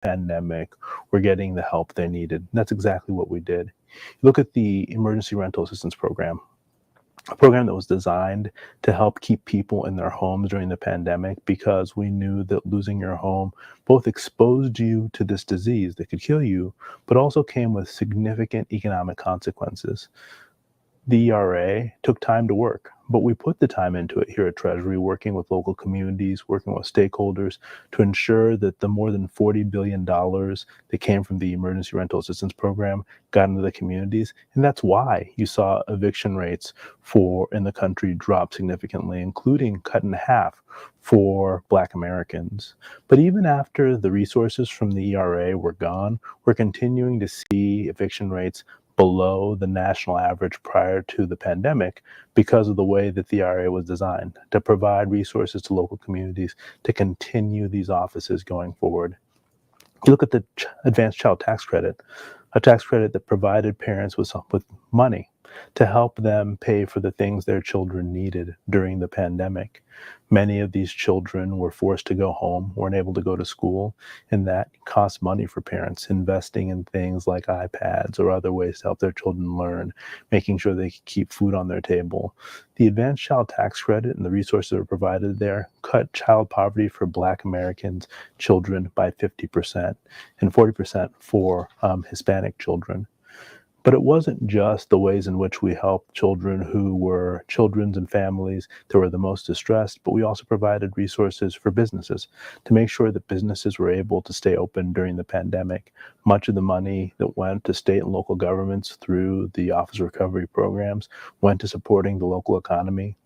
pandemic were getting the help they needed. And that's exactly what we did. Look at the Emergency Rental Assistance Program, a program that was designed to help keep people in their homes during the pandemic because we knew that losing your home both exposed you to this disease that could kill you, but also came with significant economic consequences. The ERA took time to work, but we put the time into it here at Treasury, working with local communities, working with stakeholders to ensure that the more than $40 billion that came from the Emergency Rental Assistance Program got into the communities. And that's why you saw eviction rates in the country drop significantly, including cut in half for Black Americans. But even after the resources from the ERA were gone, we're continuing to see eviction rates below the national average prior to the pandemic because of the way that the IRA was designed to provide resources to local communities to continue these offices going forward. You look at the Advanced Child Tax Credit, a tax credit that provided parents with money to help them pay for the things their children needed during the pandemic. Many of these children were forced to go home, weren't able to go to school, and that cost money for parents, investing in things like iPads or other ways to help their children learn, making sure they could keep food on their table. The Advanced Child Tax Credit and the resources that are provided there cut child poverty for Black Americans children by 50% and 40% for Hispanic children. But it wasn't just the ways in which we helped children who were children and families that were the most distressed, but we also provided resources for businesses to make sure that businesses were able to stay open during the pandemic. Much of the money that went to state and local governments through the Office of Recovery programs went to supporting the local economy.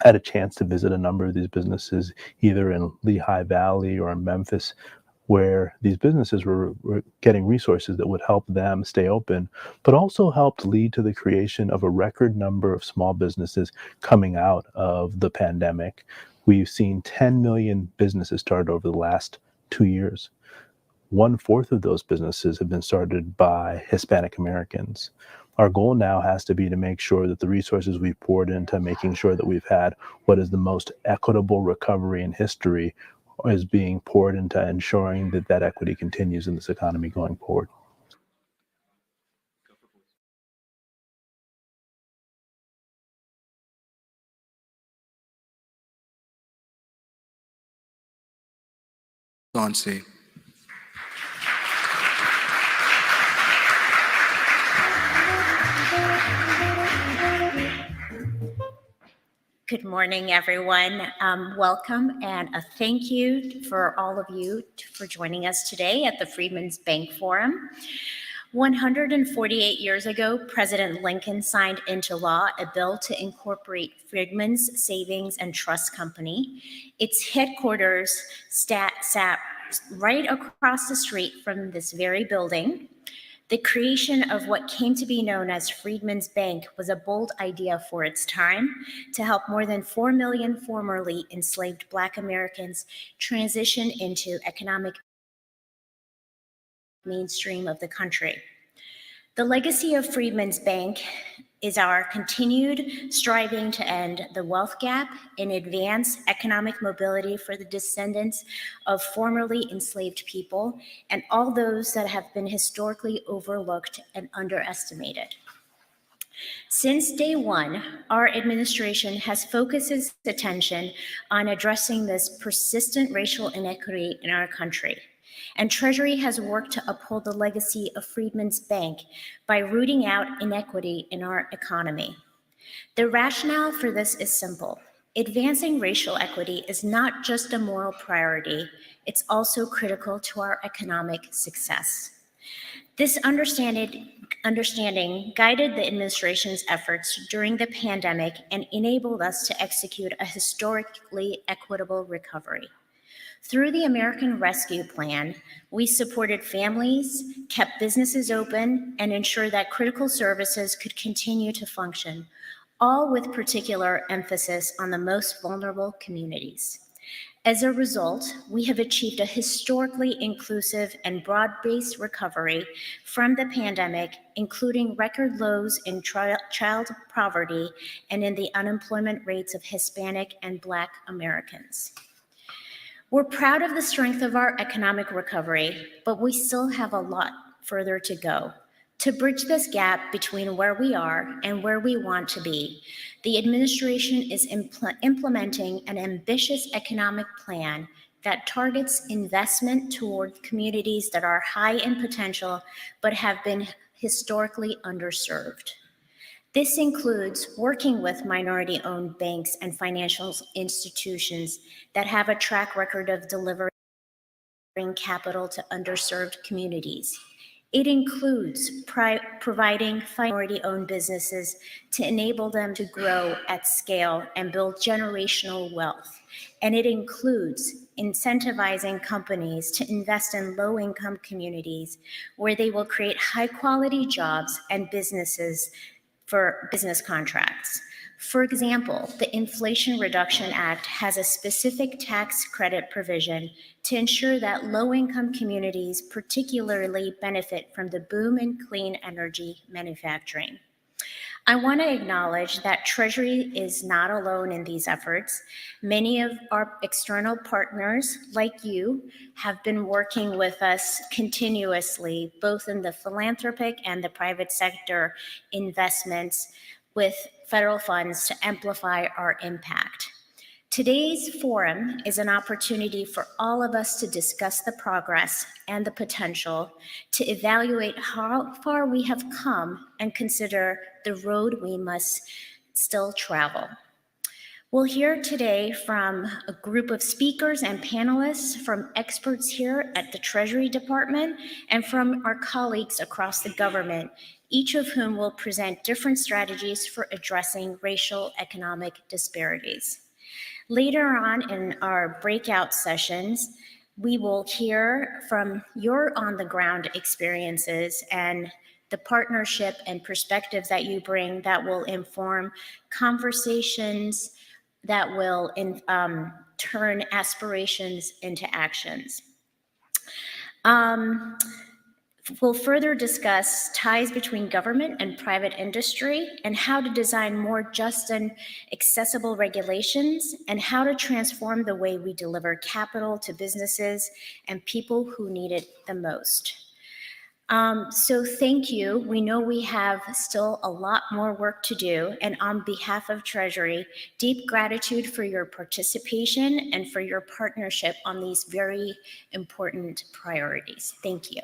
I had a chance to visit a number of these businesses, either in Lehigh Valley or in Memphis, where these businesses were getting resources that would help them stay open, but also helped lead to the creation of a record number of small businesses coming out of the pandemic. We've seen 10 million businesses started over the last 2 years. 1/4 of those businesses have been started by Hispanic Americans. Our goal now has to be to make sure that the resources we've poured into making sure that we've had what is the most equitable recovery in history is being poured into ensuring that that equity continues in this economy going forward. Chauncey. Good morning, everyone. Welcome, and a thank you for all of you for joining us today at the Freedman's Bank Forum. 148 years ago, President Lincoln signed into law a bill to incorporate Freedman's Savings and Trust Company. Its headquarters sat right across the street from this very building. The creation of what came to be known as Freedman's Bank was a bold idea for its time to help more than 4 million formerly enslaved Black Americans transition into economic mainstream of the country. The legacy of Freedman's Bank is our continued striving to end the wealth gap and advance economic mobility for the descendants of formerly enslaved people and all those that have been historically overlooked and underestimated. Since day one, our administration has focused its attention on addressing this persistent racial inequity in our country. And Treasury has worked to uphold the legacy of Freedman's Bank by rooting out inequity in our economy. The rationale for this is simple. Advancing racial equity is not just a moral priority, it's also critical to our economic success. This understanding guided the administration's efforts during the pandemic and enabled us to execute a historically equitable recovery. Through the American Rescue Plan, we supported families, kept businesses open, and ensured that critical services could continue to function, all with particular emphasis on the most vulnerable communities. As a result, we have achieved a historically inclusive and broad-based recovery from the pandemic, including record lows in child poverty and in the unemployment rates of Hispanic and Black Americans. We're proud of the strength of our economic recovery, but we still have a lot further to go. To bridge this gap between where we are and where we want to be, the administration is implementing an ambitious economic plan that targets investment toward communities that are high in potential but have been historically underserved. This includes working with minority-owned banks and financial institutions that have a track record of delivering capital to underserved communities. It includes providing minority-owned businesses to enable them to grow at scale and build generational wealth. And it includes incentivizing companies to invest in low-income communities where they will create high-quality jobs and businesses for business contracts. For example, the Inflation Reduction Act has a specific tax credit provision to ensure that low-income communities particularly benefit from the boom in clean energy manufacturing. I want to acknowledge that Treasury is not alone in these efforts. Many of our external partners, like you, have been working with us continuously, both in the philanthropic and the private sector investments with federal funds to amplify our impact. Today's forum is an opportunity for all of us to discuss the progress and the potential, to evaluate how far we have come and consider the road we must still travel. We'll hear today from a group of speakers and panelists, from experts here at the Treasury Department and from our colleagues across the government, each of whom will present different strategies for addressing racial economic disparities. Later on in our breakout sessions, we will hear from your on-the-ground experiences and the partnership and perspectives that you bring that will inform conversations that will turn aspirations into actions. We'll further discuss ties between government and private industry and how to design more just and accessible regulations and how to transform the way we deliver capital to businesses and people who need it the most. So thank you. We know we have still a lot more work to do, and on behalf of Treasury, deep gratitude for your participation and for your partnership on these very important priorities. Thank you.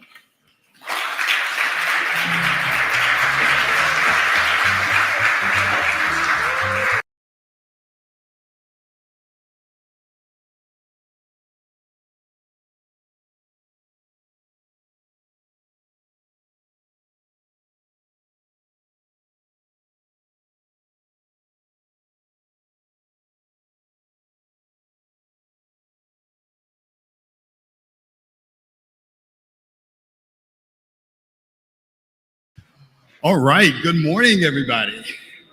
All right, good morning, everybody.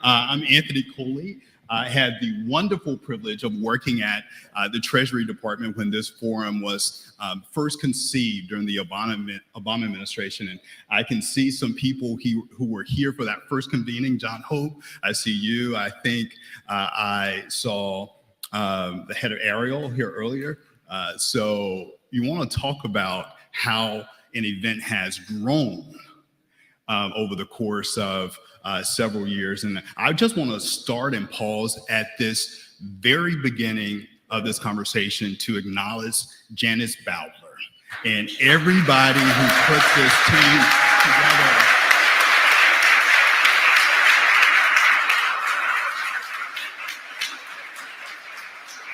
I'm Anthony Coley. I had the wonderful privilege of working at the Treasury Department when this forum was first conceived during the Obama administration. And I can see some people who were here for that first convening. John Hope, I see you. I think I saw the head of Ariel here earlier. So you want to talk about how an event has grown over the course of several years. And I just want to start and pause at this very beginning of this conversation to acknowledge Janice Bowdler and everybody who put this team together.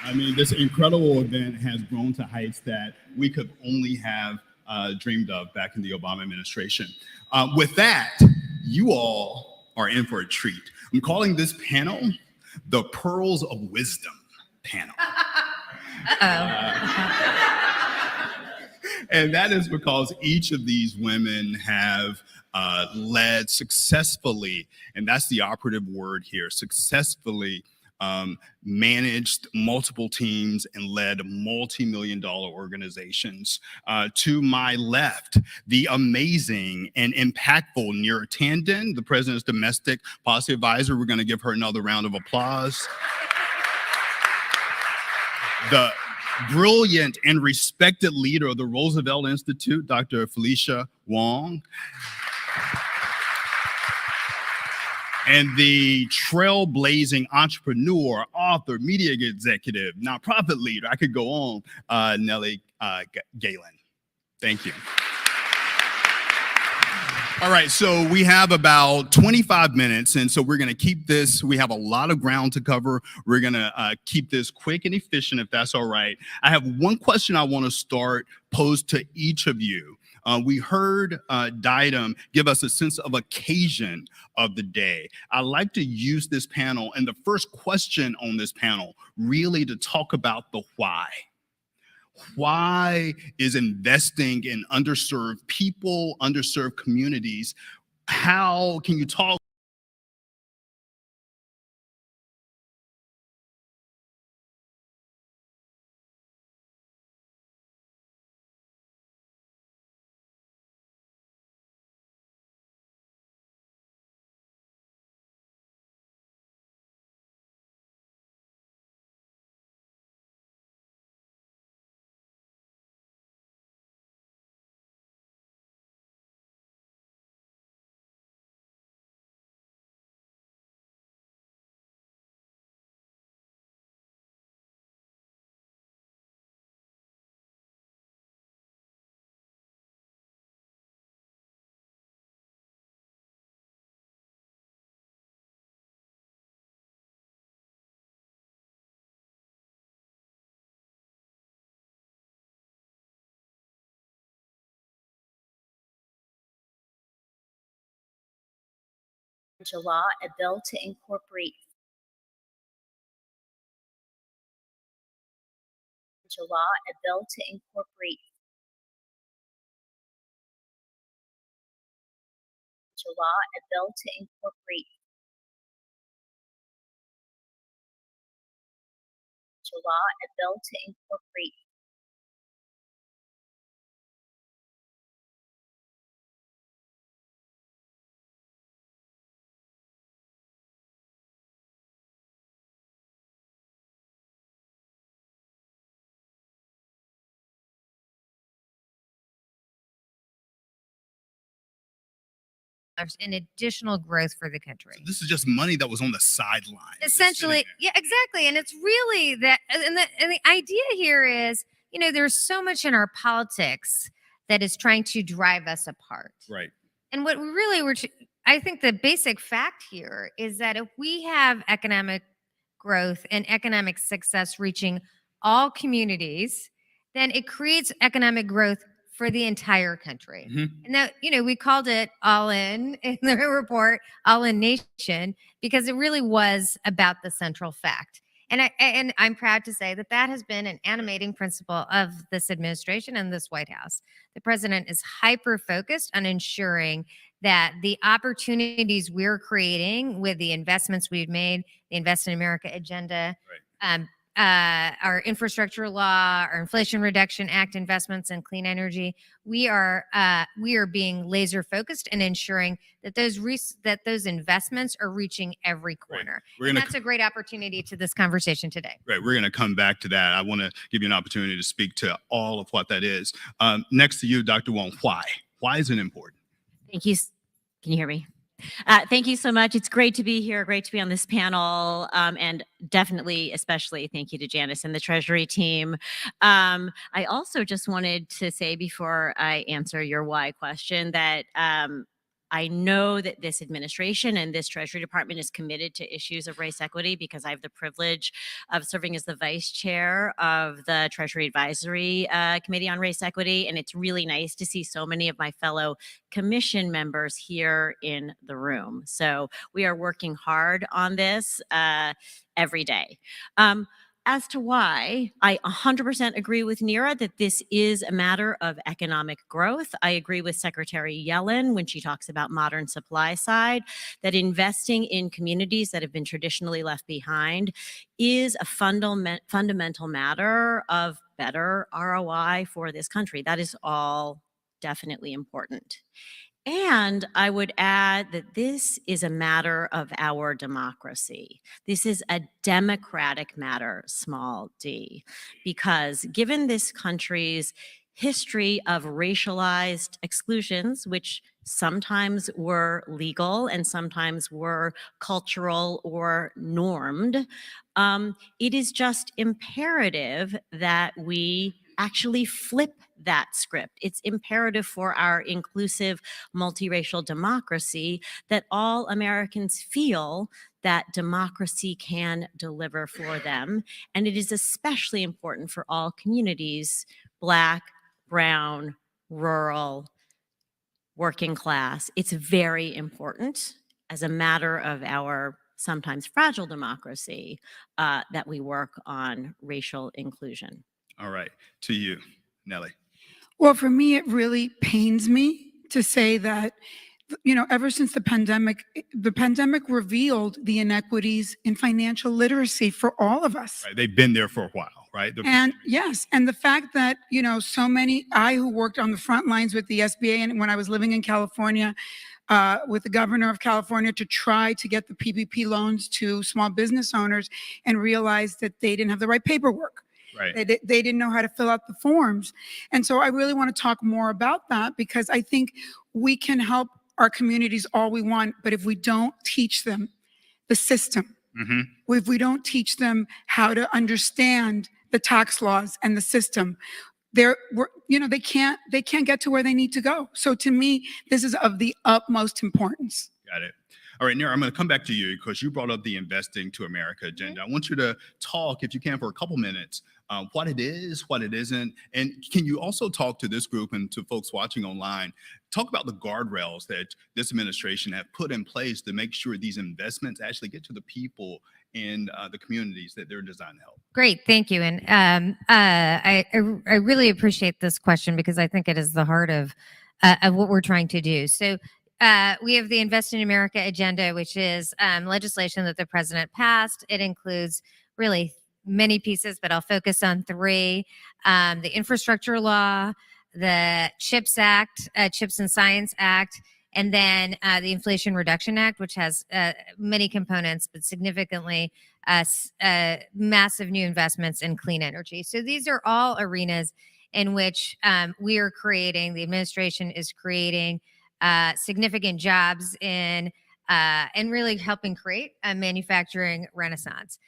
I mean, this incredible event has grown to heights that we could only have dreamed of back in the Obama administration. With that, you all are in for a treat. I'm calling this panel the Pearls of Wisdom panel. And that is because each of these women have led successfully, and that's the operative word here, successfully managed multiple teams and led multi-million-dollar organizations. To my left, the amazing and impactful Neera Tanden, the president's domestic policy advisor. We're going to give her another round of applause. brilliant and respected leader of the Roosevelt Institute, Dr. Felicia Wong, and the trailblazing entrepreneur, author, media executive, nonprofit leader, I could go on, Nellie Galen. Thank you. All right, so we have about 25 minutes, and so we're going to keep this. We have a lot of ground to cover. We're going to keep this quick and efficient, if that's all right. I have one question I want to start posed to each of you. We heard Diadem give us a sense of occasion of the day. I like to use this panel and the first question on this panel really to talk about the why. Why is investing in underserved people, underserved communities? How can you talk into law a bill to incorporate in additional growth for the country. So this is just money that was on the sidelines. Essentially, yeah, exactly. And it's really that, and the idea here is, there's so much in our politics that is trying to drive us apart. Right. And what we really were, I think the basic fact here is that if we have economic growth and economic success reaching all communities, then it creates economic growth for the entire country. Mm-hmm. And that, we called it all in the report, all in nation, because it really was about the central fact. And I'm proud to say that has been an animating principle of this administration and this White House. The president is hyper focused on ensuring that the opportunities we're creating with the investments we've made, the Invest in America agenda, right. Our infrastructure law, our Inflation Reduction Act investments in clean energy, we are being laser focused and ensuring that those investments are reaching every corner. Right. And that's a great opportunity to this conversation today. Right. We're going to come back to that. I want to give you an opportunity to speak to all of what that is. Next to you, Dr. Wong, why? Why is it important? Thank you. Can you hear me? Thank you so much. It's great to be here. Great to be on this panel. And definitely, especially thank you to Janice and the Treasury team. I also just wanted to say before I answer your why question that I know that this administration and this Treasury Department is committed to issues of race equity because I have the privilege of serving as the vice chair of the Treasury Advisory Committee on Race Equity. And it's really nice to see so many of my fellow commission members here in the room. So we are working hard on this every day. As to why, I 100% agree with Neera that this is a matter of economic growth. I agree with Secretary Yellen when she talks about modern supply side, that investing in communities that have been traditionally left behind is a fundamental matter of better ROI for this country. That is all definitely important. And I would add that this is a matter of our democracy. This is a democratic matter, small d, because given this country's history of racialized exclusions, which sometimes were legal and sometimes were cultural or normed, it is just imperative that we actually flip that script. It's imperative for our inclusive multiracial democracy that all Americans feel that democracy can deliver for them. And it is especially important for all communities, Black, brown, rural, working class. It's very important as a matter of our sometimes fragile democracy that we work on racial inclusion. All right, to you, Nellie. Well, for me, it really pains me to say that, ever since the pandemic revealed the inequities in financial literacy for all of us. Right, they've been there for a while, right? And yes, and the fact that, so many, I who worked on the front lines with the SBA and when I was living in California, with the governor of California to try to get the PPP loans to small business owners and realized that they didn't have the right paperwork. Right. They didn't know how to fill out the forms. And so I really want to talk more about that because I think we can help our communities all we want, but if we don't teach them the system, if we don't teach them how to understand the tax laws and the system, they can't get to where they need to go. So to me, this is of the utmost importance. Got it. All right, Nira, I'm going to come back to you because you brought up the Investing to America agenda. I want you to talk, if you can, for a couple minutes, what it is, what it isn't. And can you also talk to this group and to folks watching online, talk about the guardrails that this administration have put in place to make sure these investments actually get to the people in the communities that they're designed to help? Great, thank you. And I really appreciate this question because I think it is the heart of what we're trying to do. So we have the Invest in America agenda, which is legislation that the president passed. It includes really many pieces, but I'll focus on three. The infrastructure law, the CHIPS Act, CHIPS and Science Act, and then the Inflation Reduction Act, which has many components, but significantly massive new investments in clean energy. So these are all arenas in which we are creating, the administration is creating significant jobs in and really helping create a manufacturing renaissance.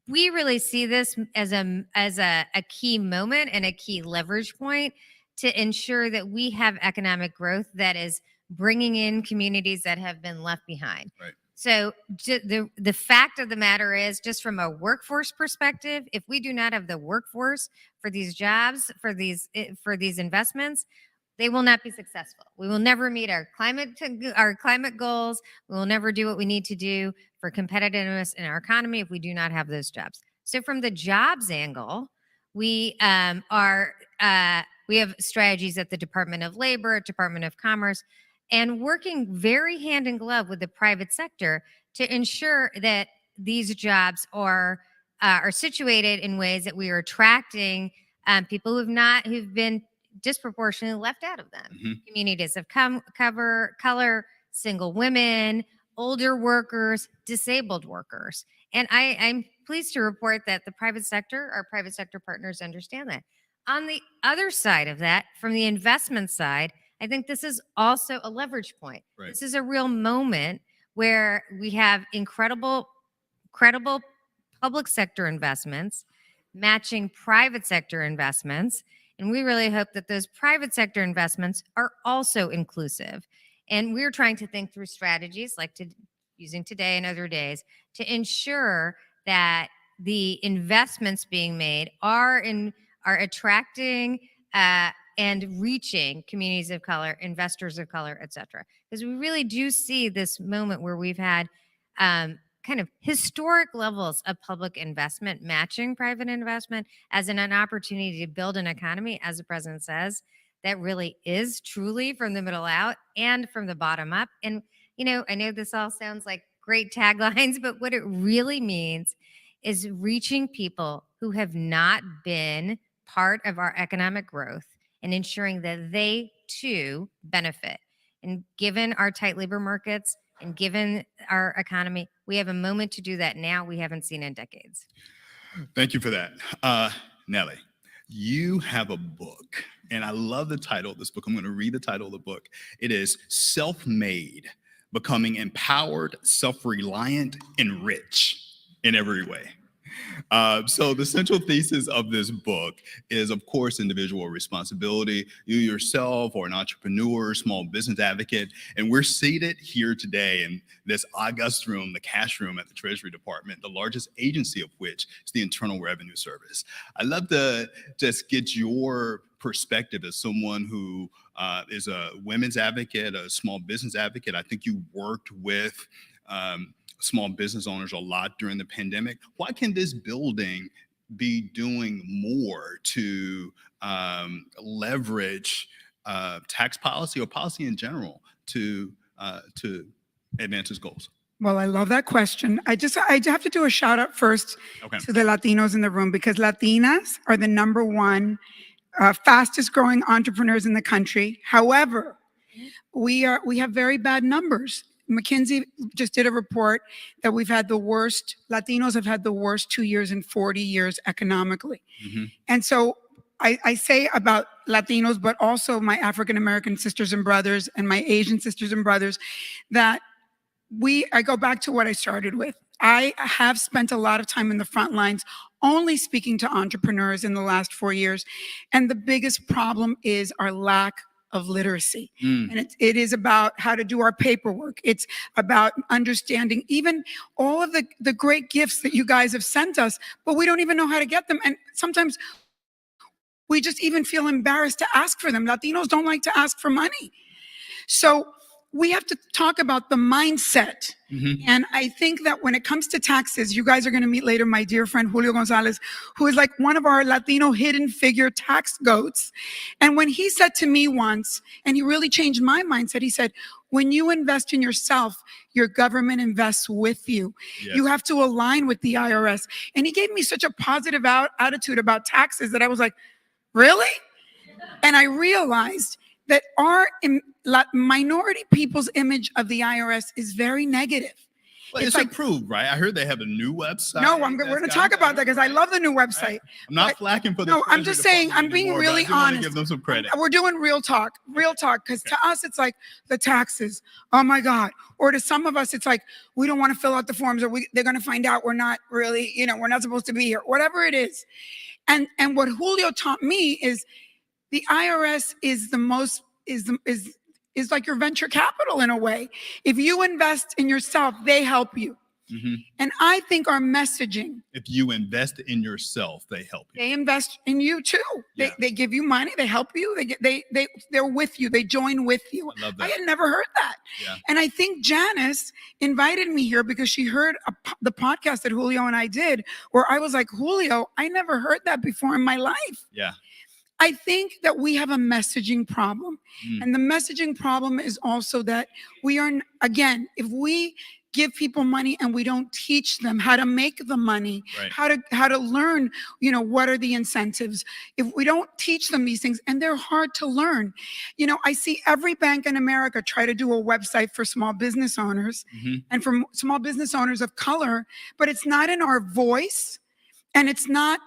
We really see this as a key moment and a key leverage point to ensure that we have economic growth that is bringing in communities that have been left behind. Right. So the fact of the matter is, just from a workforce perspective, if we do not have the workforce for these jobs, for these investments, they will not be successful. We will never meet our climate goals. We will never do what we need to do for competitiveness in our economy if we do not have those jobs. So from the jobs angle, we have strategies at the Department of Labor, Department of Commerce, and working very hand in glove with the private sector to ensure that these jobs are situated in ways that we are attracting people who've been disproportionately left out of them. Communities of color, single women, older workers, disabled workers. And I'm pleased to report that our private sector partners understand that. On the other side of that, from the investment side, I think this is also a leverage point. Right. This is a real moment where we have credible public sector investments matching private sector investments. And we really hope that those private sector investments are also inclusive. And we're trying to think through strategies using today and other days to ensure that the investments being made are attracting and reaching communities of color, investors of color, et cetera. Because we really do see this moment where we've had kind of historic levels of public investment matching private investment as an opportunity to build an economy, as the president says, that really is truly from the middle out and from the bottom up. And, I know this all sounds like great taglines, but what it really means is reaching people who have not been part of our economic growth and ensuring that they too benefit. And given our tight labor markets and given our economy, we have a moment to do that now we haven't seen in decades. Thank you for that. Nellie, you have a book, and I love the title of this book. I'm going to read the title of the book. It is Self-Made, Becoming Empowered, Self-Reliant, and Rich in Every Way. So the central thesis of this book is, of course, individual responsibility. You yourself are an entrepreneur, small business advocate, and we're seated here today in this august room, the cash room at the Treasury Department, the largest agency of which is the Internal Revenue Service. I'd love to just get your perspective as someone who is a women's advocate, a small business advocate. I think you worked with small business owners a lot during the pandemic. Why can this building be doing more to leverage tax policy or policy in general to advance its goals? Well, I love that question. I have to do a shout out first to the Latinos in the room, because Latinas are the #1 fastest growing entrepreneurs in the country. However, we have very bad numbers. McKinsey just did a report that Latinos have had the worst 2 years in 40 years economically. Mm-hmm. And so I say about Latinos, but also my African-American sisters and brothers and my Asian sisters and brothers, that I go back to what I started with. I have spent a lot of time in the front lines only speaking to entrepreneurs in the last 4 years. And the biggest problem is our lack of literacy. And it is about how to do our paperwork. It's about understanding even all of the great gifts that you guys have sent us, but we don't even know how to get them. And sometimes we just even feel embarrassed to ask for them. Latinos don't like to ask for money. So we have to talk about the mindset. Mm-hmm. And I think that when it comes to taxes, you guys are going to meet later my dear friend Julio Gonzalez, who is like one of our Latino hidden figure tax goats. And when he said to me once, and he really changed my mindset, he said, when you invest in yourself, your government invests with you. Yes. You have to align with the IRS. And he gave me such a positive attitude about taxes that I was like, really? And I realized that our minority people's image of the IRS is very negative. Well, it's like, improved, right? I heard they have a new website. No, we're going to talk about that because I love the new website. I'm not flacking for the No, I'm just saying, I'm being really honest. Give them some credit. We're doing real talk, because to us, it's like the taxes. Oh my God. Or to some of us, it's like, we don't want to fill out the forms, or they're going to find out we're not really, we're not supposed to be here, whatever it is. And what Julio taught me is the IRS is is like your venture capital in a way. If you invest in yourself, they help you. Mm-hmm. And I think our messaging. If you invest in yourself, they help you. They invest in you too. Yeah. They give you money. They help you. They're with you. They join with you. I love that. I had never heard that. Yeah. And I think Janice invited me here because she heard the podcast that Julio and I did, where I was like, Julio, I never heard that before in my life. Yeah. I think that we have a messaging problem. And the messaging problem is also that we are, again, if we give people money and we don't teach them how to make the money, right, how to learn, what are the incentives, if we don't teach them these things, and they're hard to learn. I see every bank in America try to do a website for small business owners and for small business owners of color, but it's not in our voice, and it's not,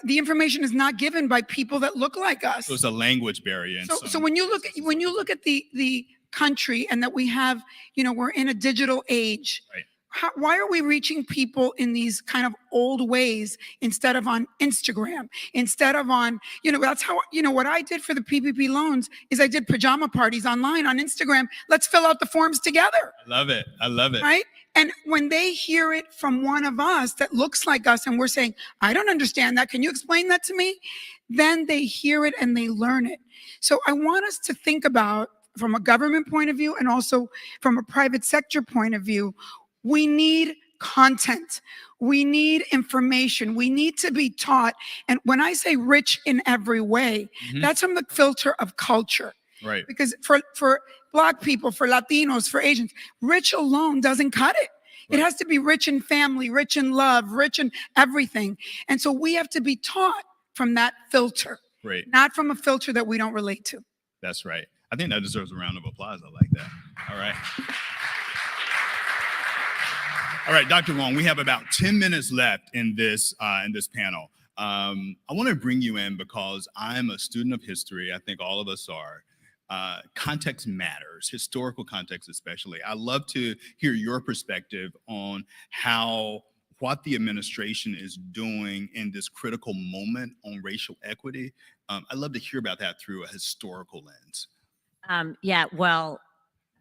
the information is not given by people that look like us. So it's a language barrier. So when you look at the country, and that we have, we're in a digital age. Right. Why are we reaching people in these kind of old ways instead of on Instagram, instead of on, that's how, what I did for the PPP loans is I did pajama parties online on Instagram. Let's fill out the forms together. I love it. I love it. Right? And when they hear it from one of us that looks like us, and we're saying, I don't understand that, can you explain that to me? Then they hear it and they learn it. So I want us to think about, from a government point of view and also from a private sector point of view, we need content. We need information. We need to be taught. And when I say rich in every way, that's from the filter of culture. Right. Because for Black people, for Latinos, for Asians, rich alone doesn't cut it. Right. It has to be rich in family, rich in love, rich in everything. And so we have to be taught from that filter, right, not from a filter that we don't relate to. That's right. I think that deserves a round of applause. I like that. All right. All right, Dr. Wong, we have about 10 minutes left in this panel. I want to bring you in because I'm a student of history. I think all of us are. Context matters, historical context especially. I'd love to hear your perspective on what the administration is doing in this critical moment on racial equity. I'd love to hear about that through a historical lens. Yeah, well,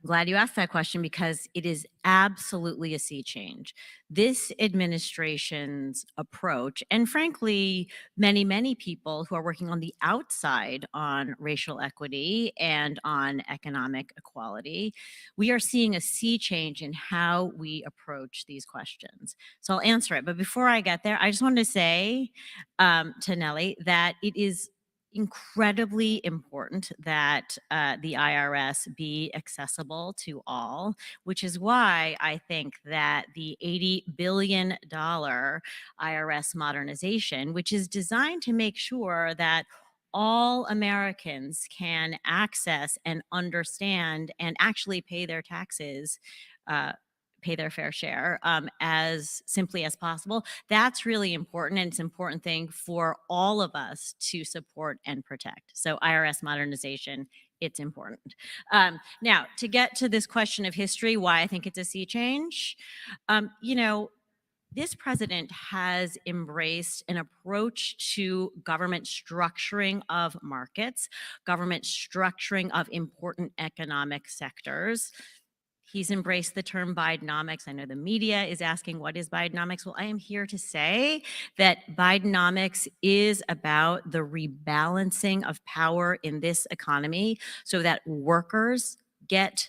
I'm glad you asked that question because it is absolutely a sea change. This administration's approach, and frankly, many, many people who are working on the outside on racial equity and on economic equality, we are seeing a sea change in how we approach these questions. So I'll answer it. But before I get there, I just wanted to say to Nellie that it is incredibly important that the IRS be accessible to all, which is why I think that the $80 billion IRS modernization, which is designed to make sure that all Americans can access and understand and actually pay their taxes, pay their fair share as simply as possible. That's really important, and it's an important thing for all of us to support and protect. So IRS modernization, it's important. Now, to get to this question of history, why I think it's a sea change, this president has embraced an approach to government structuring of markets, government structuring of important economic sectors. He's embraced the term Bidenomics. I know the media is asking, what is Bidenomics? Well, I am here to say that Bidenomics is about the rebalancing of power in this economy so that workers get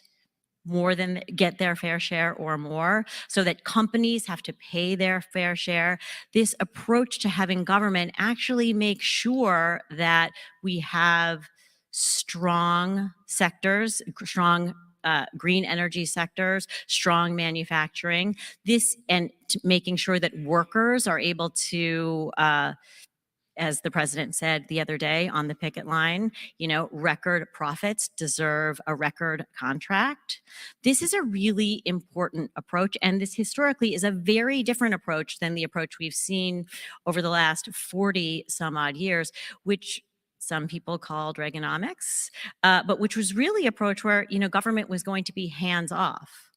their fair share or more, so that companies have to pay their fair share. This approach to having government actually make sure that we have strong sectors, strong green energy sectors, strong manufacturing, making sure that workers are able to, as the president said the other day on the picket line, record profits deserve a record contract. This is a really important approach, and this historically is a very different approach than the approach we've seen over the last 40 some odd years, which some people called Reaganomics, but which was really an approach where, government was going to be hands-off.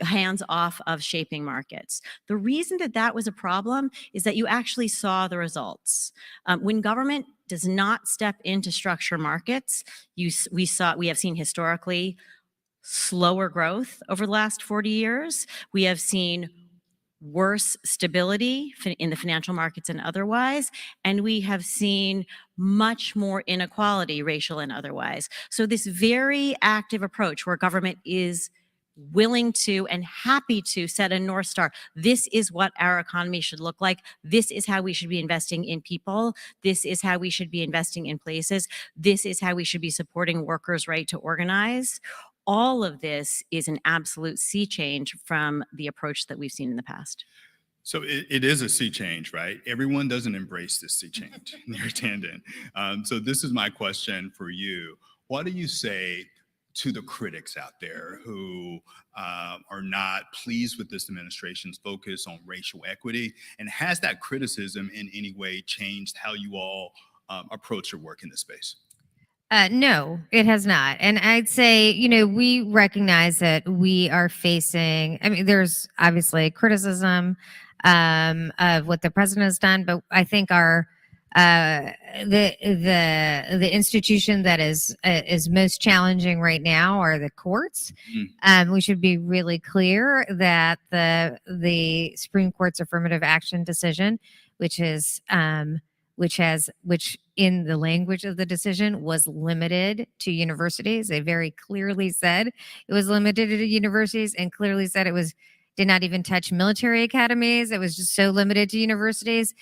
Hands-off of shaping markets. The reason that was a problem is that you actually saw the results. When government does not step in to structure markets, we have seen historically slower growth over the last 40 years. We have seen worse stability in the financial markets and otherwise, and we have seen much more inequality, racial and otherwise. So this very active approach where government is willing to and happy to set a North Star. This is what our economy should look like. This is how we should be investing in people. This is how we should be investing in places. This is how we should be supporting workers' right to organize. All of this is an absolute sea change from the approach that we've seen in the past. So it is a sea change, right? Everyone doesn't embrace this sea change in their tandem. So this is my question for you. What do you say to the critics out there who are not pleased with this administration's focus on racial equity? And has that criticism in any way changed how you all approach your work in this space? No, it has not. And I'd say, we recognize that we are facing, there's obviously criticism of what the president has done, but I think the institution that is most challenging right now are the courts. We should be really clear that the Supreme Court's affirmative action decision, which in the language of the decision was limited to universities. They very clearly said it was limited to universities and clearly said it did not even touch military academies. It was just so limited to universities.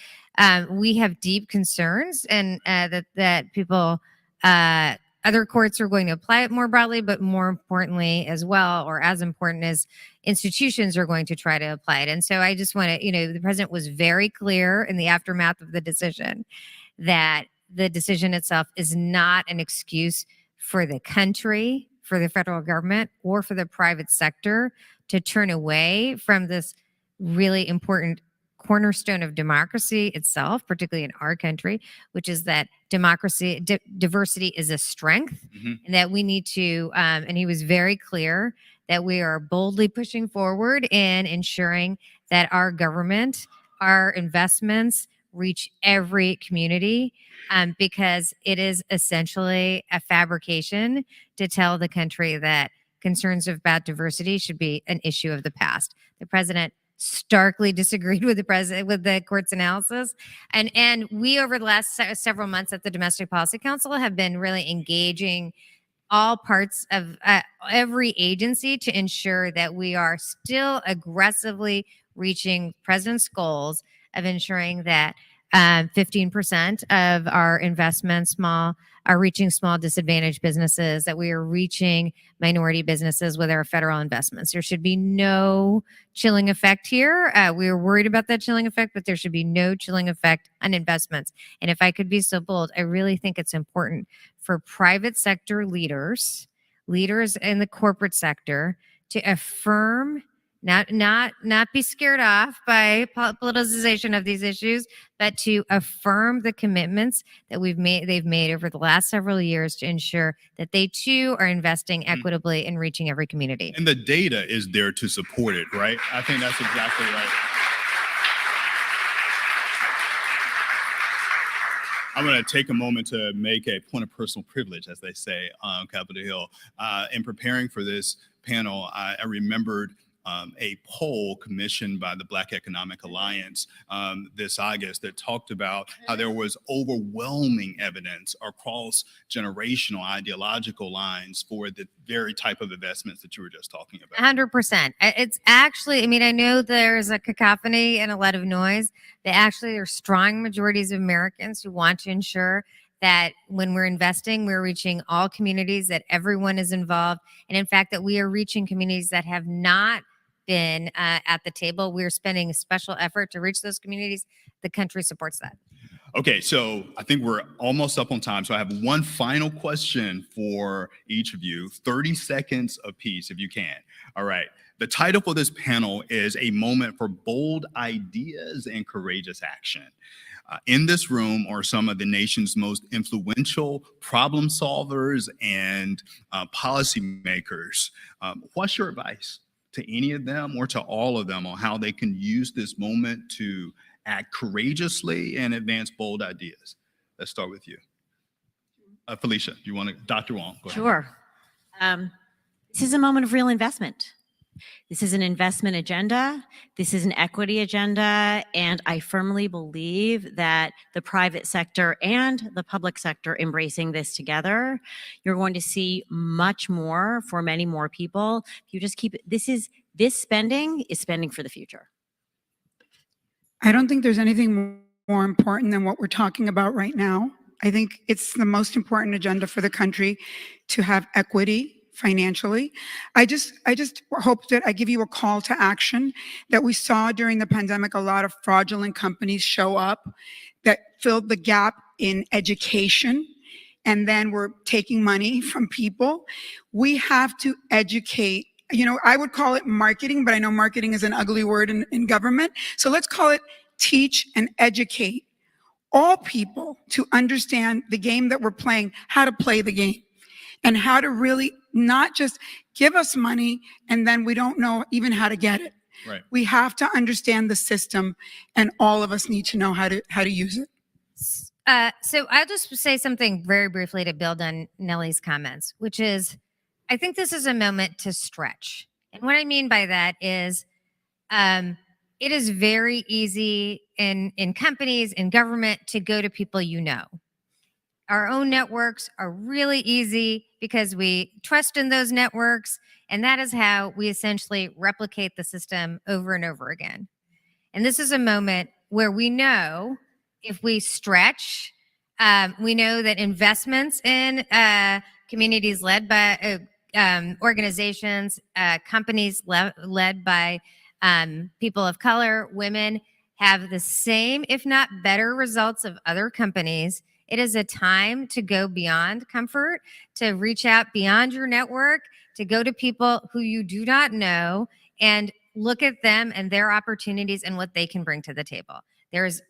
We have deep concerns and that people, other courts are going to apply it more broadly, but more importantly as well, or as important as institutions are going to try to apply it. And so I just want to, the president was very clear in the aftermath of the decision that the decision itself is not an excuse for the country, for the federal government, or for the private sector to turn away from this really important cornerstone of democracy itself, particularly in our country, which is that diversity is a strength, and that we need to, and he was very clear that we are boldly pushing forward in ensuring that our government, our investments reach every community, because it is essentially a fabrication to tell the country that concerns about diversity should be an issue of the past. The president starkly disagreed with the court's analysis, and we over the last several months at the Domestic Policy Council have been really engaging all parts of every agency to ensure that we are still aggressively reaching president's goals of ensuring that 15% of our investments are reaching small disadvantaged businesses, that we are reaching minority businesses with our federal investments. There should be no chilling effect here. We are worried about that chilling effect, but there should be no chilling effect on investments. And if I could be so bold, I really think it's important for private sector leaders in the corporate sector to affirm, not be scared off by politicization of these issues, but to affirm the commitments that they've made over the last several years to ensure that they too are investing equitably in reaching every community. And the data is there to support it, right? I think that's exactly right. I'm going to take a moment to make a point of personal privilege, as they say on Capitol Hill. In preparing for this panel, I remembered a poll commissioned by the Black Economic Alliance this August that talked about how there was overwhelming evidence across generational ideological lines for the very type of investments that you were just talking about. 100%. It's actually, I mean, I know there's a cacophony and a lot of noise, but actually there's strong majorities of Americans who want to ensure that when we're investing, we're reaching all communities, that everyone is involved, and in fact, that we are reaching communities that have not been at the table. We're spending a special effort to reach those communities. The country supports that. Okay, so I think we're almost up on time. So I have one final question for each of you, 30 seconds apiece if you can. All right. The title for this panel is A Moment for Bold Ideas and Courageous Action. In this room are some of the nation's most influential problem solvers and policymakers. What's your advice to any of them or to all of them on how they can use this moment to act courageously and advance bold ideas? Let's start with you. Felicia, do you want to, Dr. Wong, go ahead. Sure. This is a moment of real investment. This is an investment agenda. This is an equity agenda. And I firmly believe that the private sector and the public sector embracing this together, you're going to see much more for many more people. If you just keep it, this spending is spending for the future. I don't think there's anything more important than what we're talking about right now. I think it's the most important agenda for the country to have equity financially. I just hope that I give you a call to action that we saw during the pandemic. A lot of fraudulent companies show up that filled the gap in education, and then we're taking money from people. We have to educate. You know, I would call it marketing, but I know marketing is an ugly word in government. So let's call it teach and educate all people to understand the game that we're playing, how to play the game, and how to really not just give us money and then we don't know even how to get it. Right. We have to understand the system, and all of us need to know how to use it. So I'll just say something very briefly to build on Nellie's comments, which is, I think this is a moment to stretch. And what I mean by that is, it is very easy in companies, in government, to go to people you know. Our own networks are really easy because we trust in those networks, and that is how we essentially replicate the system over and over again. And this is a moment where we know if we stretch, we know that investments in communities led by organizations, companies led by people of color, women, have the same, if not better, results of other companies It is a time to go beyond comfort, to reach out beyond your network, to go to people who you do not know and look at them and their opportunities and what they can bring to the table. There's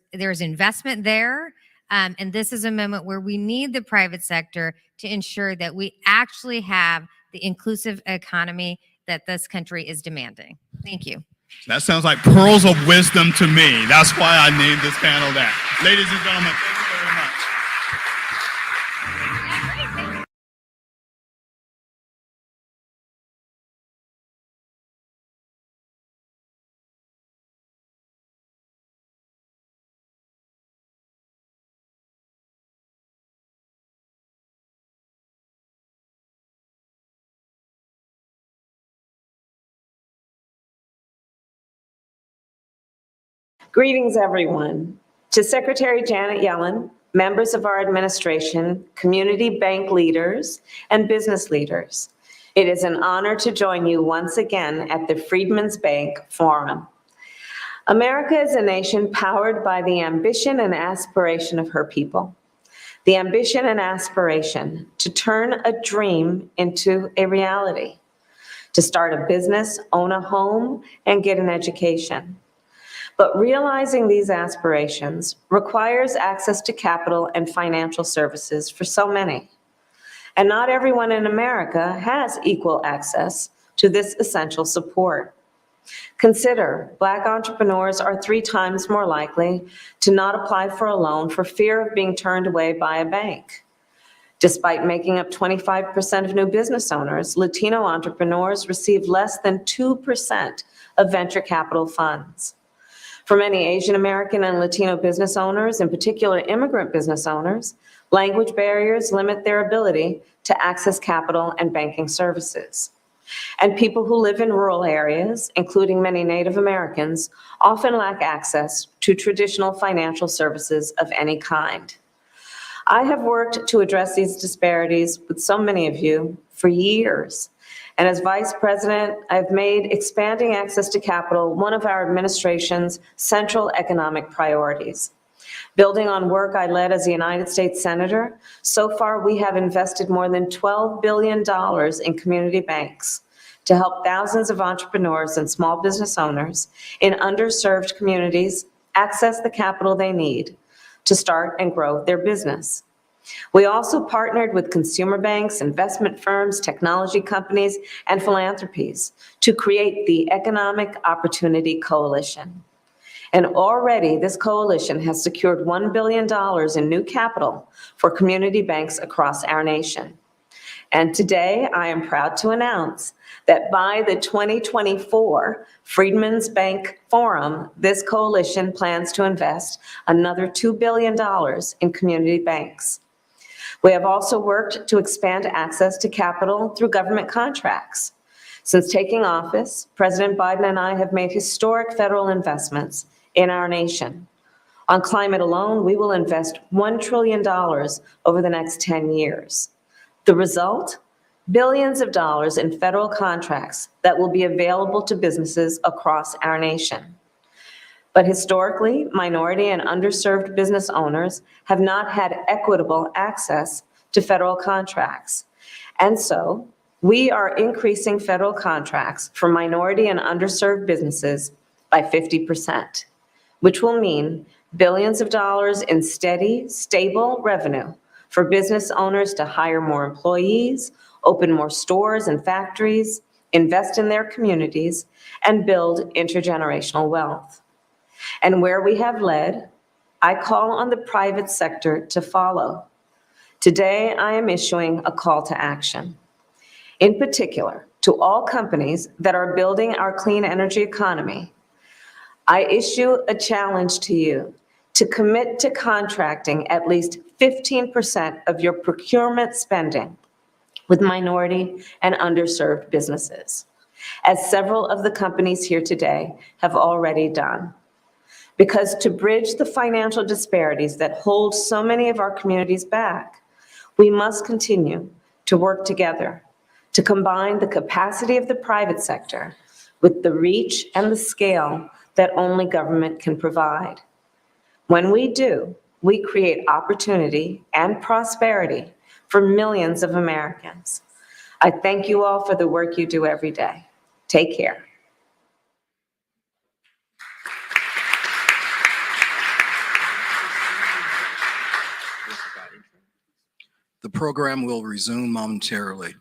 investment there. And this is a moment where we need the private sector to ensure that we actually have the inclusive economy that this country is demanding. Thank you. That sounds like pearls of wisdom to me. That's why I named this panel that. Ladies and gentlemen, thank you very much. Greetings, everyone. To Secretary Janet Yellen, members of our administration, community bank leaders, and business leaders, it is an honor to join you once again at the Freedman's Bank Forum. America is a nation powered by the ambition and aspiration of her people. The ambition and aspiration to turn a dream into a reality, to start a business, own a home, and get an education. But realizing these aspirations requires access to capital and financial services for so many. And not everyone in America has equal access to this essential support. Consider, Black entrepreneurs are 3 times more likely to not apply for a loan for fear of being turned away by a bank. Despite making up 25% of new business owners, Latino entrepreneurs receive less than 2% of venture capital funds. For many Asian American and Latino business owners, in particular immigrant business owners, language barriers limit their ability to access capital and banking services. And people who live in rural areas, including many Native Americans, often lack access to traditional financial services of any kind. I have worked to address these disparities with so many of you for years. And as Vice President, I've made expanding access to capital one of our administration's central economic priorities. Building on work I led as a United States Senator, so far we have invested more than $12 billion in community banks to help thousands of entrepreneurs and small business owners in underserved communities access the capital they need to start and grow their business. We also partnered with consumer banks, investment firms, technology companies, and philanthropies to create the Economic Opportunity Coalition. And already this coalition has secured $1 billion in new capital for community banks across our nation. And today I am proud to announce that by the 2024 Freedman's Bank Forum, this coalition plans to invest another $2 billion in community banks. We have also worked to expand access to capital through government contracts. Since taking office, President Biden and I have made historic federal investments in our nation. On climate alone, we will invest $1 trillion over the next 10 years. The result? Billions of dollars in federal contracts that will be available to businesses across our nation. But historically, minority and underserved business owners have not had equitable access to federal contracts. And so we are increasing federal contracts for minority and underserved businesses by 50%, which will mean billions of dollars in steady, stable revenue for business owners to hire more employees, open more stores and factories, invest in their communities, and build intergenerational wealth. And where we have led, I call on the private sector to follow. Today, I am issuing a call to action. In particular, to all companies that are building our clean energy economy, I issue a challenge to you to commit to contracting at least 15% of your procurement spending with minority and underserved businesses, as several of the companies here today have already done. Because to bridge the financial disparities that hold so many of our communities back, we must continue to work together to combine the capacity of the private sector with the reach and the scale that only government can provide. When we do, we create opportunity and prosperity for millions of Americans. I thank you all for the work you do every day. Take care. The program will resume momentarily.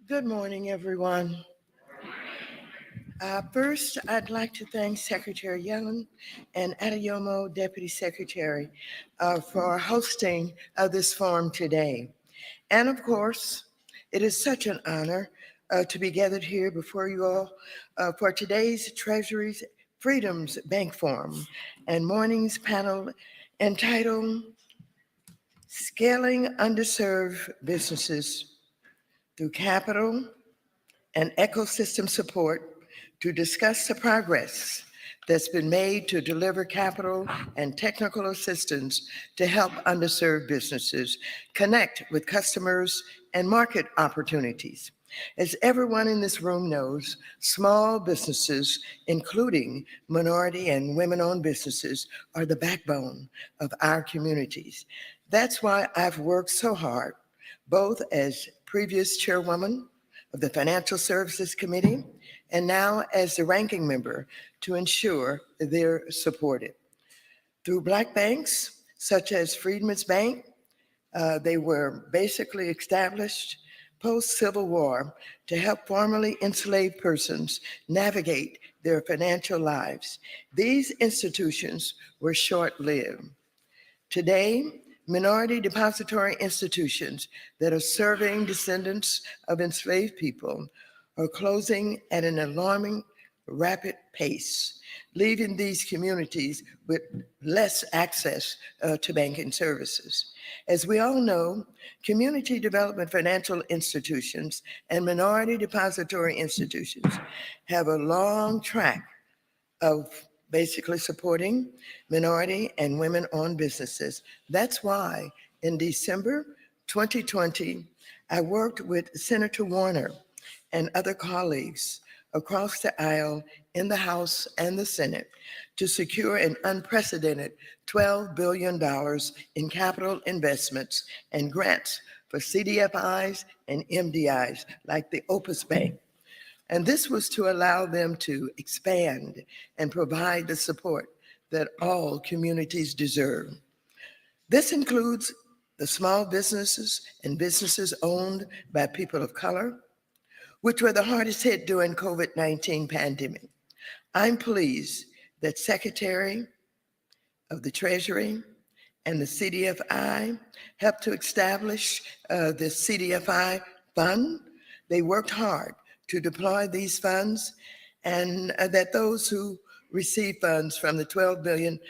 Good morning, everyone. First, I'd like to thank Secretary Yellen and Adeyomo Deputy Secretary for hosting this forum today. And of course, it is such an honor to be gathered here before you all for today's Treasury's Freedoms Bank Forum and morning's panel entitled Scaling Underserved Businesses Through Capital and Ecosystem Support to discuss the progress that's been made to deliver capital and technical assistance to help underserved businesses connect with customers and market opportunities. As everyone in this room knows, small businesses, including minority and women-owned businesses, are the backbone of our communities. That's why I've worked so hard, both as previous chairwoman of the Financial Services Committee and now as the ranking member, to ensure they're supported. Through Black banks, such as Freedman's Bank, they were basically established post-Civil War to help formerly enslaved persons navigate their financial lives. These institutions were short-lived. Today, minority depository institutions that are serving descendants of enslaved people are closing at an alarming rapid pace, leaving these communities with less access to banking services. As we all know, community development financial institutions and minority depository institutions have a long track of basically supporting minority and women-owned businesses. That's why in December 2020, I worked with Senator Warner and other colleagues across the aisle in the House and the Senate to secure an unprecedented $12 billion in capital investments and grants for CDFIs and MDIs like the Opus Bank. And this was to allow them to expand and provide the support that all communities deserve. This includes the small businesses and businesses owned by people of color, which were the hardest hit during COVID-19 pandemic. I'm pleased that Secretary of the Treasury and the CDFI helped to establish the CDFI fund. They worked hard to deploy these funds, and that those who receive funds from the 12 billion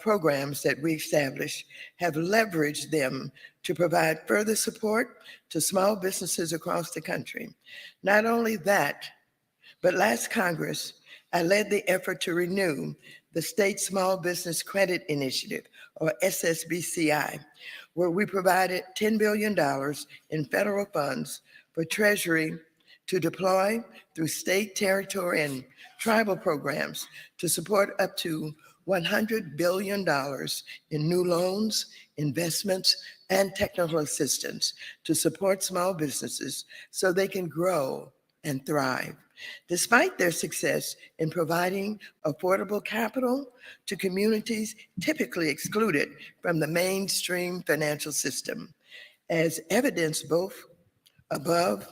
programs that we established have leveraged them to provide further support to small businesses across the country. Not only that, but last Congress, I led the effort to renew the State Small Business Credit Initiative, or SSBCI, where we provided $10 billion in federal funds for Treasury to deploy through state, territory, and tribal programs to support up to $100 billion in new loans, investments, and technical assistance to support small businesses so they can grow and thrive. Despite their success in providing affordable capital to communities typically excluded from the mainstream financial system, as evidenced both above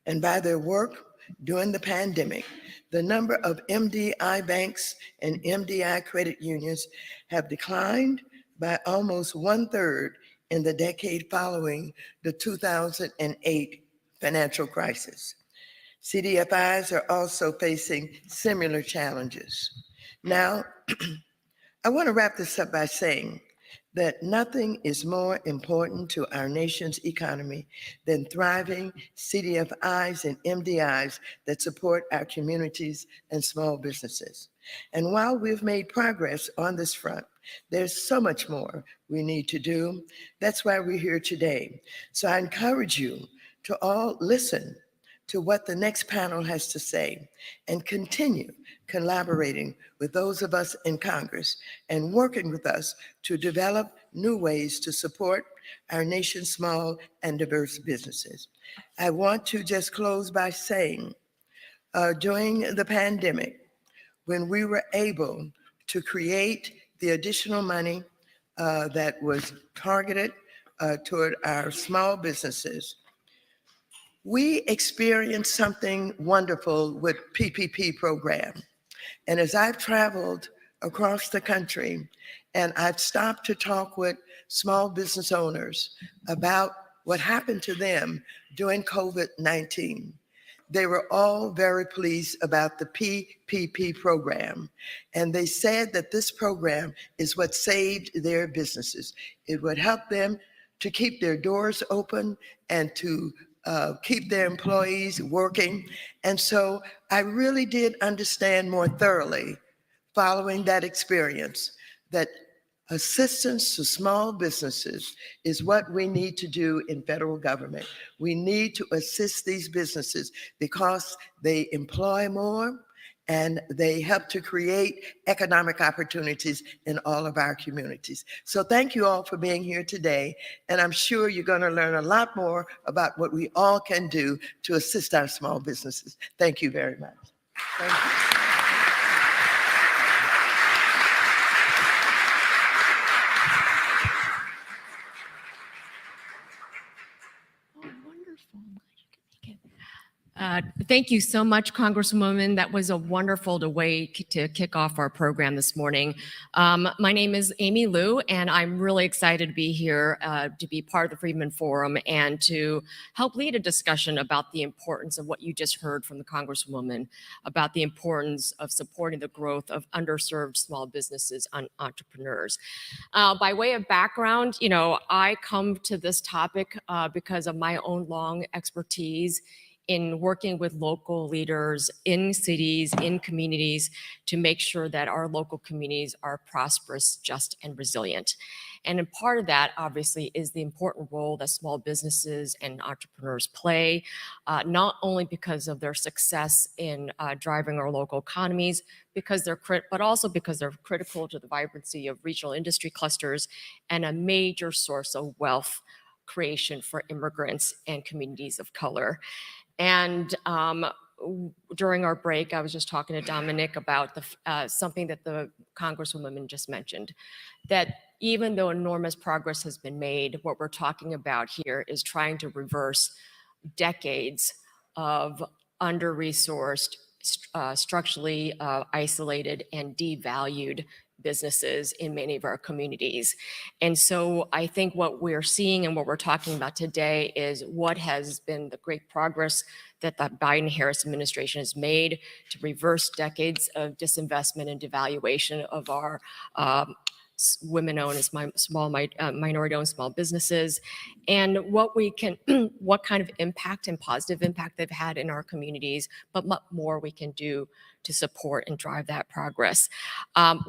and by their work during the pandemic, the number of MDI banks and MDI credit unions have declined by almost 1/3 in the decade following the 2008 financial crisis. CDFIs are also facing similar challenges. Now, I want to wrap this up by saying that nothing is more important to our nation's economy than thriving CDFIs and MDIs that support our communities and small businesses. And while we've made progress on this front, there's so much more we need to do. That's why we're here today. So I encourage you to all listen to what the next panel has to say and continue collaborating with those of us in Congress and working with us to develop new ways to support our nation's small and diverse businesses. I want to just close by saying, during the pandemic, when we were able to create the additional money that was targeted toward our small businesses. We experienced something wonderful with PPP program. And as I've traveled across the country and I've stopped to talk with small business owners about what happened to them during COVID-19, they were all very pleased about the PPP program. And they said that this program is what saved their businesses. It would help them to keep their doors open and to keep their employees working. And so I really did understand more thoroughly following that experience that assistance to small businesses is what we need to do in federal government. We need to assist these businesses because they employ more and they help to create economic opportunities in all of our communities. So thank you all for being here today. And I'm sure you're going to learn a lot more about what we all can do to assist our small businesses. Thank you very much. Thank you. Thank you so much, Congresswoman. That was a wonderful way to kick off our program this morning. My name is Amy Liu, and I'm really excited to be here to be part of the Freedman Forum and to help lead a discussion about the importance of what you just heard from the Congresswoman about the importance of supporting the growth of underserved small businesses and entrepreneurs. By way of background, I come to this topic because of my own long expertise in working with local leaders in cities, in communities, to make sure that our local communities are prosperous, just, and resilient. And a part of that, obviously, is the important role that small businesses and entrepreneurs play, not only because of their success in driving our local economies, but also because they're critical to the vibrancy of regional industry clusters and a major source of wealth creation for immigrants and communities of color. And during our break, I was just talking to Dominic about something that the Congresswoman just mentioned, that even though enormous progress has been made, what we're talking about here is trying to reverse decades of under-resourced, structurally isolated, and devalued businesses in many of our communities. And so I think what we're seeing and what we're talking about today is what has been the great progress that the Biden-Harris administration has made to reverse decades of disinvestment and devaluation of our women-owned and minority-owned small businesses, and what kind of impact and positive impact they've had in our communities, but what more we can do to support and drive that progress.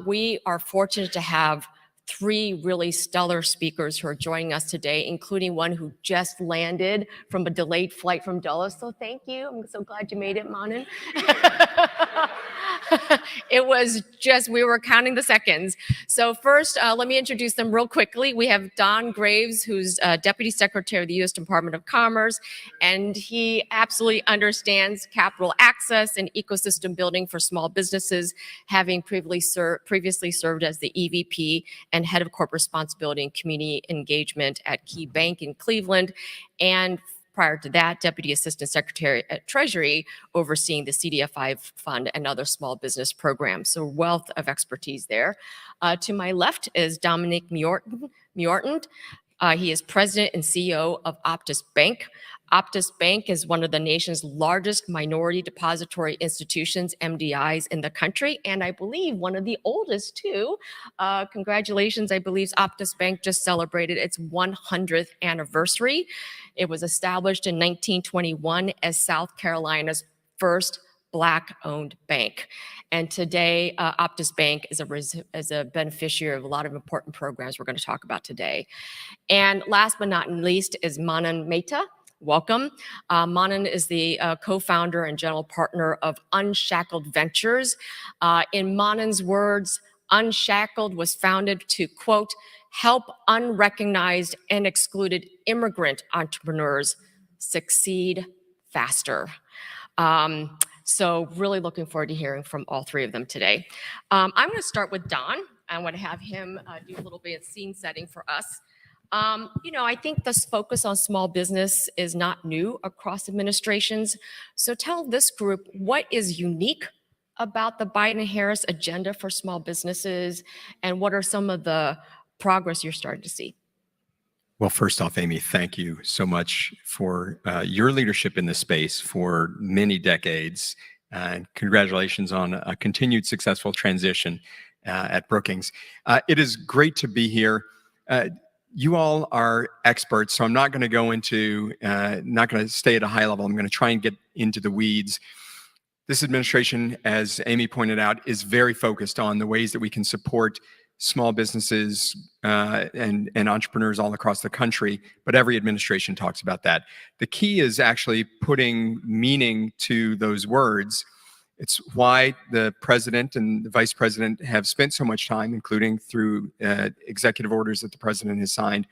We are fortunate to have three really stellar speakers who are joining us today, including one who just landed from a delayed flight from Dulles. So thank you. I'm so glad you made it, Manan. It was just, we were counting the seconds. So first, let me introduce them real quickly. We have Don Graves, who's Deputy Secretary of the U.S. Department of Commerce, and he absolutely understands capital access and ecosystem building for small businesses, having previously served as the EVP and Head of Corporate Responsibility and Community Engagement at Key Bank in Cleveland, and prior to that, Deputy Assistant Secretary at Treasury, overseeing the CDFI fund and other small business programs. So wealth of expertise there. To my left is Dominic Myorton. He is President and CEO of Optus Bank. Optus Bank is one of the nation's largest minority depository institutions, MDIs, in the country, and I believe one of the oldest too. Congratulations, I believe Optus Bank just celebrated its 100th anniversary. It was established in 1921 as South Carolina's first Black-owned bank. And today, Optus Bank is a beneficiary of a lot of important programs we're going to talk about today. And last but not least is Manan Mehta. Welcome. Manan is the co-founder and general partner of Unshackled Ventures. In Manan's words, Unshackled was founded to, quote, help unrecognized and excluded immigrant entrepreneurs succeed faster. So really looking forward to hearing from all three of them today. I'm going to start with Don. I want to have him do a little bit of scene setting for us. I think this focus on small business is not new across administrations. So tell this group what is unique about the Biden-Harris agenda for small businesses, and what are some of the progress you're starting to see? Well, first off, Amy, thank you so much for your leadership in this space for many decades. And congratulations on a continued successful transition at Brookings. It is great to be here. You all are experts, so I'm not going to go into, not going to stay at a high level. I'm going to try and get into the weeds. This administration, as Amy pointed out, is very focused on the ways that we can support small businesses and entrepreneurs all across the country, but every administration talks about that. The key is actually putting meaning to those words. It's why the president and the vice president have spent so much time, including through executive orders that the president has signed,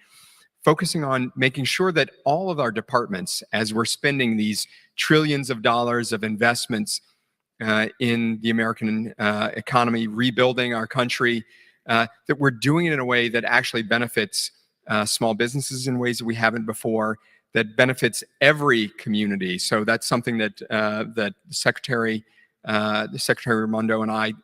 focusing on making sure that all of our departments, as we're spending these trillions of dollars of investments in the American economy, rebuilding our country, that we're doing it in a way that actually benefits small businesses in ways that we haven't before, that benefits every community. So that's something that that Secretary Raimondo and I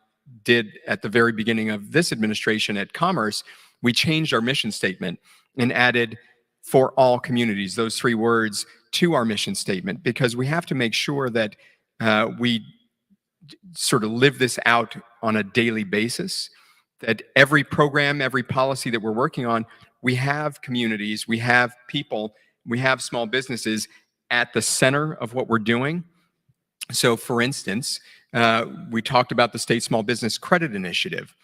did at the very beginning of this administration at Commerce. We changed our mission statement and added "for all communities," those three words, to our mission statement, because we have to make sure that we sort of live this out on a daily basis, that every program, every policy that we're working on, we have communities, we have people, we have small businesses at the center of what we're doing. So for instance, we talked about the State Small Business Credit Initiative.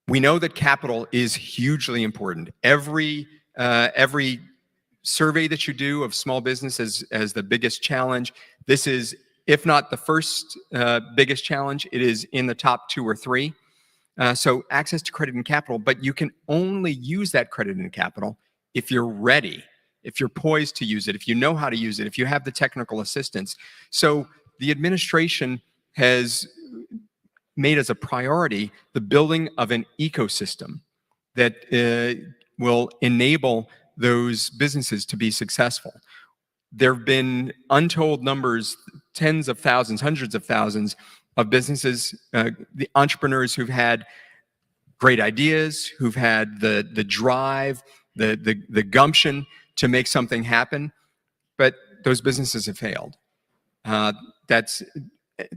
We know that capital is hugely important. Every survey that you do of small business as the biggest challenge, this is, if not the first biggest challenge, it is in the top 2 or 3. So access to credit and capital, but you can only use that credit and capital if you're ready, if you're poised to use it, if you know how to use it, if you have the technical assistance. So the administration has made as a priority the building of an ecosystem that will enable those businesses to be successful. There have been untold numbers, tens of thousands, hundreds of thousands of businesses, the entrepreneurs who've had great ideas, who've had the drive, the gumption to make something happen, but those businesses have failed. That's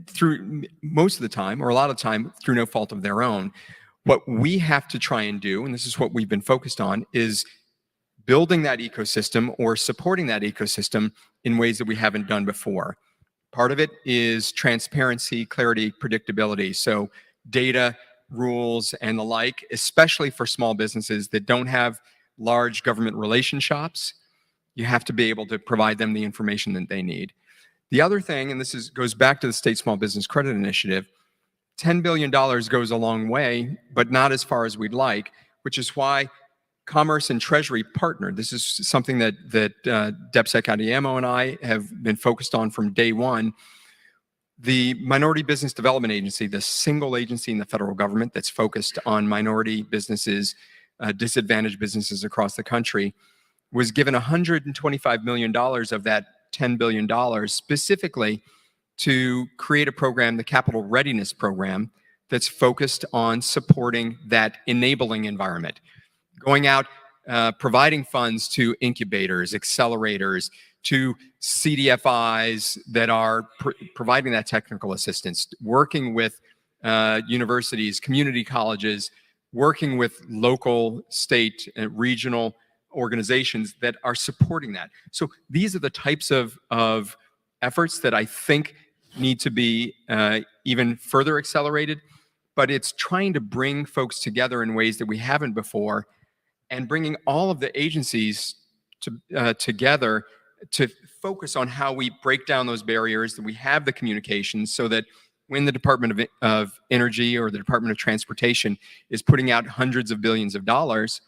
through most of the time, or a lot of the time, through no fault of their own. What we have to try and do, and this is what we've been focused on, is building that ecosystem or supporting that ecosystem in ways that we haven't done before. Part of it is transparency, clarity, predictability. So data, rules, and the like, especially for small businesses that don't have large government relation shops, you have to be able to provide them the information that they need. The other thing, and this goes back to the State Small Business Credit Initiative, $10 billion goes a long way, but not as far as we'd like, which is why Commerce and Treasury partnered. This is something that DepSec Adeyemo and I have been focused on from day one. The Minority Business Development Agency, the single agency in the federal government that's focused on minority businesses, disadvantaged businesses across the country, was given $125 million of that $10 billion specifically to create a program, the Capital Readiness Program, that's focused on supporting that enabling environment. Going out, providing funds to incubators, accelerators, to CDFIs that are providing that technical assistance, working with universities, community colleges, working with local, state, and regional organizations that are supporting that. So these are the types of efforts that I think need to be even further accelerated, but it's trying to bring folks together in ways that we haven't before, and bringing all of the agencies together to focus on how we break down those barriers, that we have the communications, so that when the Department of Energy or the Department of Transportation is putting out hundreds of billions of dollars,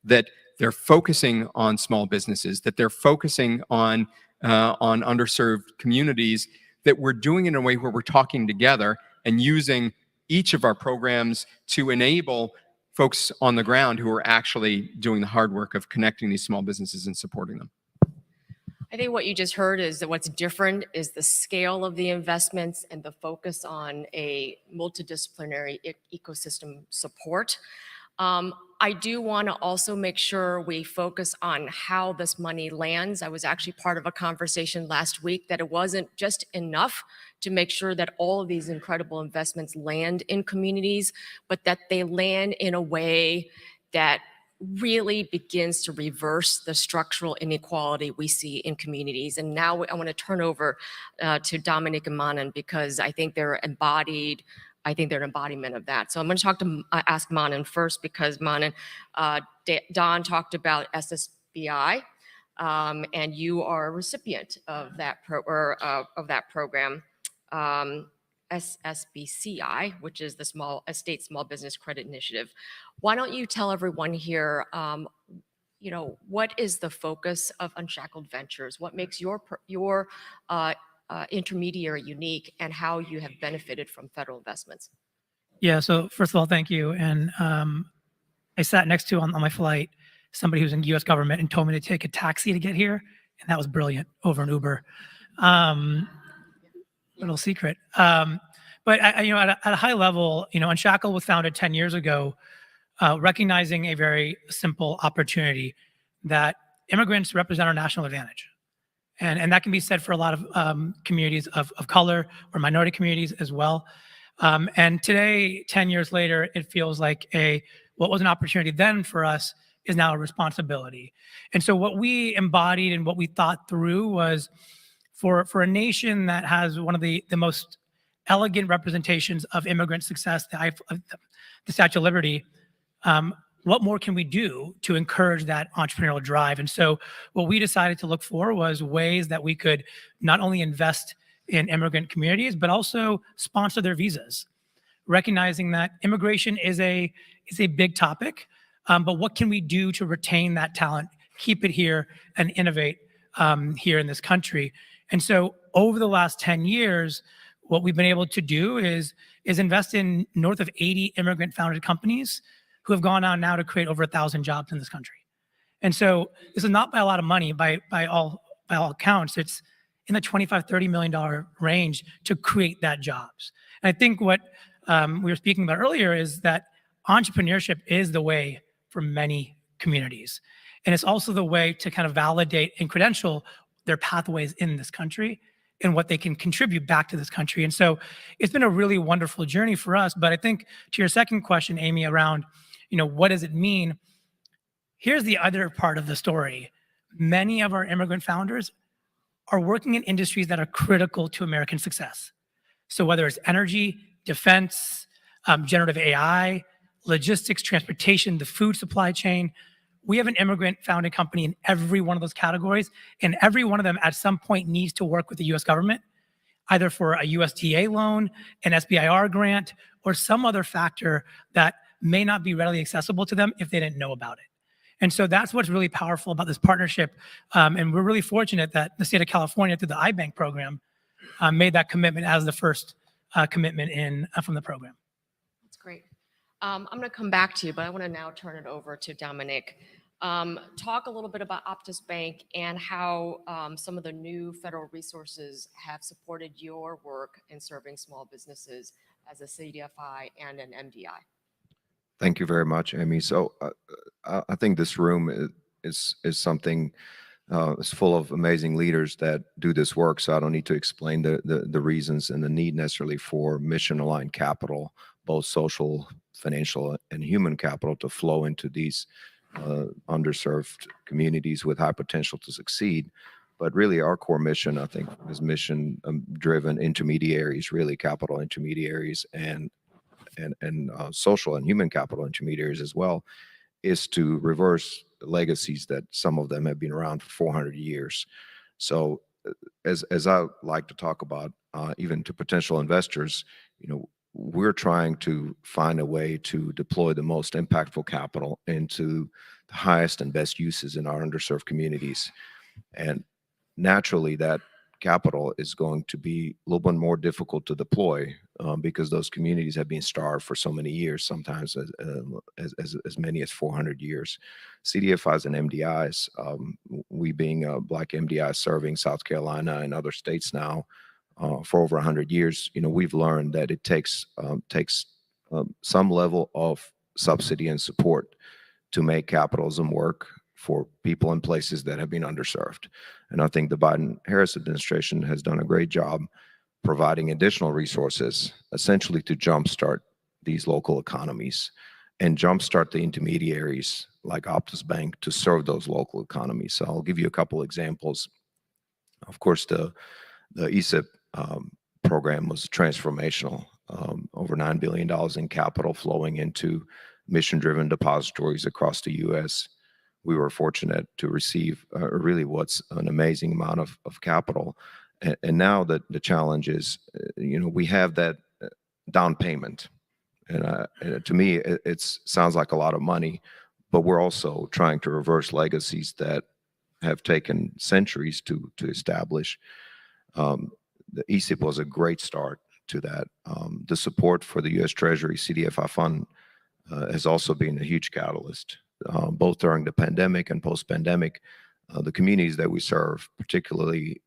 that they're focusing on small businesses, that they're focusing on underserved communities, that we're doing it in a way where we're talking together and using each of our programs to enable folks on the ground who are actually doing the hard work of connecting these small businesses and supporting them. I think what you just heard is that what's different is the scale of the investments and the focus on a multidisciplinary ecosystem support. I do want to also make sure we focus on how this money lands. I was actually part of a conversation last week that it wasn't just enough to make sure that all of these incredible investments land in communities, but that they land in a way that really begins to reverse the structural inequality we see in communities. And now I want to turn over to Dominic and Manan, because I think they're embodied. I think they're an embodiment of that. So I'm going to ask Manan first, because Manan, Don talked about SSBI, and you are a recipient of that program. SSBCI, which is the State Small Business Credit Initiative. Why don't you tell everyone here, what is the focus of Unshackled Ventures? What makes your intermediary unique, and how you have benefited from federal investments? Yeah, so first of all, thank you. And I sat next to on my flight somebody who's in U.S. government and told me to take a taxi to get here, and that was brilliant over an Uber. Little secret. But at a high level, Unshackled was founded 10 years ago, recognizing a very simple opportunity that immigrants represent our national advantage. And that can be said for a lot of communities of color or minority communities as well. And today, 10 years later, it feels like what was an opportunity then for us is now a responsibility. And so what we embodied and what we thought through was, for a nation that has one of the most elegant representations of immigrant success, the Statue of Liberty, what more can we do to encourage that entrepreneurial drive? And so what we decided to look for was ways that we could not only invest in immigrant communities, but also sponsor their visas, recognizing that immigration is a big topic, but what can we do to retain that talent, keep it here, and innovate here in this country? And so over the last 10 years, what we've been able to do is invest in north of 80 immigrant-founded companies who have gone on now to create over 1,000 jobs in this country. And so this is not by a lot of money, by all accounts. It's in the $25-30 million range to create that jobs. And I think what we were speaking about earlier is that entrepreneurship is the way for many communities. And it's also the way to kind of validate and credential their pathways in this country and what they can contribute back to this country. And so it's been a really wonderful journey for us. But I think to your second question, Amy, around, what does it mean? Here's the other part of the story. Many of our immigrant founders are working in industries that are critical to American success. So whether it's energy, defense, generative AI, logistics, transportation, the food supply chain, we have an immigrant-founded company in every one of those categories, and every one of them at some point needs to work with the U.S. government, either for a USDA loan, an SBIR grant, or some other factor that may not be readily accessible to them if they didn't know about it. And so that's what's really powerful about this partnership. And we're really fortunate that the state of California, through the iBank program, made that commitment as the first commitment from the program. That's great. I'm going to come back to you, but I want to now turn it over to Dominic. Talk a little bit about Optus Bank and how some of the new federal resources have supported your work in serving small businesses as a CDFI and an MDI. Thank you very much, Amy. So I think this room is something, it's full of amazing leaders that do this work. So I don't need to explain the reasons and the need necessarily for mission-aligned capital, both social, financial, and human capital, to flow into these underserved communities with high potential to succeed. But really our core mission, I think, is mission-driven intermediaries, really capital intermediaries and social and human capital intermediaries as well, is to reverse the legacies that some of them have been around for 400 years. So as I like to talk about, even to potential investors, we're trying to find a way to deploy the most impactful capital into the highest and best uses in our underserved communities. And naturally, that capital is going to be a little bit more difficult to deploy because those communities have been starved for so many years, sometimes as many as 400 years. CDFIs and MDIs, we being Black MDI serving South Carolina and other states now for over 100 years, we've learned that it takes some level of subsidy and support to make capitalism work for people in places that have been underserved. And I think the Biden-Harris administration has done a great job providing additional resources, essentially to jumpstart these local economies and jumpstart the intermediaries like Optus Bank to serve those local economies. So I'll give you a couple examples. Of course, the ESIP program was transformational. Over $9 billion in capital flowing into mission-driven depositories across the U.S. We were fortunate to receive really what's an amazing amount of capital. And now the challenge is, we have that down payment. And to me, it sounds like a lot of money, but we're also trying to reverse legacies that have taken centuries to establish. The ESIP was a great start to that. The support for the U.S. Treasury CDFI fund has also been a huge catalyst, both during the pandemic and post-pandemic. The communities that we serve, particularly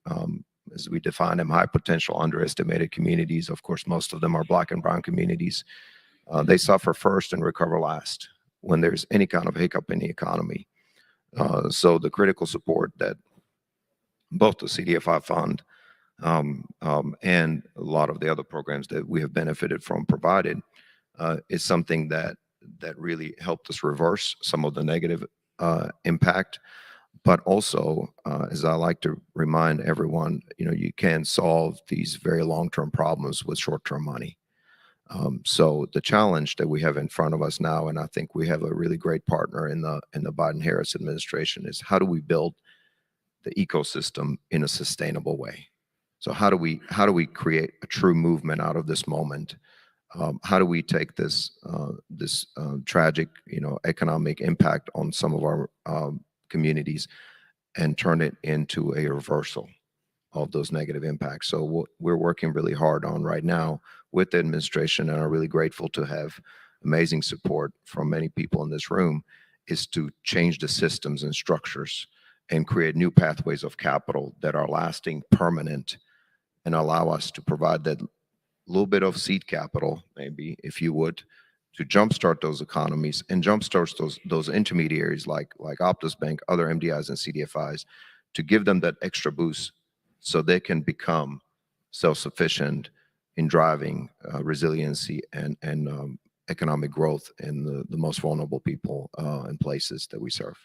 as we define them, high potential, underestimated communities, of course, most of them are Black and brown communities. They suffer first and recover last when there's any kind of hiccup in the economy. So the critical support that both the CDFI fund and a lot of the other programs that we have benefited from provided is something that really helped us reverse some of the negative impact. But also, as I like to remind everyone, you can solve these very long-term problems with short-term money. So the challenge that we have in front of us now, and I think we have a really great partner in the Biden-Harris administration, is how do we build the ecosystem in a sustainable way? So how do we create a true movement out of this moment? How do we take this tragic, economic impact on some of our communities and turn it into a reversal of those negative impacts? So what we're working really hard on right now with the administration, and are really grateful to have amazing support from many people in this room, is to change the systems and structures and create new pathways of capital that are lasting, permanent, and allow us to provide that little bit of seed capital, maybe, if you would, to jumpstart those economies and jumpstart those intermediaries like Optus Bank, other MDIs and CDFIs, to give them that extra boost so they can become self-sufficient in driving resiliency and economic growth in the most vulnerable people and places that we serve.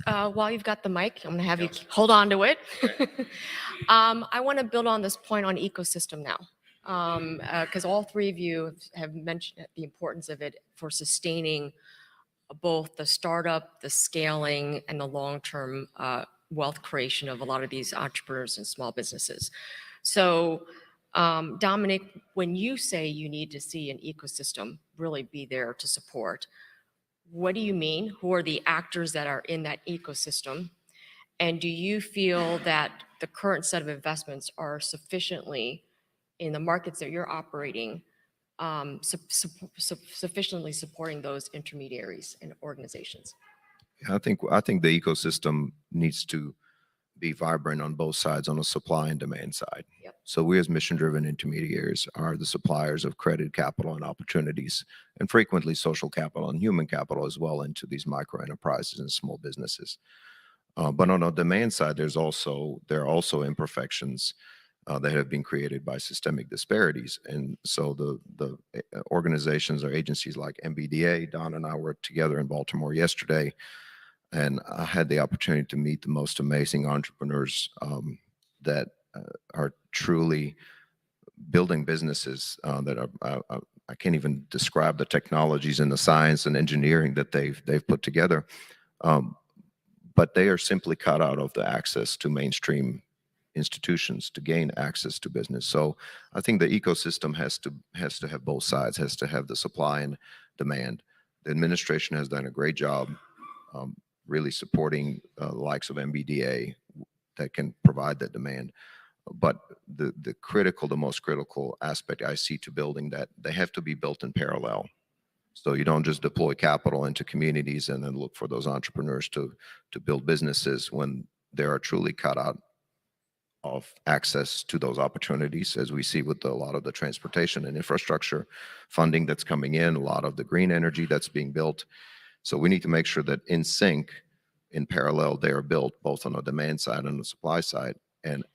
While you've got the mic, I'm going to have you hold on to it. I want to build on this point on ecosystem now, because all three of you have mentioned the importance of it for sustaining both the startup, the scaling, and the long-term wealth creation of a lot of these entrepreneurs and small businesses. So, Dominic, when you say you need to see an ecosystem really be there to support, what do you mean? Who are the actors that are in that ecosystem? And do you feel that the current set of investments are sufficiently in the markets that you're operating, sufficiently supporting those intermediaries and organizations? I think the ecosystem needs to be vibrant on both sides, on the supply and demand side. Yep. So we as mission-driven intermediaries are the suppliers of credit, capital, and opportunities, and frequently social capital and human capital as well into these micro enterprises and small businesses. But on the demand side, there are also imperfections that have been created by systemic disparities. And so the organizations or agencies like MBDA, Don and I were together in Baltimore yesterday, and I had the opportunity to meet the most amazing entrepreneurs that are truly building businesses that are, I can't even describe the technologies and the science and engineering that they've put together. But they are simply cut out of the access to mainstream institutions to gain access to business. So I think the ecosystem has to have both sides, has to have the supply and demand. The administration has done a great job really supporting the likes of MBDA that can provide that demand. But the most critical aspect I see to building that, they have to be built in parallel. So you don't just deploy capital into communities and then look for those entrepreneurs to build businesses when they are truly cut out of access to those opportunities, as we see with a lot of the transportation and infrastructure funding that's coming in, a lot of the green energy that's being built. So we need to make sure that in sync, in parallel, they are built both on the demand side and the supply side. And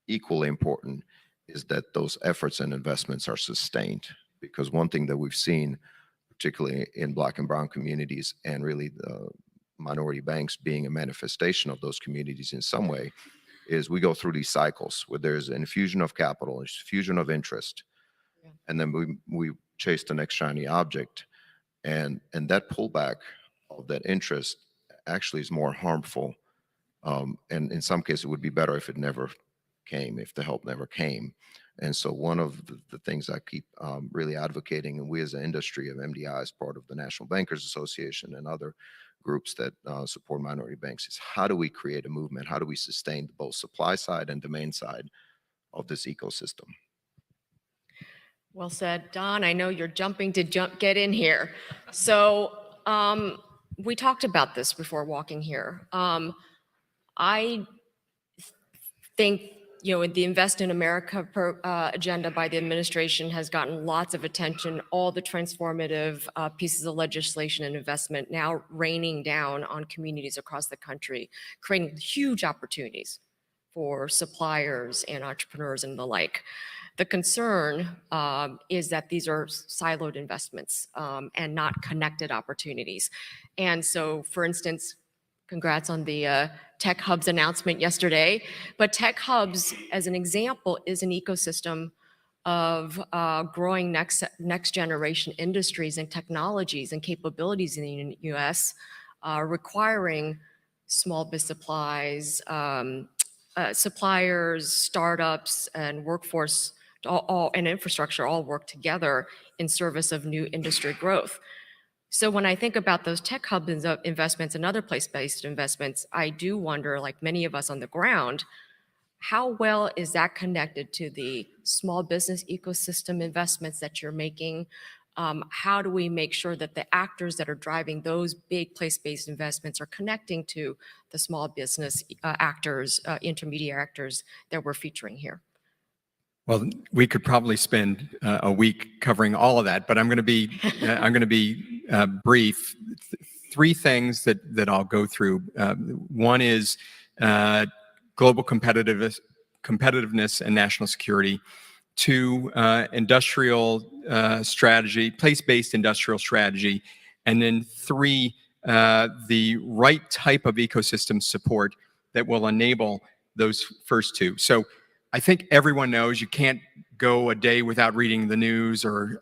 equally important is that those efforts and investments are sustained. Because one thing that we've seen, particularly in Black and Brown communities, and really the minority banks being a manifestation of those communities in some way, is we go through these cycles where there's an infusion of capital, a fusion of interest, and then we chase the next shiny object. And that pullback of that interest actually is more harmful. And in some cases, it would be better if it never came, if the help never came. And so one of the things I keep really advocating, and we as an industry of MDI as part of the National Bankers Association and other groups that support minority banks, is how do we create a movement? How do we sustain both supply side and demand side of this ecosystem? Well said, Don. I know you're jumping to get in here. So we talked about this before walking here. I think, the Invest in America agenda by the administration has gotten lots of attention, all the transformative pieces of legislation and investment now raining down on communities across the country, creating huge opportunities for suppliers and entrepreneurs and the like. The concern is that these are siloed investments and not connected opportunities. And so, for instance, congrats on the Tech Hubs announcement yesterday. But Tech Hubs, as an example, is an ecosystem of growing next generation industries and technologies and capabilities in the U.S., requiring small biz suppliers, startups, and workforce and infrastructure all work together in service of new industry growth. So when I think about those tech hub investments and other place-based investments, I do wonder, like many of us on the ground, how well is that connected to the small business ecosystem investments that you're making? How do we make sure that the actors that are driving those big place-based investments are connecting to the small business actors, intermediate actors that we're featuring here? Well, we could probably spend a week covering all of that, but I'm going to be brief. Three things that I'll go through. One is global competitiveness and national security. Two, industrial strategy, place-based industrial strategy, and then three, the right type of ecosystem support that will enable those first two. So I think everyone knows you can't go a day without reading the news or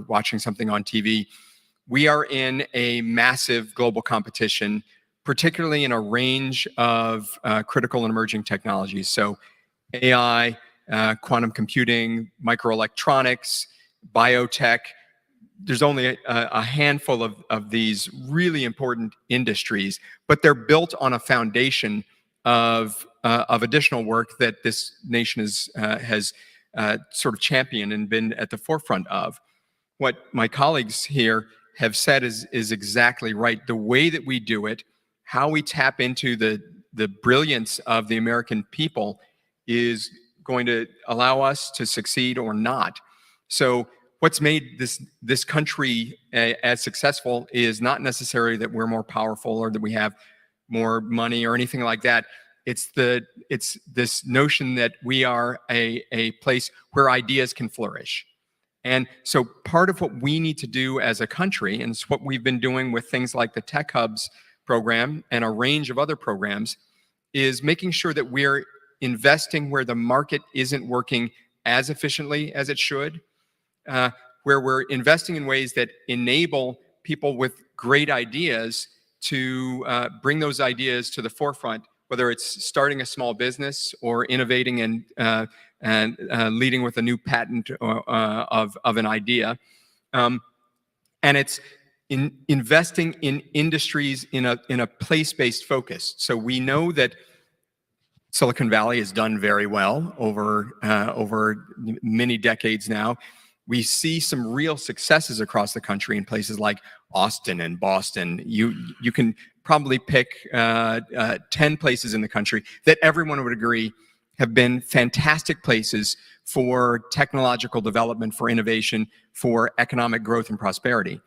watching something on TV. We are in a massive global competition, particularly in a range of critical and emerging technologies. So AI, quantum computing, microelectronics, biotech. There's only a handful of these really important industries, but they're built on a foundation of additional work that this nation has sort of championed and been at the forefront of. What my colleagues here have said is exactly right. The way that we do it, how we tap into the brilliance of the American people is going to allow us to succeed or not. So what's made this country as successful is not necessarily that we're more powerful or that we have more money or anything like that. It's this notion that we are a place where ideas can flourish. And so part of what we need to do as a country, and it's what we've been doing with things like the Tech Hubs program and a range of other programs, is making sure that we're investing where the market isn't working as efficiently as it should, where we're investing in ways that enable people with great ideas to bring those ideas to the forefront, whether it's starting a small business or innovating and leading with a new patent of an idea. And it's investing in industries in a place-based focus. So we know that Silicon Valley has done very well over many decades now. We see some real successes across the country in places like Austin and Boston. You can probably pick 10 places in the country that everyone would agree have been fantastic places for technological development, for innovation, for economic growth and prosperity.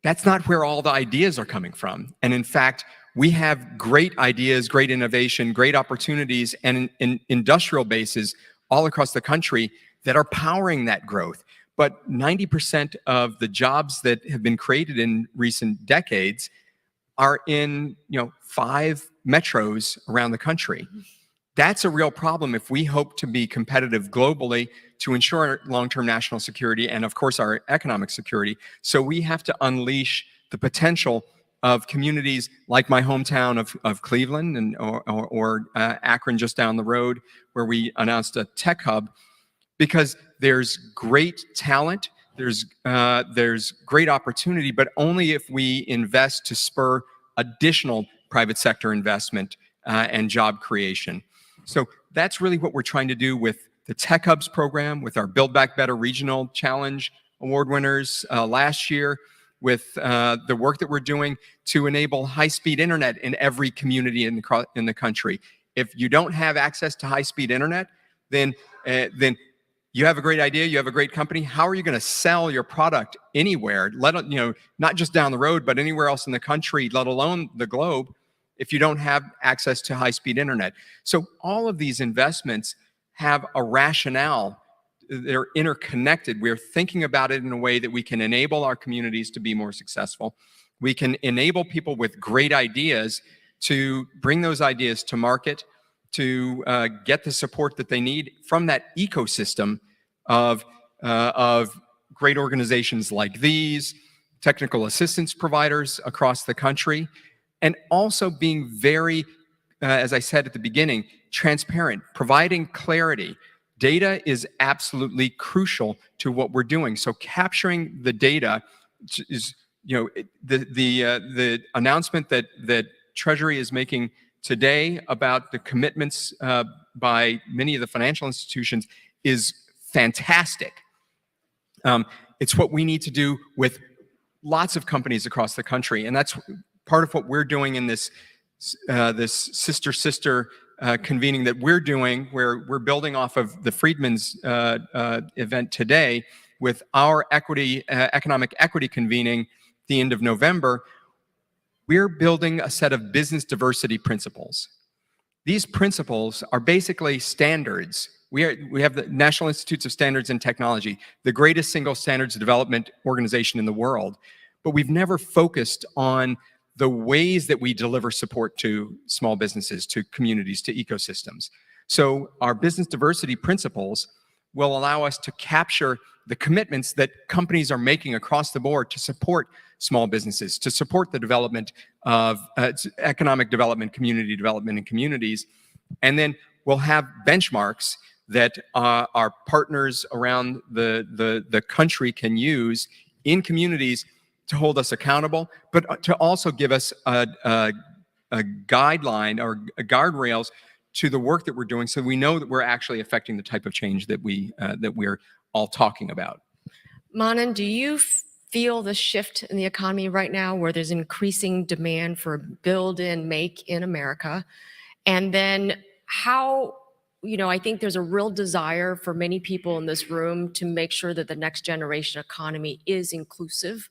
That's not where all the ideas are coming from. And in fact, we have great ideas, great innovation, great opportunities, and in industrial bases all across the country that are powering that growth. But 90% of the jobs that have been created in recent decades are in 5 metros around the country. That's a real problem if we hope to be competitive globally to ensure long-term national security and, of course, our economic security. So we have to unleash the potential of communities like my hometown of Cleveland and or Akron just down the road, where we announced a tech hub, because there's great talent, there's great opportunity, but only if we invest to spur additional private sector investment and job creation. So that's really what we're trying to do with the Tech Hubs program, with our Build Back Better Regional Challenge Award winners last year, with the work that we're doing to enable high-speed internet in every community in the country. If you don't have access to high-speed internet, then you have a great idea, you have a great company. How are you going to sell your product anywhere, not just down the road, but anywhere else in the country, let alone the globe, if you don't have access to high-speed internet? So all of these investments have a rationale. They're interconnected. We're thinking about it in a way that we can enable our communities to be more successful. We can enable people with great ideas to bring those ideas to market, to get the support that they need from that ecosystem of great organizations like these, technical assistance providers across the country, and also being very, as I said at the beginning, transparent, providing clarity. Data is absolutely crucial to what we're doing. So capturing the data is, the announcement that Treasury is making today about the commitments by many of the financial institutions is fantastic. It's what we need to do with lots of companies across the country, and that's part of what we're doing in this sister convening that we're doing, where we're building off of the Freedman's event today with our economic equity convening at the end of November. We're building a set of business diversity principles. These principles are basically standards. We have the National Institutes of Standards and Technology, the greatest single standards development organization in the world, but we've never focused on the ways that we deliver support to small businesses, to communities, to ecosystems. So our business diversity principles will allow us to capture the commitments that companies are making across the board to support small businesses, to support the development of economic development, community development in communities. And then we'll have benchmarks that our partners around the country can use in communities to hold us accountable, but to also give us a guideline or guardrails to the work that we're doing, so we know that we're actually affecting the type of change that we're all talking about. Manan, do you feel the shift in the economy right now, where there's increasing demand for build in, make in America? And then how, I think there's a real desire for many people in this room to make sure that the next generation economy is inclusive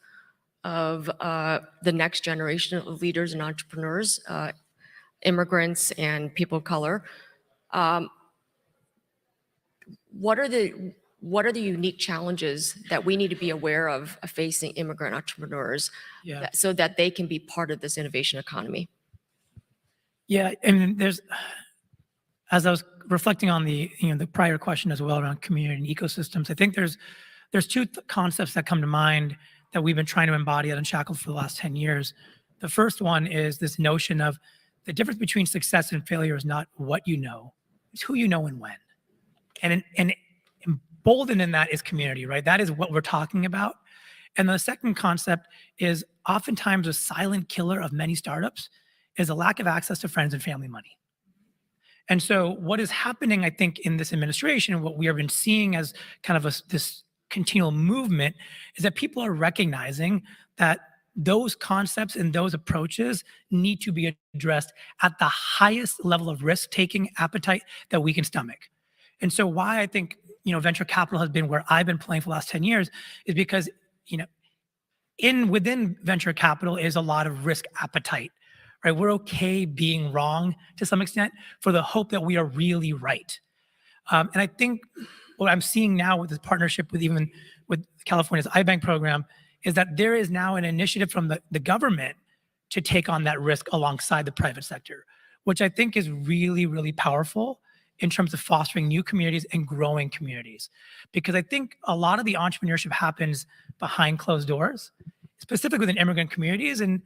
of the next generation of leaders and entrepreneurs, immigrants and people of color. What are the unique challenges that we need to be aware of facing immigrant entrepreneurs, so that they can be part of this innovation economy? Yeah, and as I was reflecting on the prior question as well around community and ecosystems, I think there's two concepts that come to mind that we've been trying to embody at Unshackled for the last 10 years. The first one is this notion of the difference between success and failure is not what you know, it's who you know and when. And emboldened in that is community, right? That is what we're talking about. And the second concept is oftentimes a silent killer of many startups is a lack of access to friends and family money. And so what is happening, I think, in this administration, what we have been seeing as kind of this continual movement is that people are recognizing that those concepts and those approaches need to be addressed at the highest level of risk-taking appetite that we can stomach. And so why I think, venture capital has been where I've been playing for the last 10 years is because, within venture capital is a lot of risk appetite, right? We're okay being wrong to some extent for the hope that we are really right. And I think what I'm seeing now with this partnership with California's iBank program is that there is now an initiative from the government to take on that risk alongside the private sector, which I think is really, really powerful in terms of fostering new communities and growing communities. Because I think a lot of the entrepreneurship happens behind closed doors, specifically within immigrant communities. And,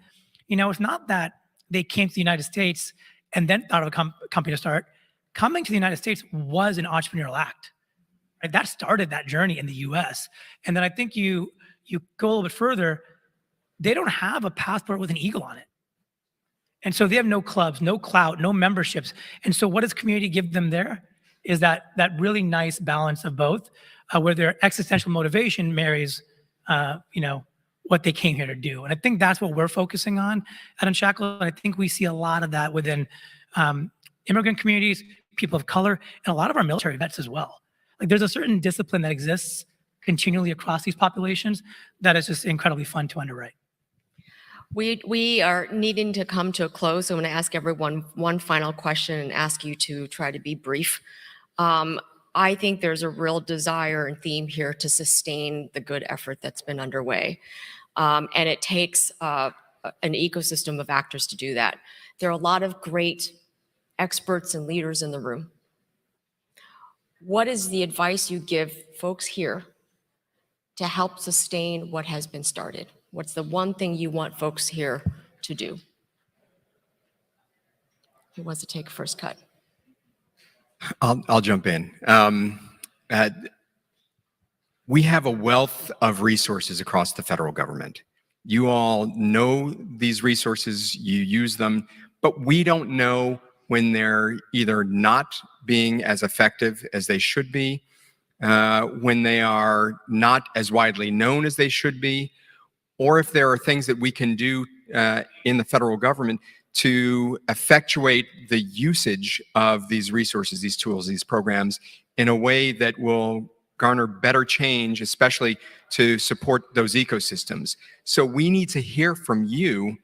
it's not that they came to the United States and then thought of a company to start. Coming to the United States was an entrepreneurial act. Right? That started that journey in the US. And then I think you go a little bit further, they don't have a passport with an eagle on it. And so they have no clubs, no clout, no memberships. And so what does community give them there is that really nice balance of both, where their existential motivation marries, what they came here to do. And I think that's what we're focusing on at Unshackled. And I think we see a lot of that within immigrant communities, people of color, and a lot of our military vets as well. Like there's a certain discipline that exists continually across these populations that is just incredibly fun to underwrite. We are needing to come to a close. So I'm going to ask everyone one final question and ask you to try to be brief. I think there's a real desire and theme here to sustain the good effort that's been underway. And it takes an ecosystem of actors to do that. There are a lot of great experts and leaders in the room. What is the advice you give folks here to help sustain what has been started? What's the one thing you want folks here to do? Who wants to take a first cut? I'll jump in. We have a wealth of resources across the federal government. You all know these resources, you use them, but we don't know when they're either not being as effective as they should be, when they are not as widely known as they should be, or if there are things that we can do in the federal government to effectuate the usage of these resources, these tools, these programs in a way that will garner better change, especially to support those ecosystems. So we need to hear from you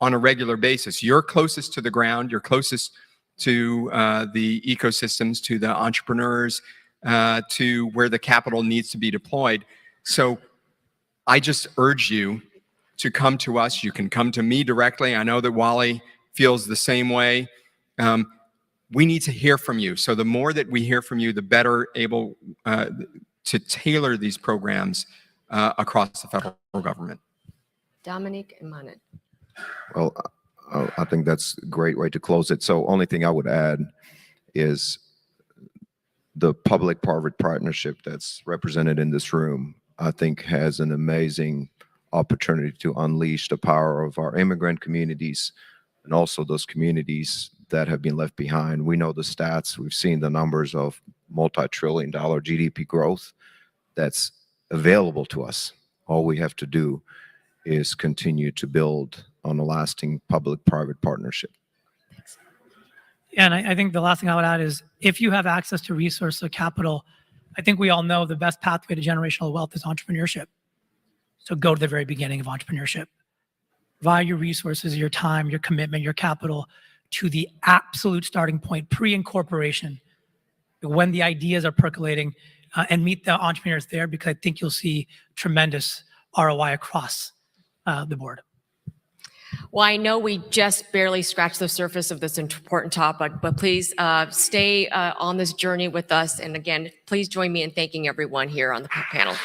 on a regular basis. You're closest to the ground, you're closest to the ecosystems, to the entrepreneurs, to where the capital needs to be deployed. So I just urge you to come to us. You can come to me directly. I know that Wally feels the same way. We need to hear from you. So the more that we hear from you, the better able to tailor these programs across the federal government. Dominique and Manit. Well, I think that's a great way to close it. So only thing I would add is the public-private partnership that's represented in this room, I think has an amazing opportunity to unleash the power of our immigrant communities and also those communities that have been left behind. We know the stats, we've seen the numbers of multi-trillion-dollar GDP growth that's available to us. All we have to do is continue to build on a lasting public-private partnership. Yeah, and I think the last thing I would add is if you have access to resource or capital, I think we all know the best pathway to generational wealth is entrepreneurship. So go to the very beginning of entrepreneurship. Provide your resources, your time, your commitment, your capital to the absolute starting point, pre-incorporation, when the ideas are percolating, and meet the entrepreneurs there, because I think you'll see tremendous ROI across the board. Well, I know we just barely scratched the surface of this important topic, but please stay on this journey with us. And again, please join me in thanking everyone here on the panel.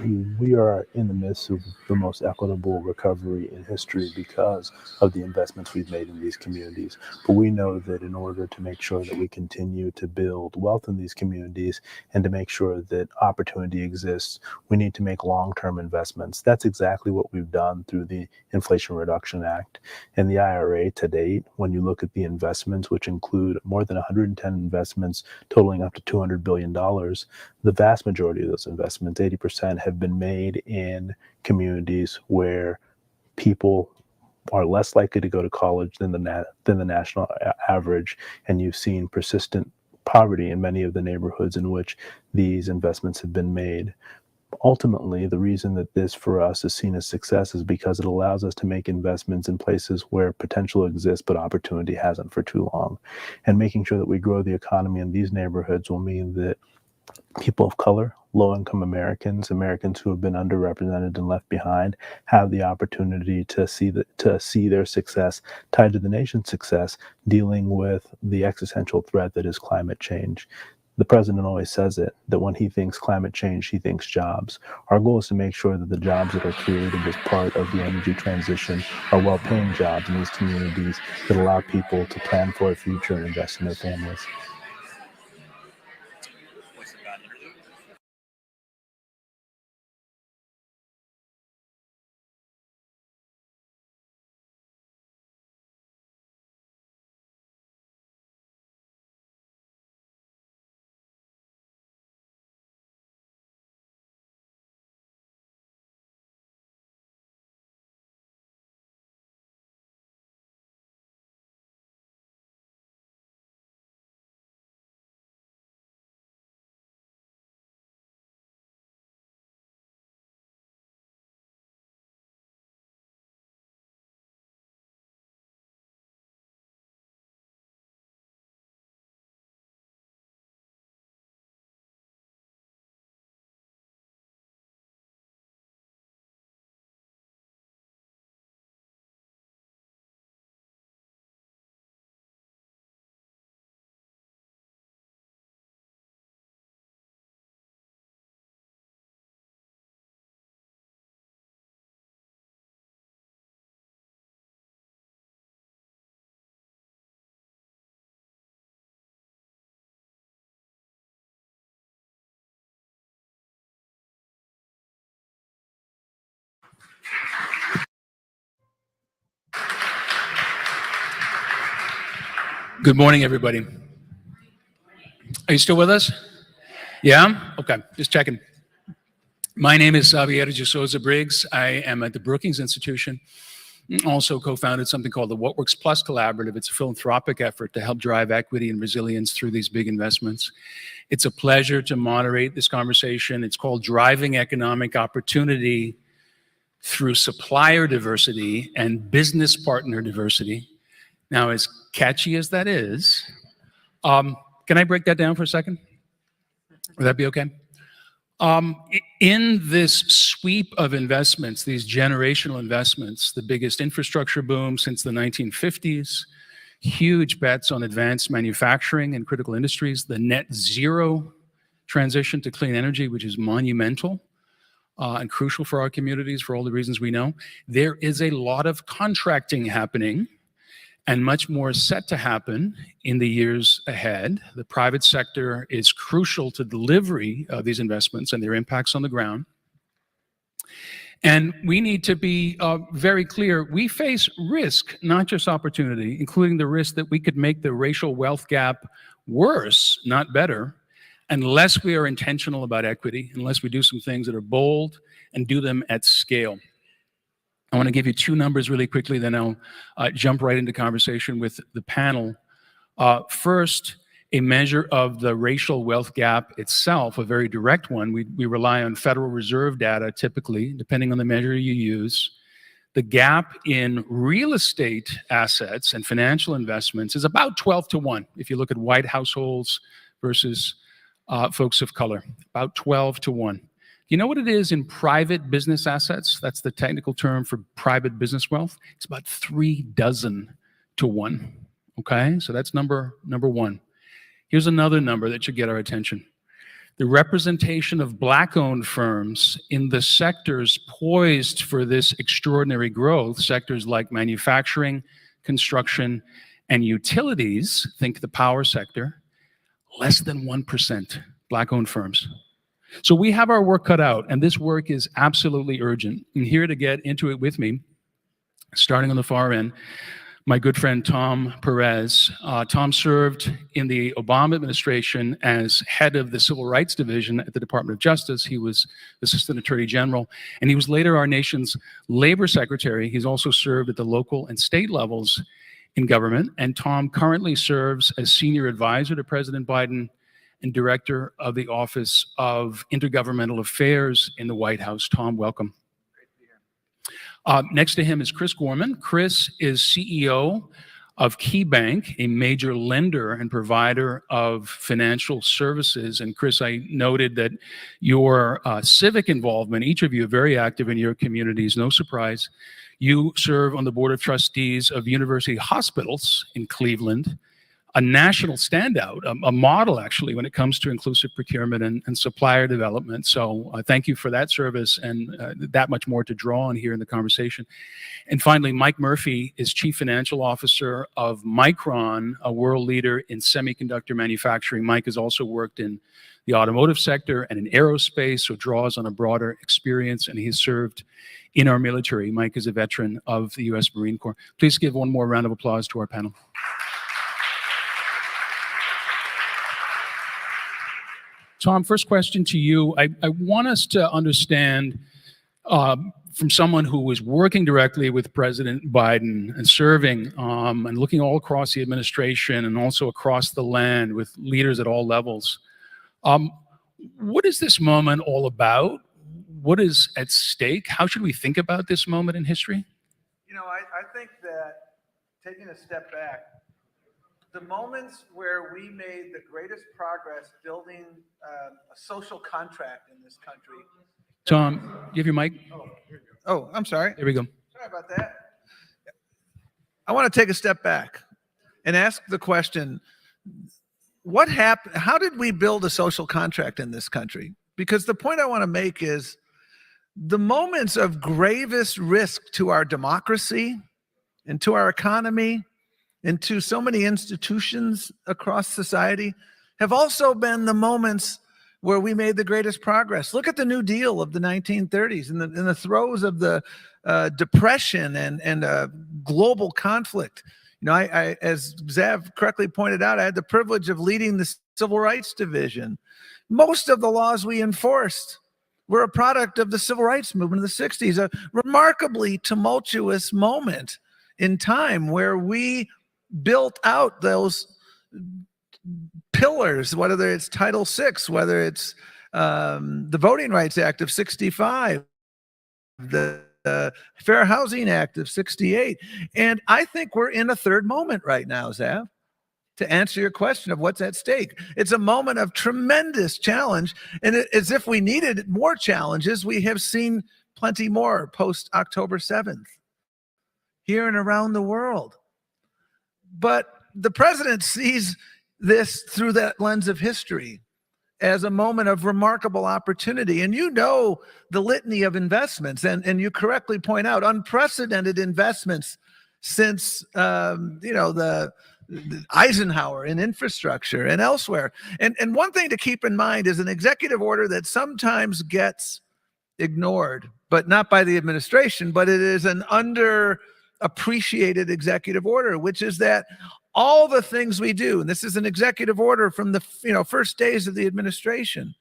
We are in the midst of the most equitable recovery in history because of the investments we've made in these communities. But we know that in order to make sure that we continue to build wealth in these communities and to make sure that opportunity exists, we need to make long-term investments. That's exactly what we've done through the Inflation Reduction Act and the IRA to date. When you look at the investments, which include more than 110 investments totaling up to $200 billion, the vast majority of those investments, 80%, have been made in communities where people are less likely to go to college than the national average, and you've seen persistent poverty in many of the neighborhoods in which these investments have been made. Ultimately, the reason that this for us is seen as success is because it allows us to make investments in places where potential exists but opportunity hasn't for too long. And making sure that we grow the economy in these neighborhoods will mean that people of color, low-income Americans, Americans who have been underrepresented and left behind, have the opportunity to see their success tied to the nation's success, dealing with the existential threat that is climate change. The president always says it, that when he thinks climate change, he thinks jobs. Our goal is to make sure that the jobs that are created as part of the energy transition are well-paying jobs in these communities that allow people to plan for a future and invest in their families. Good morning, everybody. Are you still with us? Yeah? Okay, just checking. My name is Xavier de Souza Briggs. I am at the Brookings Institution. Also co-founded something called the What Works Plus Collaborative. It's a philanthropic effort to help drive equity and resilience through these big investments. It's a pleasure to moderate this conversation. It's called Driving Economic Opportunity Through Supplier Diversity and Business Partner Diversity. Now, as catchy as that is, can I break that down for a second? Would that be okay? In this sweep of investments, these generational investments, the biggest infrastructure boom since the 1950s, huge bets on advanced manufacturing and critical industries, the net zero transition to clean energy, which is monumental and crucial for our communities for all the reasons we know. There is a lot of contracting happening and much more set to happen in the years ahead. The private sector is crucial to delivery of these investments and their impacts on the ground. And we need to be very clear. We face risk, not just opportunity, including the risk that we could make the racial wealth gap worse, not better, unless we are intentional about equity, unless we do some things that are bold and do them at scale. I want to give you two numbers really quickly, then I'll jump right into conversation with the panel. First, a measure of the racial wealth gap itself, a very direct one. We rely on Federal Reserve data typically, depending on the measure you use. The gap in real estate assets and financial investments is about 12 to 1 if you look at white households versus folks of color, about 12 to 1. You know what it is in private business assets? That's the technical term for private business wealth. It's about 3 dozen to 1. Okay, so that's number one. Here's another number that should get our attention. the representation of Black-owned firms in the sectors poised for this extraordinary growth, sectors like manufacturing, construction, and utilities, think the power sector, less than 1% Black-owned firms. So we have our work cut out, and this work is absolutely urgent. And here to get into it with me, starting on the far end, my good friend Tom Perez. Tom served in the Obama administration as head of the Civil Rights Division at the Department of Justice. He was Assistant Attorney General, and he was later our nation's Labor Secretary. He's also served at the local and state levels in government, and Tom currently serves as Senior Advisor to President Biden and Director of the Office of Intergovernmental Affairs in the White House. Tom, welcome. Next to him is Chris Gorman. Chris is CEO of KeyBank, a major lender and provider of financial services. And Chris, I noted that your civic involvement, each of you are very active in your communities, no surprise. You serve on the Board of Trustees of University Hospitals in Cleveland, a national standout, a model actually when it comes to inclusive procurement and supplier development. So thank you for that service, and that much more to draw on here in the conversation. And finally, Mike Murphy is Chief Financial Officer of Micron, a world leader in semiconductor manufacturing. Mike has also worked in the automotive sector and in aerospace, so draws on a broader experience, and he's served in our military. Mike is a veteran of the U.S. Marine Corps. Please give one more round of applause to our panel. Tom, first question to you. I want us to understand from someone who was working directly with President Biden and serving and looking all across the administration and also across the land with leaders at all levels. What is this moment all about? What is at stake? How should we think about this moment in history? You know, I think that taking a step back, the moments where we made the greatest progress building a social contract in this country. Tom, you have your mic? Oh, I'm sorry. There we go. Sorry about that. I want to take a step back and ask the question, what happened? How did we build a social contract in this country? Because the point I want to make is the moments of gravest risk to our democracy and to our economy and to so many institutions across society have also been the moments where we made the greatest progress. Look at the New Deal of the 1930s in the throes of the Depression and global conflict. You know, I, as Zav correctly pointed out, I had the privilege of leading the Civil Rights Division. Most of the laws we enforced were a product of the Civil Rights Movement of the 60s, a remarkably tumultuous moment in time where we built out those pillars, whether it's Title VI, whether it's the Voting Rights Act of 65, the Fair Housing Act of 68. And I think we're in a third moment right now, Zav, to answer your question of what's at stake. It's a moment of tremendous challenge. And as if we needed more challenges, we have seen plenty more post October 7th here and around the world. But the president sees this through that lens of history as a moment of remarkable opportunity. And you know the litany of investments, and you correctly point out unprecedented investments since the Eisenhower in infrastructure and elsewhere. And one thing to keep in mind is an executive order that sometimes gets ignored, but not by the administration, but it is an underappreciated executive order, which is that all the things we do, and this is an executive order from the first days of the administration,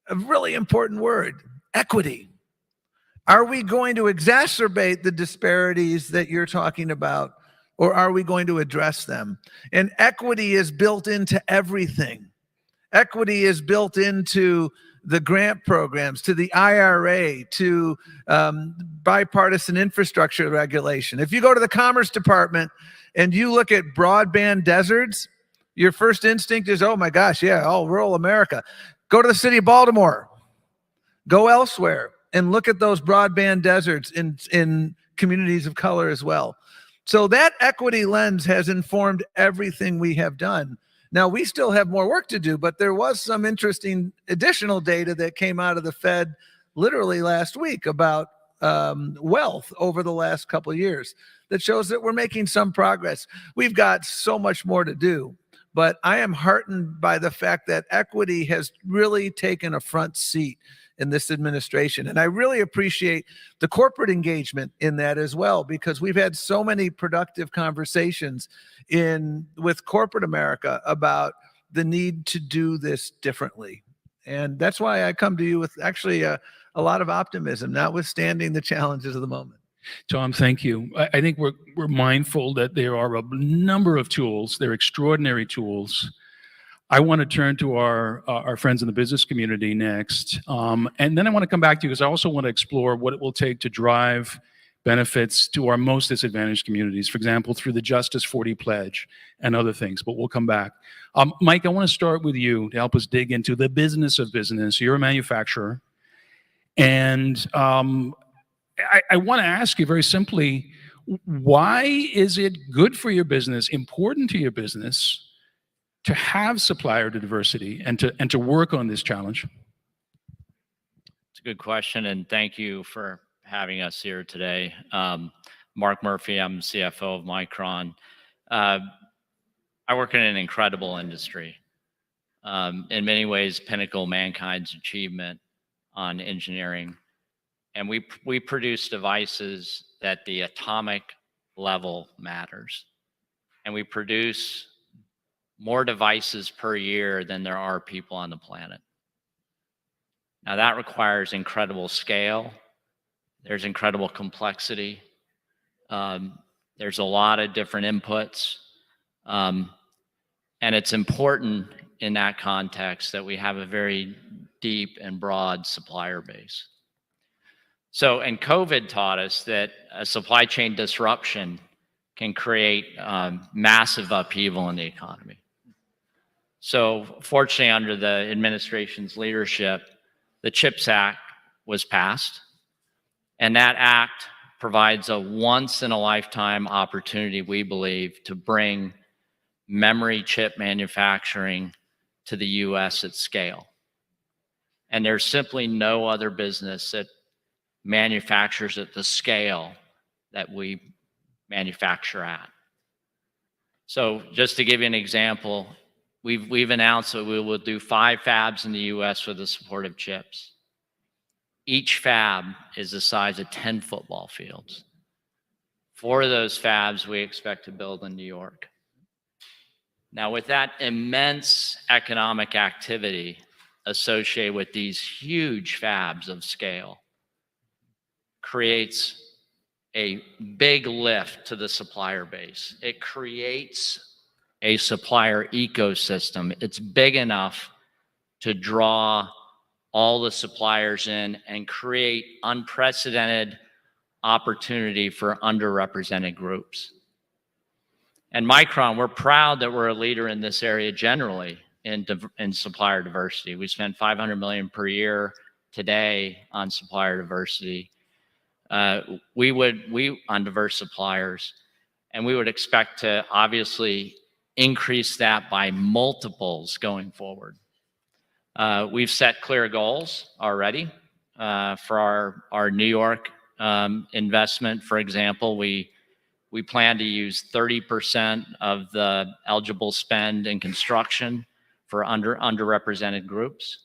a really important word, equity. Are we going to exacerbate the disparities that you're talking about, or are we going to address them? And equity is built into everything. Equity is built into the grant programs, to the IRA, to bipartisan infrastructure regulation. If you go to the Commerce Department and you look at broadband deserts, your first instinct is, oh my gosh, yeah, oh, rural America. Go to the city of Baltimore. Go elsewhere and look at those broadband deserts in communities of color as well. So that equity lens has informed everything we have done. Now, we still have more work to do, but there was some interesting additional data that came out of the Fed literally last week about wealth over the last couple of years that shows that we're making some progress. We've got so much more to do, but I am heartened by the fact that equity has really taken a front seat in this administration. And I really appreciate the corporate engagement in that as well, because we've had so many productive conversations with corporate America about the need to do this differently. And that's why I come to you with actually a lot of optimism, notwithstanding the challenges of the moment. Tom, thank you. I think we're mindful that there are a number of tools. They're extraordinary tools. I want to turn to our friends in the business community next. And then I want to come back to you because I also want to explore what it will take to drive benefits to our most disadvantaged communities, for example, through the Justice 40 Pledge and other things, but we'll come back. Mike, I want to start with you to help us dig into the business of business. You're a manufacturer. And I want to ask you very simply, why is it good for your business, important to your business, to have supplier diversity and to work on this challenge? It's a good question, and thank you for having us here today. Mark Murphy, I'm CFO of Micron. I work in an incredible industry. In many ways, pinnacle mankind's achievement on engineering. And we produce devices that the atomic level matters. And we produce more devices per year than there are people on the planet. Now that requires incredible scale. There's incredible complexity. There's a lot of different inputs. And it's important in that context that we have a very deep and broad supplier base. So, and COVID taught us that a supply chain disruption can create massive upheaval in the economy. So fortunately, under the administration's leadership, the CHIPS Act was passed, and that act provides a once-in-a-lifetime opportunity, we believe, to bring memory chip manufacturing to the U.S. at scale. And there's simply no other business that manufactures at the scale that we manufacture at. So just to give you an example, we've announced that we will do 5 fabs in the U.S. with the support of CHIPS. Each fab is the size of 10 football fields. 4 of those fabs we expect to build in New York. Now, with that immense economic activity associated with these huge fabs of scale, creates a big lift to the supplier base. It creates a supplier ecosystem. It's big enough to draw all the suppliers in and create unprecedented opportunity for underrepresented groups. And Micron, we're proud that we're a leader in this area generally in supplier diversity. We spend $500 million per year today on supplier diversity. On diverse suppliers, and we would expect to obviously increase that by multiples going forward. We've set clear goals already for our New York investment. For example, we plan to use 30% of the eligible spend in construction for underrepresented groups.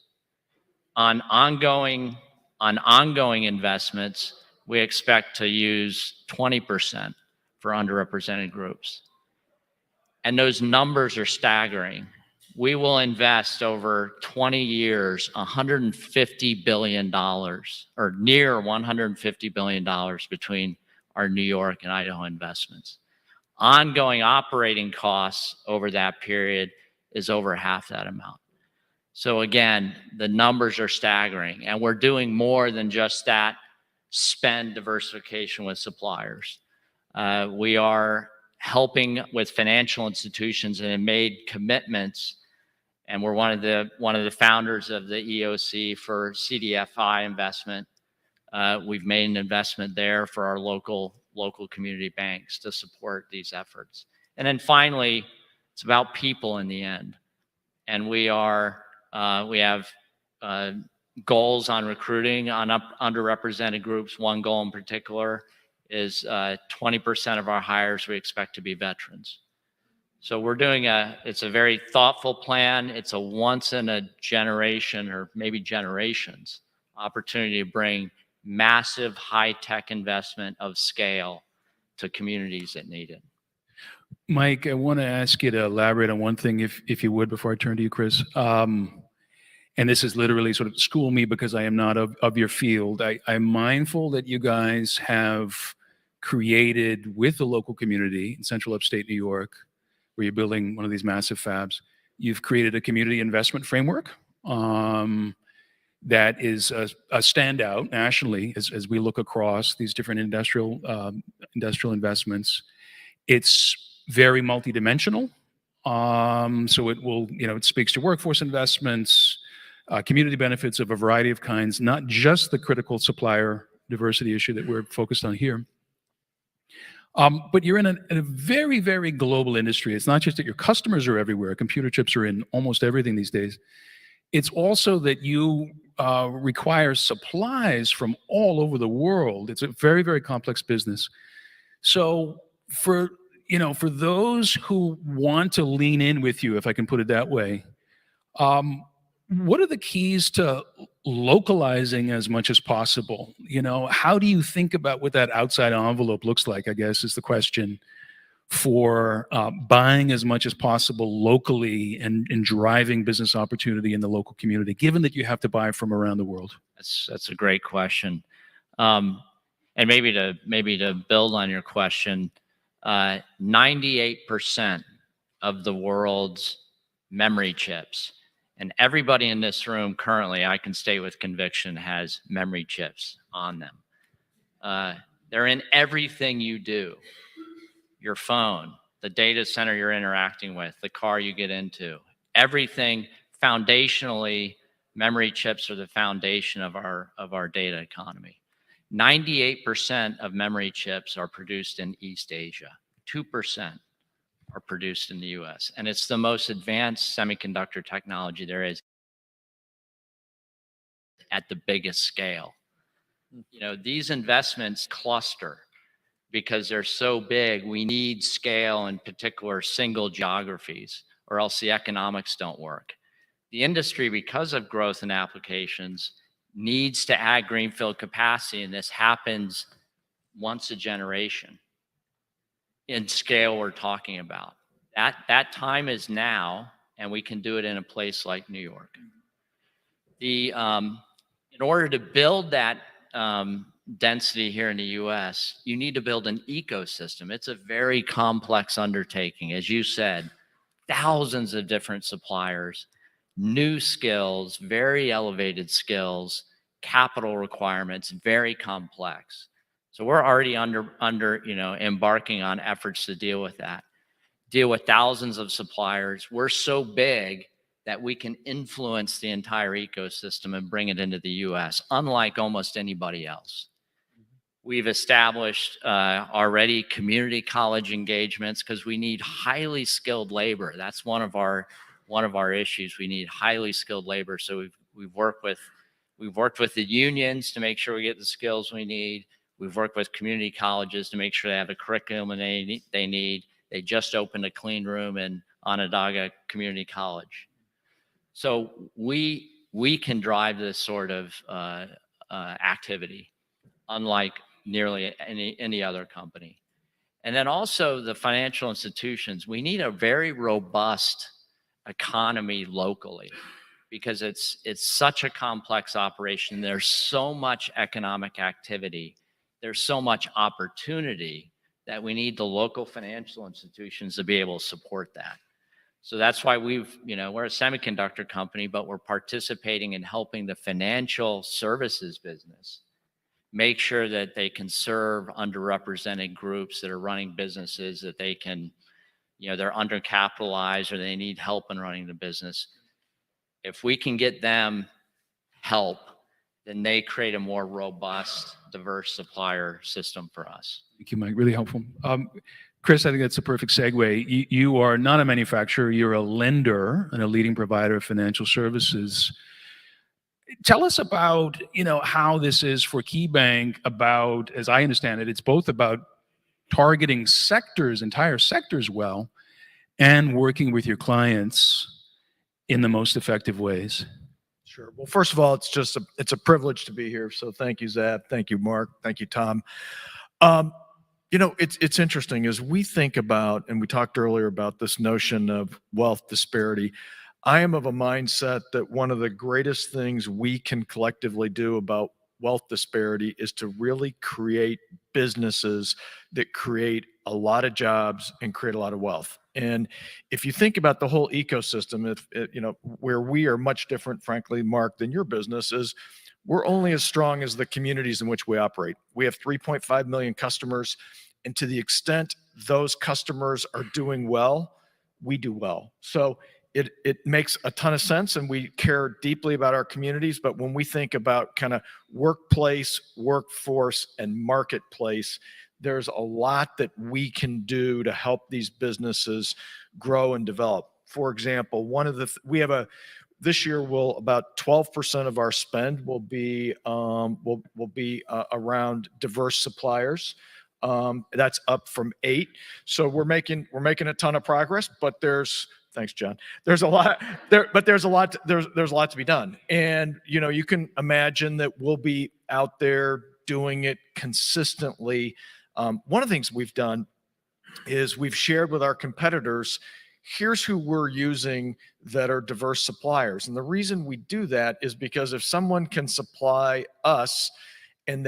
On ongoing investments, we expect to use 20% for underrepresented groups. And those numbers are staggering. We will invest over 20 years, $150 billion, or near $150 billion between our New York and Idaho investments. Ongoing operating costs over that period is over half that amount. So again, the numbers are staggering, and we're doing more than just that spend diversification with suppliers. We are helping with financial institutions and have made commitments, and we're one of the founders of the EOC for CDFI investment. We've made an investment there for our local community banks to support these efforts. And then finally, It's about people in the end. And we have goals on recruiting on underrepresented groups. One goal in particular is 20% of our hires we expect to be veterans. So we're doing it's a very thoughtful plan. It's a once in a generation or maybe generations opportunity to bring massive high-tech investment of scale to communities that need it. Mike, I want to ask you to elaborate on one thing, if you would, before I turn to you, Chris. And this is literally sort of school me because I am not of your field. I'm mindful that you guys have created with the local community in central upstate New York, where you're building one of these massive fabs, you've created a community investment framework that is a standout nationally as we look across these different industrial investments. It's very multidimensional. So it will, it speaks to workforce investments, community benefits of a variety of kinds, not just the critical supplier diversity issue that we're focused on here. But you're in a very, very global industry. It's not just that your customers are everywhere. Computer chips are in almost everything these days. It's also that you require supplies from all over the world. It's a very, very complex business. So for those who want to lean in with you, if I can put it that way, what are the keys to localizing as much as possible? How do you think about what that outside envelope looks like, I guess, is the question, for buying as much as possible locally and driving business opportunity in the local community, given that you have to buy from around the world? That's a great question. And maybe to build on your question, 98% of the world's memory chips, and everybody in this room currently, I can state with conviction, has memory chips on them. They're in everything you do. Your phone, the data center you're interacting with, the car you get into, everything. Foundationally, memory chips are the foundation of our data economy. 98% of memory chips are produced in East Asia. 2% are produced in the US. And it's the most advanced semiconductor technology there is at the biggest scale. These investments cluster because they're so big. We need scale in particular single geographies, or else the economics don't work. The industry, because of growth in applications, needs to add greenfield capacity, and this happens once a generation in scale we're talking about. That time is now, and we can do it in a place like New York. In order to build that density here in the US, you need to build an ecosystem. It's a very complex undertaking. As you said, thousands of different suppliers, new skills, very elevated skills, capital requirements, very complex. So we're already embarking on efforts to deal with that, deal with thousands of suppliers. We're so big that we can influence the entire ecosystem and bring it into the US, unlike almost anybody else. We've established already community college engagements because we need highly skilled labor. That's one of our issues. We need highly skilled labor. So we've worked with the unions to make sure we get the skills we need. We've worked with community colleges to make sure they have the curriculum they need. They just opened a clean room in Onondaga Community College. So we can drive this sort of activity, unlike nearly any other company. And then also the financial institutions, we need a very robust economy locally because it's such a complex operation. There's so much economic activity. There's so much opportunity that we need the local financial institutions to be able to support that. So that's why we're a semiconductor company, but we're participating in helping the financial services business make sure that they can serve underrepresented groups that are running businesses that they can, they're undercapitalized or they need help in running the business. If we can get them help, then they create a more robust, diverse supplier system for us. Thank you, Mike. Really helpful. Chris, I think that's a perfect segue. You are not a manufacturer, you're a lender and a leading provider of financial services. Tell us about, how this is for KeyBank about, as I understand it, it's both about targeting sectors, entire sectors well, and working with your clients in the most effective ways. Sure. Well, first of all, it's a privilege to be here. So thank you, Zab. Thank you, Mark. Thank you, Tom. It's interesting as we think about, and we talked earlier about this notion of wealth disparity. I am of a mindset that one of the greatest things we can collectively do about wealth disparity is to really create businesses that create a lot of jobs and create a lot of wealth. And if you think about the whole ecosystem, where we are much different, frankly, Mark, than your business is, we're only as strong as the communities in which we operate. We have 3.5 million customers, and to the extent those customers are doing well, we do well. So it makes a ton of sense, and we care deeply about our communities. But when we think about kind of workplace, workforce, and marketplace, there's a lot that we can do to help these businesses grow and develop. For example, this year about 12% of our spend will be around diverse suppliers. That's up from 8. So we're making a ton of progress, but thanks, John. There's a lot to be done. And you can imagine that we'll be out there doing it consistently. One of the things we've done is we've shared with our competitors, here's who we're using that are diverse suppliers. And the reason we do that is because if someone can supply us and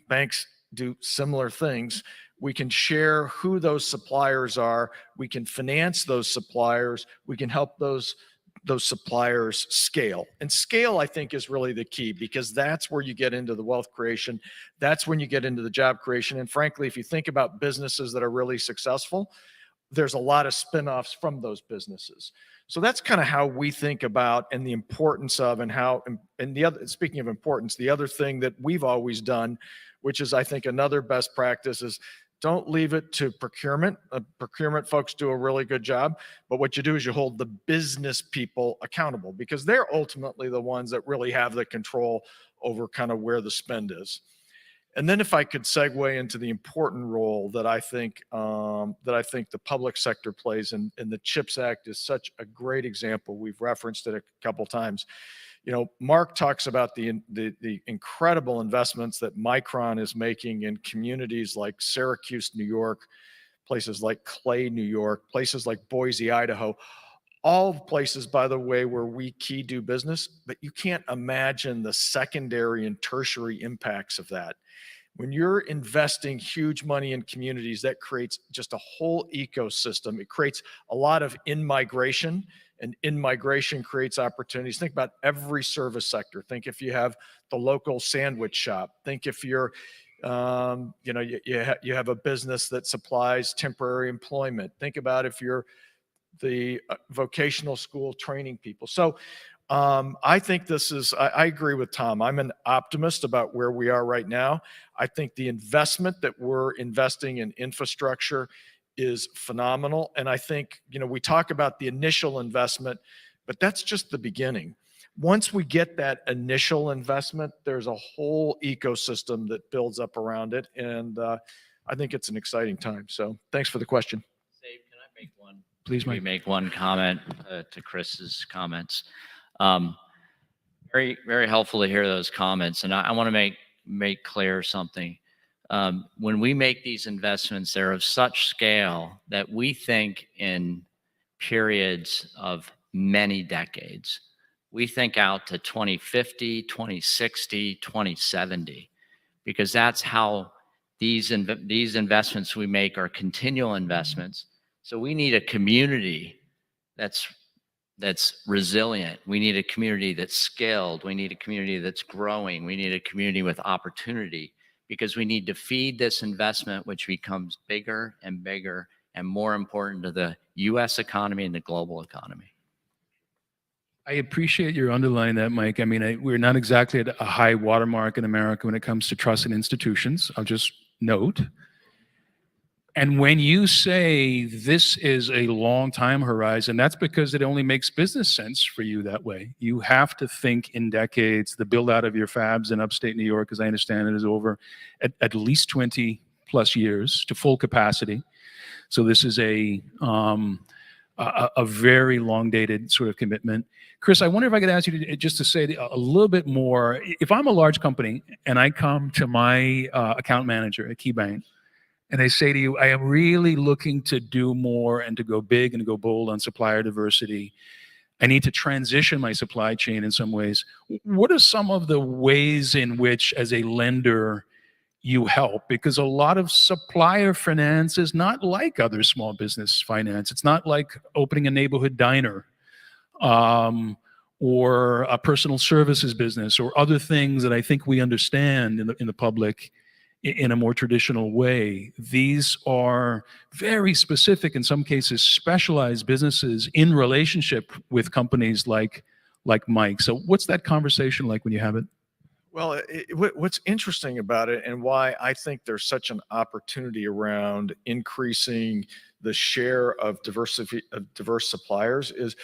banks do similar things, we can share who those suppliers are. We can finance those suppliers. We can help those suppliers scale. And scale, I think, is really the key, because that's where you get into the wealth creation. That's when you get into the job creation. And frankly, if you think about businesses that are really successful, there's a lot of spinoffs from those businesses. So that's kind of how we think about, and the importance of, speaking of importance, the other thing that we've always done, which is I think another best practice, is don't leave it to procurement. Procurement folks do a really good job, but what you do is you hold the business people accountable, because they're ultimately the ones that really have the control over kind of where the spend is. And then if I could segue into the important role that I think the public sector plays, and the CHIPS Act is such a great example. We've referenced it a couple times. Mark talks about the incredible investments that Micron is making in communities like Syracuse, New York, places like Clay, New York, places like Boise, Idaho, all places, by the way, where we do business, but you can't imagine the secondary and tertiary impacts of that. When you're investing huge money in communities, that creates just a whole ecosystem. It creates a lot of in-migration, and in-migration creates opportunities. Think about every service sector. Think if you have the local sandwich shop. Think if you're, you have a business that supplies temporary employment. Think about if you're the vocational school training people. So I think I agree with Tom. I'm an optimist about where we are right now. I think the investment that we're investing in infrastructure is phenomenal. And I think, we talk about the initial investment, but that's just the beginning. Once we get that initial investment, there's a whole ecosystem that builds up around it. And I think it's an exciting time. So thanks for the question. Dave, can I make one? Please, Mike. Make one comment to Chris's comments. Very, very helpful to hear those comments. And I want to make clear something. When we make these investments, they're of such scale that we think in periods of many decades. We think out to 2050, 2060, 2070, because that's how these investments we make are continual investments. So we need a community that's resilient. We need a community that's skilled. We need a community that's growing. We need a community with opportunity, because we need to feed this investment, which becomes bigger and bigger and more important to the U.S. economy and the global economy. I appreciate your underlining that, Mike. I mean, we're not exactly at a high watermark in America when it comes to trust in institutions. I'll just note. And when you say this is a long time horizon, that's because it only makes business sense for you that way. You have to think in decades. The build out of your fabs in upstate New York, as I understand it, is over at least 20 plus years to full capacity. So this is a very long dated sort of commitment. Chris, I wonder if I could ask you just to say a little bit more. If I'm a large company and I come to my account manager at KeyBank, and they say to you, I am really looking to do more and to go big and to go bold on supplier diversity. I need to transition my supply chain in some ways. What are some of the ways in which, as a lender, you help? Because a lot of supplier finance is not like other small business finance. It's not like opening a neighborhood diner or a personal services business or other things that I think we understand in the public in a more traditional way. These are very specific, in some cases, specialized businesses in relationship with companies like Mike. So what's that conversation like when you have it? Well, what's interesting about it and why I think there's such an opportunity around increasing the share of diverse suppliers is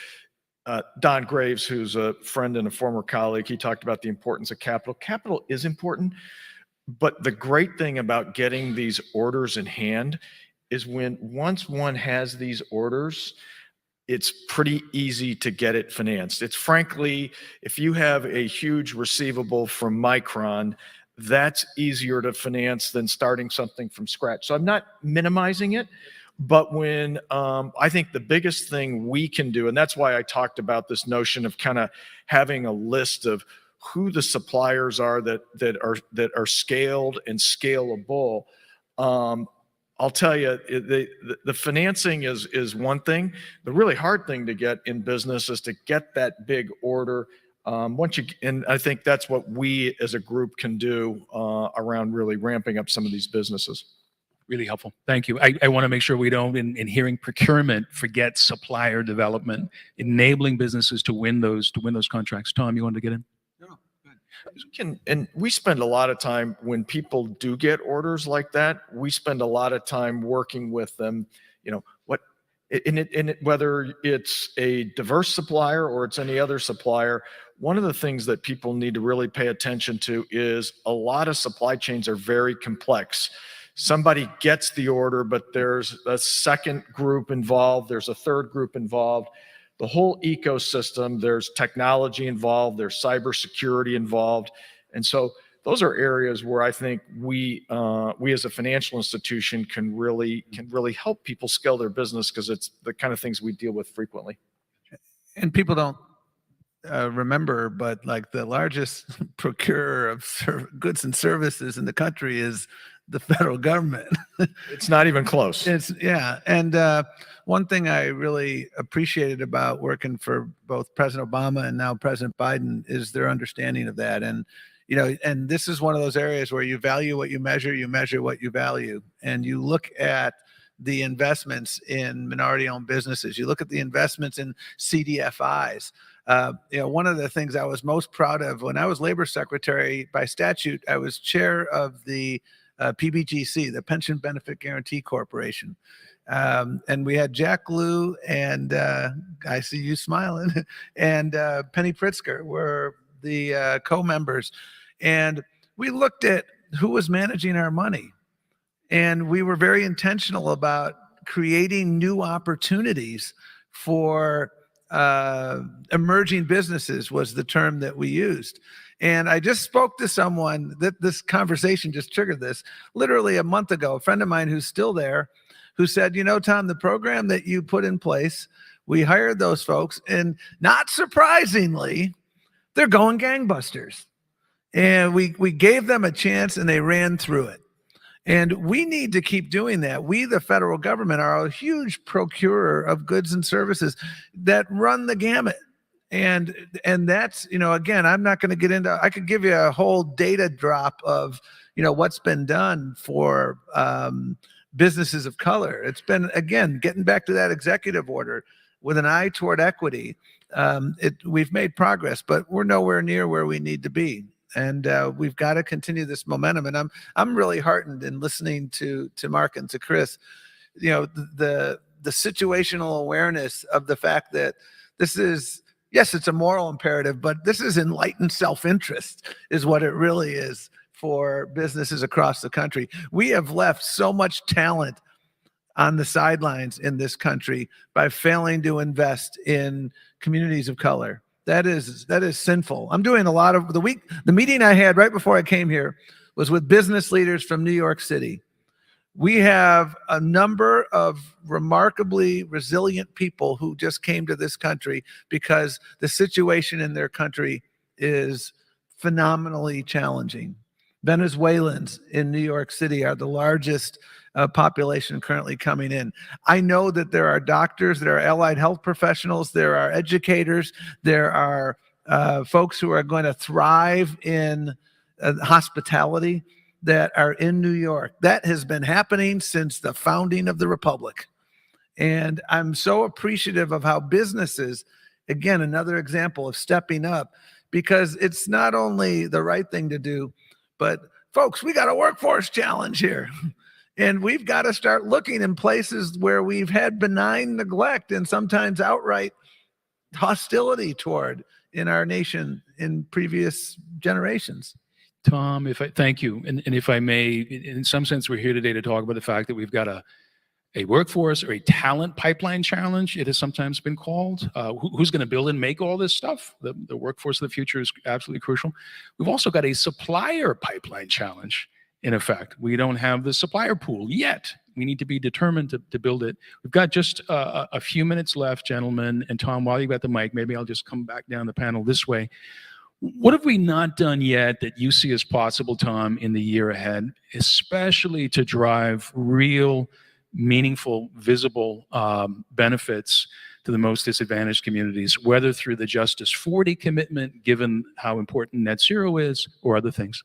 Don Graves, who's a friend and a former colleague, he talked about the importance of capital. Capital is important, but the great thing about getting these orders in hand is once one has these orders, it's pretty easy to get it financed. It's frankly, if you have a huge receivable from Micron, that's easier to finance than starting something from scratch. So I'm not minimizing it, but when I think the biggest thing we can do, and that's why I talked about this notion of kind of having a list of who the suppliers are that are scaled and scalable. I'll tell you, the financing is one thing. The really hard thing to get in business is to get that big order. And I think that's what we as a group can do around really ramping up some of these businesses. Really helpful. Thank you. I want to make sure we don't, in hearing procurement, forget supplier development, enabling businesses to win those contracts. Tom, you wanted to get in? And we spend a lot of time when people do get orders like that. We spend a lot of time working with them. You know what? Whether it's a diverse supplier or it's any other supplier, one of the things that people need to really pay attention to is a lot of supply chains are very complex. Somebody gets the order, but there's a second group involved. There's a third group involved. The whole ecosystem, there's technology involved, there's cybersecurity involved. And so those are areas where I think we as a financial institution can really help people scale their business, because it's the kind of things we deal with frequently. And people don't remember, but like the largest procurer of goods and services in the country is the federal government. It's not even close. And one thing I really appreciated about working for both President Obama and now President Biden is their understanding of that. And and this is one of those areas where you value what you measure what you value, and you look at the investments in minority-owned businesses. You look at the investments in CDFIs. One of the things I was most proud of when I was labor secretary by statute, I was chair of the PBGC, the Pension Benefit Guarantee Corporation. And we had Jack Lew and I see you smiling, and Penny Pritzker were the co-members. And we looked at who was managing our money. And we were very intentional about creating new opportunities for emerging businesses was the term that we used. And I just spoke to someone that this conversation just triggered this literally a month ago, a friend of mine who's still there, who said, Tom, the program that you put in place, we hired those folks, and not surprisingly, they're going gangbusters. And we gave them a chance and they ran through it. And we need to keep doing that. We, the federal government, are a huge procurer of goods and services that run the gamut. And that's, again, I'm not going to get into, I could give you a whole data drop of, what's been done for businesses of color. It's been, again, getting back to that executive order with an eye toward equity. We've made progress, but we're nowhere near where we need to be. And we've got to continue this momentum. And I'm really heartened in listening to Mark and to Chris. The situational awareness of the fact that this is, yes, it's a moral imperative, but this is enlightened self-interest is what it really is for businesses across the country. We have left so much talent on the sidelines in this country by failing to invest in communities of color. That is sinful. I'm doing a lot of the meeting I had right before I came here was with business leaders from New York City. We have a number of remarkably resilient people who just came to this country because the situation in their country is phenomenally challenging. Venezuelans in New York City are the largest population currently coming in. I know that there are doctors, there are allied health professionals, there are educators, there are folks who are going to thrive in hospitality that are in New York. That has been happening since the founding of the Republic. And I'm so appreciative of how businesses, again, another example of stepping up, because it's not only the right thing to do, but folks, we got a workforce challenge here. And we've got to start looking in places where we've had benign neglect and sometimes outright hostility toward in our nation in previous generations. Tom, thank you. And if I may, in some sense, we're here today to talk about the fact that we've got a workforce or a talent pipeline challenge, it has sometimes been called. Who's going to build and make all this stuff? The workforce of the future is absolutely crucial. We've also got a supplier pipeline challenge. In effect, we don't have the supplier pool yet. We need to be determined to build it. We've got just a few minutes left, gentlemen. And Tom, while you've got the mic, maybe I'll just come back down the panel this way. What have we not done yet that you see as possible, Tom, in the year ahead, especially to drive real, meaningful, visible benefits to the most disadvantaged communities, whether through the Justice 40 commitment, given how important net zero is, or other things?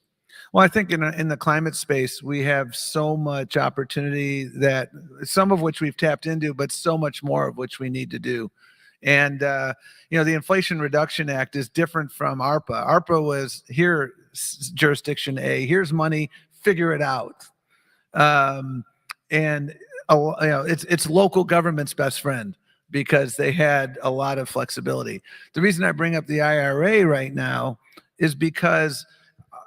Well, I think in the climate space, we have so much opportunity that some of which we've tapped into, but so much more of which we need to do. And, the Inflation Reduction Act is different from ARPA. ARPA was here, jurisdiction A, here's money, figure it out. It's local government's best friend because they had a lot of flexibility. The reason I bring up the IRA right now is because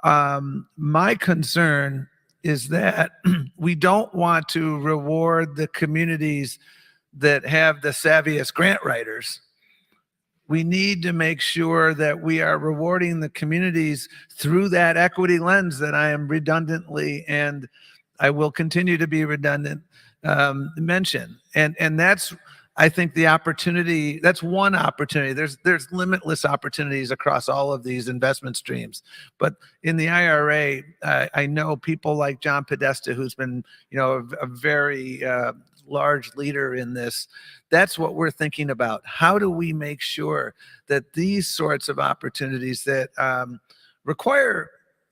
my concern is that we don't want to reward the communities that have the savviest grant writers. We need to make sure that we are rewarding the communities through that equity lens that I am redundantly, and I will continue to be redundant, mention. And that's, I think, the opportunity. That's one opportunity. There's limitless opportunities across all of these investment streams. But in the IRA, I know people like John Podesta, who's been, a very large leader in this. That's what we're thinking about. How do we make sure that these sorts of opportunities that require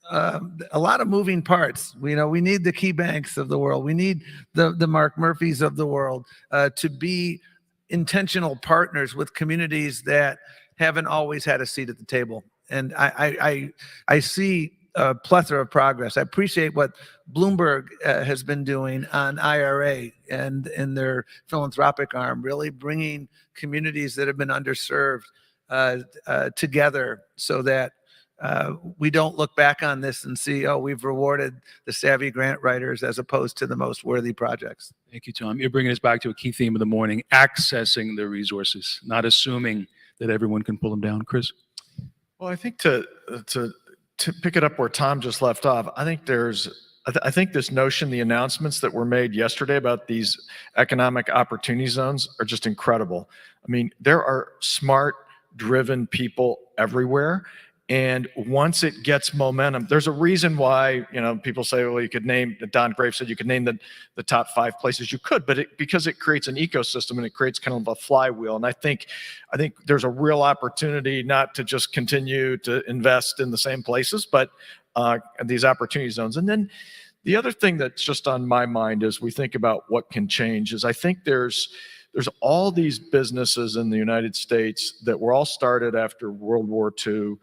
a lot of moving parts, we need the key banks of the world, we need the Mark Murphys of the world to be intentional partners with communities that haven't always had a seat at the table. And I see a plethora of progress. I appreciate what Bloomberg has been doing on IRA and in their philanthropic arm, really bringing communities that have been underserved together so that we don't look back on this and see, we've rewarded the savvy grant writers as opposed to the most worthy projects. Thank you, Tom. You're bringing us back to a key theme of the morning, accessing the resources, not assuming that everyone can pull them down. Chris? Well, I think to pick it up where Tom just left off, I think I think this notion, the announcements that were made yesterday about these economic opportunity zones are just incredible. I mean, there are smart, driven people everywhere. And once it gets momentum, there's a reason why, people say, well, you could name, Don Graves said you could name the top 5 places. You could, but because it creates an ecosystem and it creates kind of a flywheel. And I think there's a real opportunity not to just continue to invest in the same places, but these opportunity zones. And then the other thing that's just on my mind as we think about what can change is I think there's all these businesses in the United States that were all started after World War II.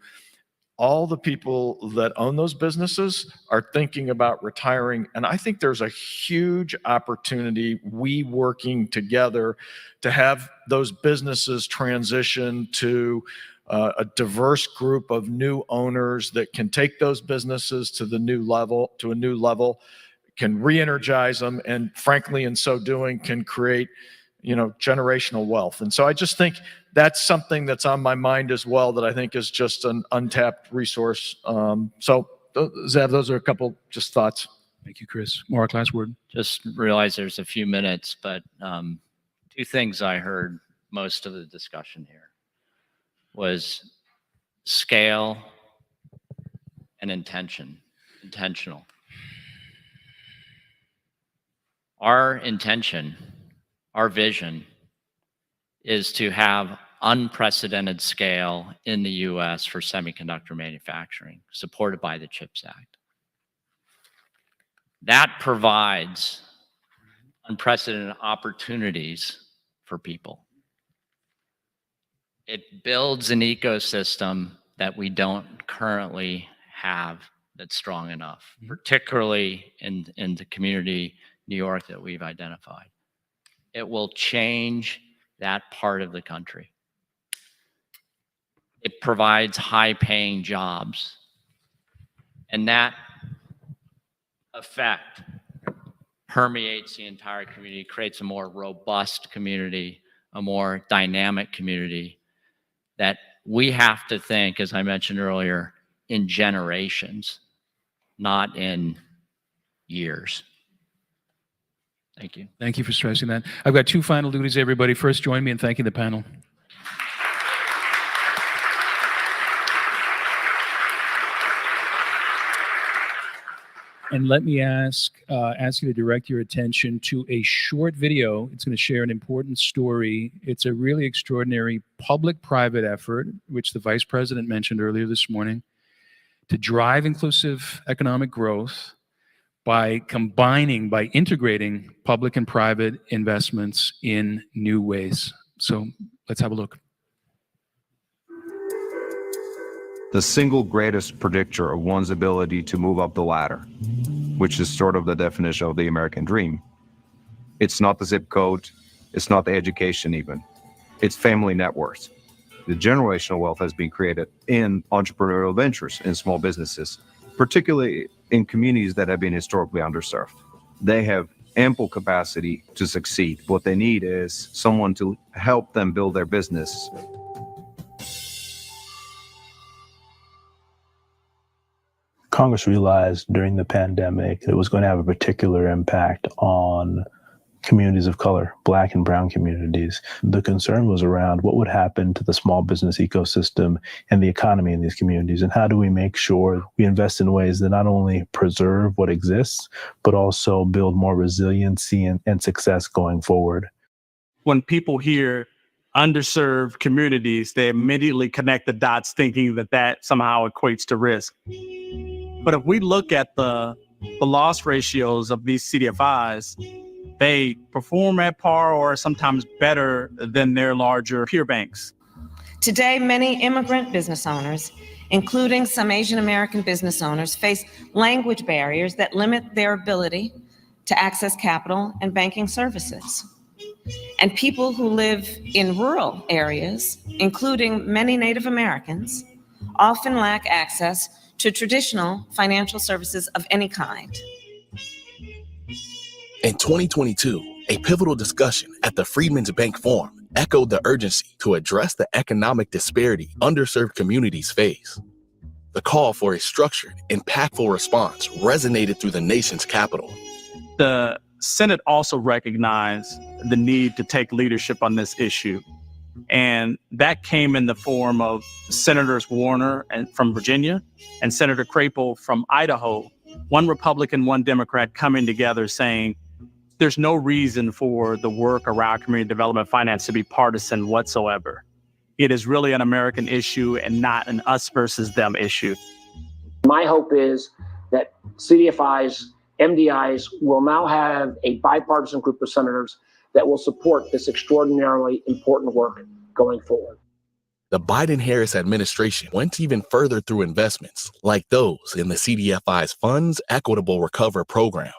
all the people that own those businesses are thinking about retiring. And I think there's a huge opportunity, we working together, to have those businesses transition to a diverse group of new owners that can take those businesses to a new level, can re-energize them, and frankly, in so doing, can create, generational wealth. And so I just think that's something that's on my mind as well, that I think is just an untapped resource. So Zev, those are a couple just thoughts. Thank you, Chris. Mark, last word. Just realize there's a few minutes, but two things I heard most of the discussion here was scale and intentional. Our intention, our vision is to have unprecedented scale in the US for semiconductor manufacturing, supported by the CHIPS Act. That provides unprecedented opportunities for people. It builds an ecosystem that we don't currently have that's strong enough, particularly in the community, New York, that we've identified. It will change that part of the country. It provides high-paying jobs. And that effect permeates the entire community, creates a more robust community, a more dynamic community that we have to think, as I mentioned earlier, in generations, not in years. Thank you. Thank you for stressing that. I've got two final duties, everybody. First, join me in thanking the panel. And let me ask you to direct your attention to a short video. It's going to share an important story. It's a really extraordinary public-private effort, which the Vice President mentioned earlier this morning, to drive inclusive economic growth by integrating public and private investments in new ways. So let's have a look. The single greatest predictor of one's ability to move up the ladder, which is sort of the definition of the American dream. It's not the zip code, it's not the education even, it's family net worth. The generational wealth has been created in entrepreneurial ventures, in small businesses, particularly in communities that have been historically underserved. They have ample capacity to succeed. What they need is someone to help them build their business. Congress realized during the pandemic it was going to have a particular impact on communities of color, Black and brown communities. The concern was around what would happen to the small business ecosystem and the economy in these communities, and how do we make sure we invest in ways that not only preserve what exists, but also build more resiliency and success going forward. When people hear underserved communities, they immediately connect the dots thinking that somehow equates to risk. But if we look at the loss ratios of these CDFIs, they perform at par or sometimes better than their larger peer banks. Today, many immigrant business owners, including some Asian American business owners, face language barriers that limit their ability to access capital and banking services. And people who live in rural areas, including many Native Americans, often lack access to traditional financial services of any kind. In 2022, a pivotal discussion at the Freedman's Bank Forum echoed the urgency to address the economic disparity underserved communities face. The call for a structured, impactful response resonated through the nation's capital. The Senate also recognized the need to take leadership on this issue. And that came in the form of Senators Warner from Virginia and Senator Crapo from Idaho, one Republican, one Democrat, coming together saying, there's no reason for the work around community development finance to be partisan whatsoever. It is really an American issue and not an us versus them issue. My hope is that CDFIs, MDIs will now have a bipartisan group of senators that will support this extraordinarily important work going forward. The Biden-Harris administration went even further through investments like those in the CDFI's Funds Equitable Recover program.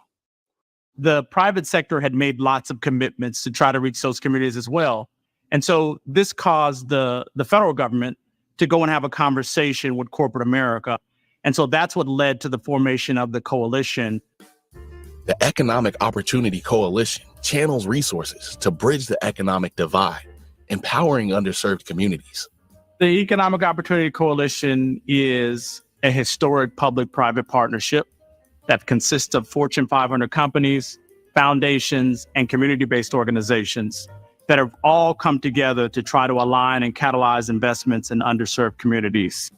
The private sector had made lots of commitments to try to reach those communities as well. And so this caused the federal government to go and have a conversation with corporate America. And so that's what led to the formation of the coalition. The Economic Opportunity Coalition channels resources to bridge the economic divide, empowering underserved communities. The Economic Opportunity Coalition is a historic public-private partnership that consists of Fortune 500 companies, foundations, and community-based organizations that have all come together to try to align and catalyze investments in underserved communities.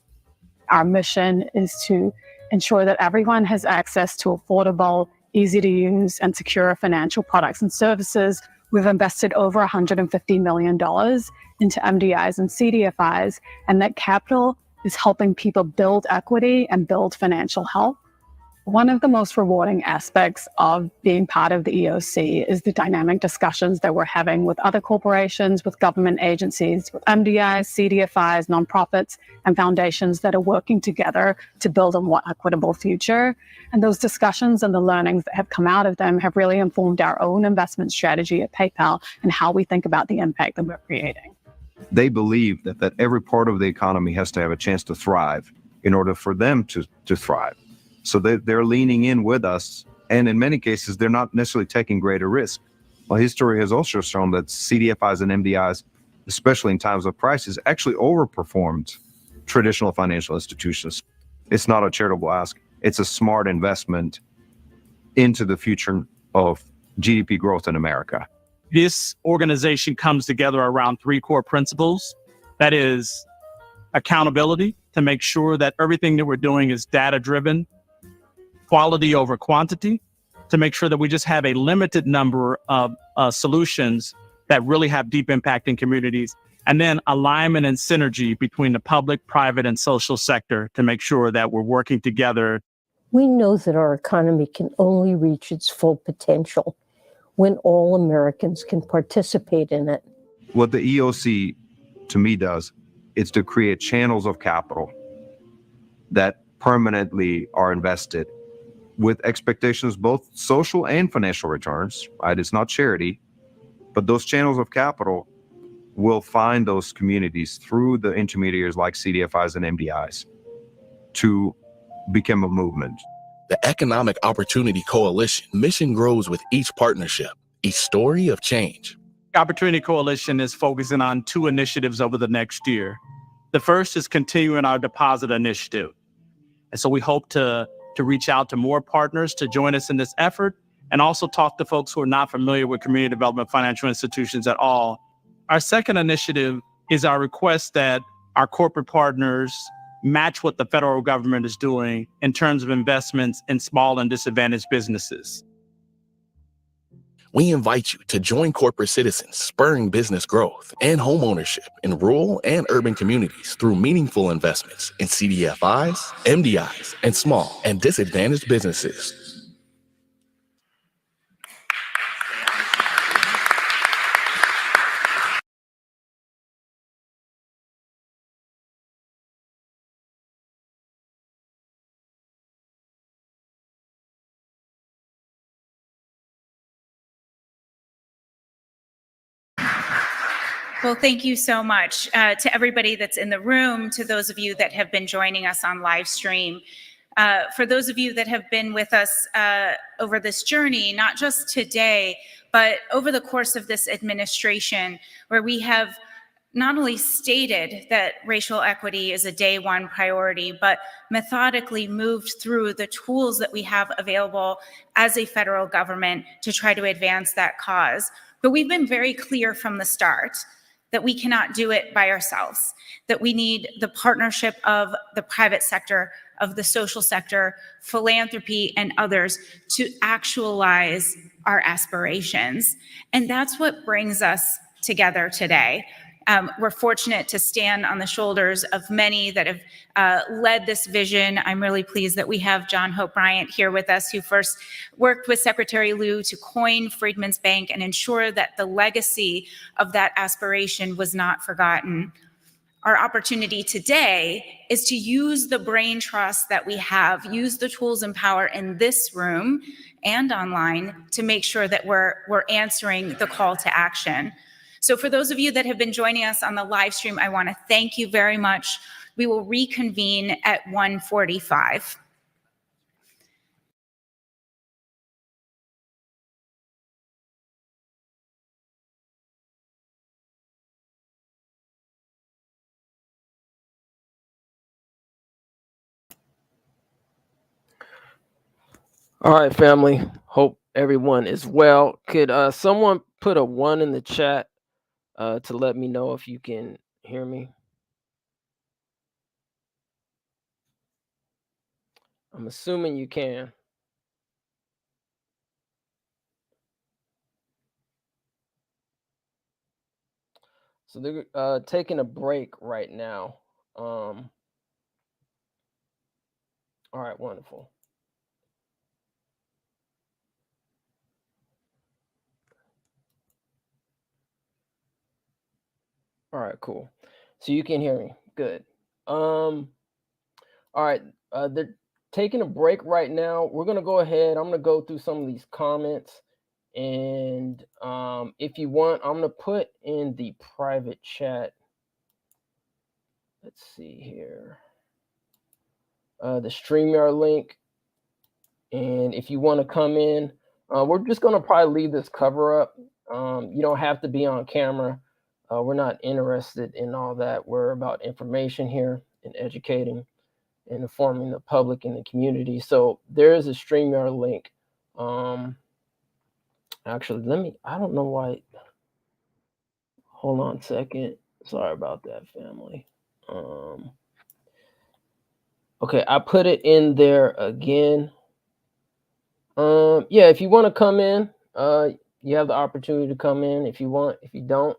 Our mission is to ensure that everyone has access to affordable, easy to use, and secure financial products and services. We've invested over $150 million into MDIs and CDFIs, and that capital is helping people build equity and build financial health. One of the most rewarding aspects of being part of the EOC is the dynamic discussions that we're having with other corporations, with government agencies, with MDIs, CDFIs, nonprofits, and foundations that are working together to build a more equitable future. And those discussions and the learnings that have come out of them have really informed our own investment strategy at PayPal and how we think about the impact that we're creating. They believe that every part of the economy has to have a chance to thrive in order for them to thrive. So they're leaning in with us, and in many cases, they're not necessarily taking greater risk. Well, history has also shown that CDFIs and MDIs, especially in times of crisis, actually overperformed traditional financial institutions. It's not a charitable ask. It's a smart investment into the future of GDP growth in America. This organization comes together around three core principles. That is accountability, to make sure that everything that we're doing is data-driven, quality over quantity, to make sure that we just have a limited number of solutions that really have deep impact in communities, and then alignment and synergy between the public, private, and social sector to make sure that we're working together. We know that our economy can only reach its full potential when all Americans can participate in it. What the EOC, to me, does is to create channels of capital that permanently are invested with expectations, both social and financial returns, right? It's not charity, but those channels of capital will find those communities through the intermediaries like CDFIs and MDIs to become a movement. The Economic Opportunity Coalition mission grows with each partnership, each story of change. Opportunity Coalition is focusing on two initiatives over the next year. The first is continuing our deposit initiative. And so we hope to reach out to more partners to join us in this effort, and also talk to folks who are not familiar with community development financial institutions at all. Our second initiative is our request that our corporate partners match what the federal government is doing in terms of investments in small and disadvantaged businesses. We invite you to join corporate citizens spurring business growth and homeownership in rural and urban communities through meaningful investments in CDFIs, MDIs, and small and disadvantaged businesses. Well, thank you so much to everybody that's in the room, to those of you that have been joining us on live stream. For those of you that have been with us over this journey, not just today, but over the course of this administration, where we have not only stated that racial equity is a day one priority, but methodically moved through the tools that we have available as a federal government to try to advance that cause. But we've been very clear from the start that we cannot do it by ourselves, that we need the partnership of the private sector, of the social sector, philanthropy, and others to actualize our aspirations. And that's what brings us together today. We're fortunate to stand on the shoulders of many that have led this vision. I'm really pleased that we have John Hope Bryant here with us, who first worked with Secretary Liu to coin Freedman's Bank and ensure that the legacy of that aspiration was not forgotten. Our opportunity today is to use the brain trust that we have, use the tools and power in this room and online to make sure that we're answering the call to action. So for those of you that have been joining us on the live stream, I want to thank you very much. We will reconvene at 1:45. All right, family. Hope everyone is well. Could someone put a 1 in the chat to let me know if you can hear me? I'm assuming you can. So they're taking a break right now. All right, wonderful. All right, cool. So you can hear me. Good. All right. They're taking a break right now. We're gonna go ahead. I'm gonna go through some of these comments, and if you want, I'm gonna put in the private chat. Let's see here. The StreamYard link, and if you want to come in, we're just gonna probably leave this cover up. You don't have to be on camera. We're not interested in all that. We're about information here and educating and informing the public and the community. So there is a StreamYard link. Actually, I don't know why. Hold on a second. Sorry about that, family. Okay, I put it in there again. Yeah, if you want to come in, you have the opportunity to come in if you want. If you don't,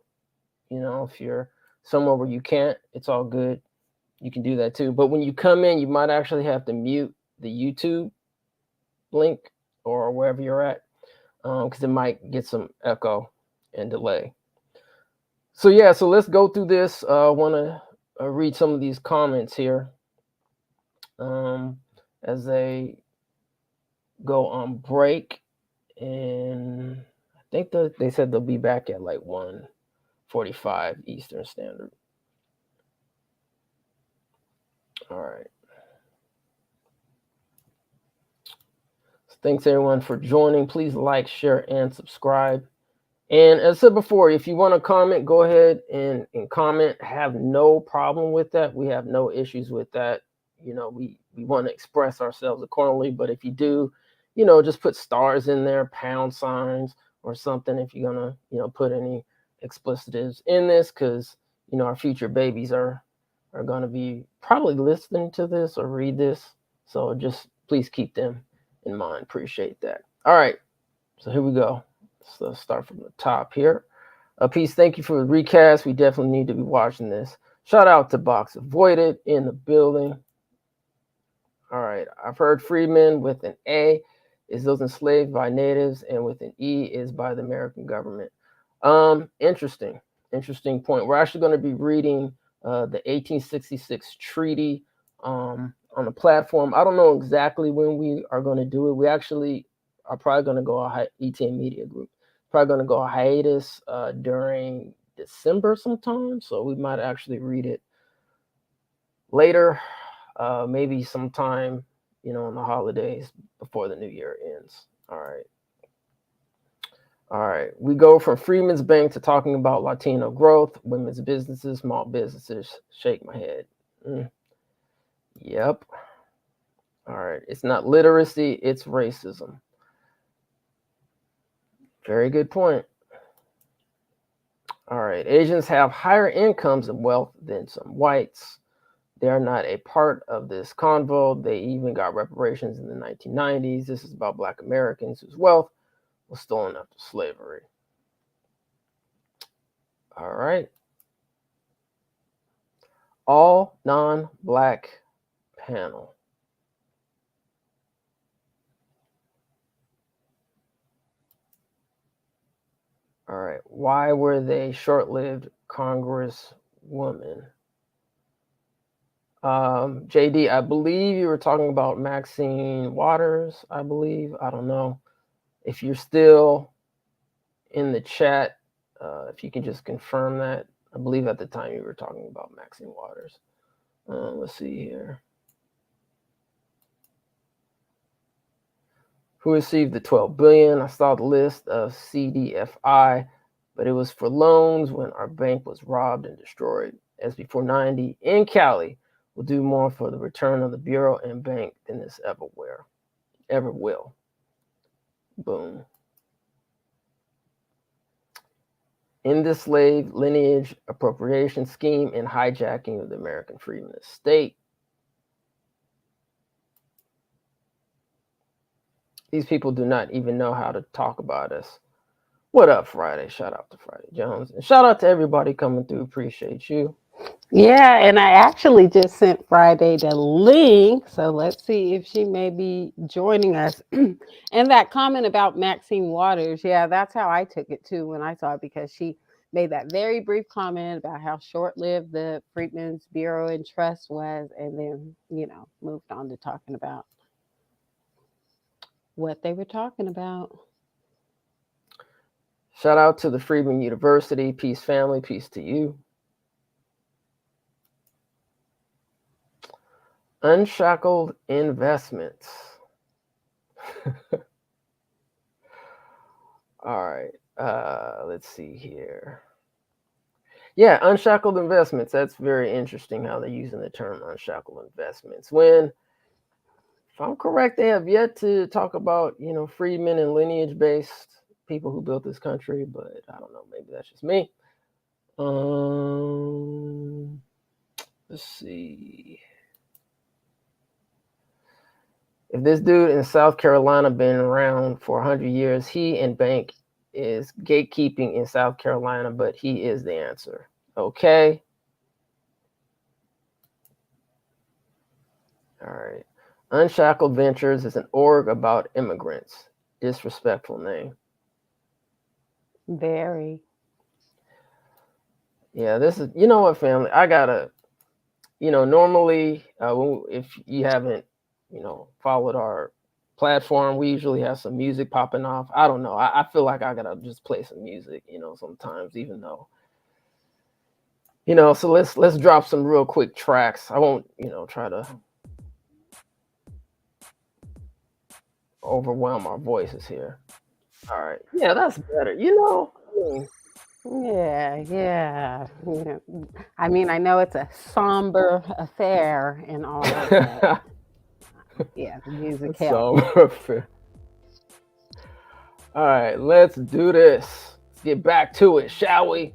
if you're somewhere where you can't, it's all good. You can do that too. But when you come in, you might actually have to mute the YouTube link or wherever you're at, because it might get some echo and delay. So yeah, so let's go through this. I want to read some of these comments here as they go on break, and I think they said they'll be back at like 1:45 Eastern Standard. All right. So thanks everyone for joining. Please like, share, and subscribe. And as I said before, if you want to comment, go ahead and comment. Have no problem with that. We have no issues with that. We want to express ourselves accordingly. But if you do, just put stars in there, pound signs or something if you're going to, put any explicitives in this, because, our future babies are going to be probably listening to this or read this. So just please keep them in mind. Appreciate that. All right. So here we go. So let's start from the top here. Peace, thank you for the recast. We definitely need to be watching this. Shout out to Box Avoided in the building. All right, I've heard Freedman with an A is those enslaved by natives, and with an E is by the American government. Interesting point. We're actually going to be reading the 1866 treaty on the platform. I don't know exactly when we are going to do it. We actually are probably going to go ETN Media Group. Probably going to go hiatus during December sometime. So we might actually read it later, maybe sometime, on the holidays before the new year ends. All right. We go from Freedman's Bank to talking about Latino growth, women's businesses, small businesses. Shake my head. Yep. All right. It's not literacy, it's racism. Very good point. All right. Asians have higher incomes and wealth than some whites. They are not a part of this convo. They even got reparations in the 1990s. This is about Black Americans whose wealth was stolen after slavery. All right. All non-Black panel. All right. Why were they short-lived Congresswomen? JD, I believe you were talking about Maxine Waters. I believe. I don't know if you're still in the chat. If you can just confirm that. I believe at the time you were talking about Maxine Waters. Let's see here. Who received the $12 billion? I saw the list of CDFI, but it was for loans when our bank was robbed and destroyed. SB 490 in Cali will do more for the return of the bureau and bank than this ever will. Boom. In the slave lineage appropriation scheme and hijacking of the American Freedman estate. These people do not even know how to talk about us. What up, Friday? Shout out to Friday Jones. And shout out to everybody coming through. Appreciate you. Yeah, and I actually just sent Friday the link. So let's see if she may be joining us. And that comment about Maxine Waters, yeah, that's how I took it too when I saw it, because she made that very brief comment about how short-lived the Freedmen's Bureau and Trust was, and then, moved on to talking about what they were talking about. Shout out to the Freedman University. Peace, family. Peace to you. Unshackled investments. All right. Let's see here. Yeah, unshackled investments. That's very interesting how they're using the term unshackled investments. When, if I'm correct, they have yet to talk about, freedmen and lineage-based people who built this country, but I don't know. Maybe that's just me. Let's see. If this dude in South Carolina been around for 100 years, he and bank is gatekeeping in South Carolina, but he is the answer. Okay. All right. Unshackled Ventures is an org about immigrants. Disrespectful name. Very. Yeah, this is, you know what, family? I gotta, normally if you haven't, followed our platform, we usually have some music popping off. I don't know. I feel like I gotta just play some music, sometimes, even though, so let's drop some real quick tracks. I won't, try to overwhelm our voices here. All right. Yeah, that's better. Yeah. I mean, I know it's a somber affair and all that. Yeah, the music helps. Somber affair. All right, let's do this. Let's get back to it, shall we?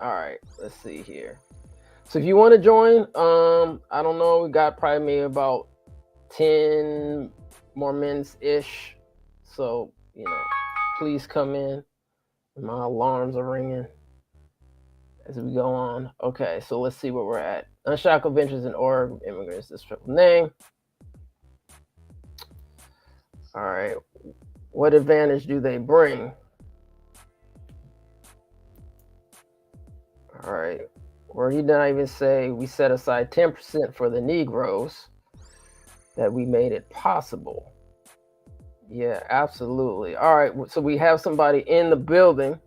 All right, let's see here. So if you want to join, I don't know, we got probably maybe about 10 more minutes-ish. So, please come in. My alarms are ringing as we go on. Okay, so let's see where we're at. Unshackled Ventures and org immigrants, this triple name. All right, what advantage do they bring? All right, or he did not even say we set aside 10% for the Negroes, that we made it possible. Yeah, absolutely. All right, so we have somebody in the building.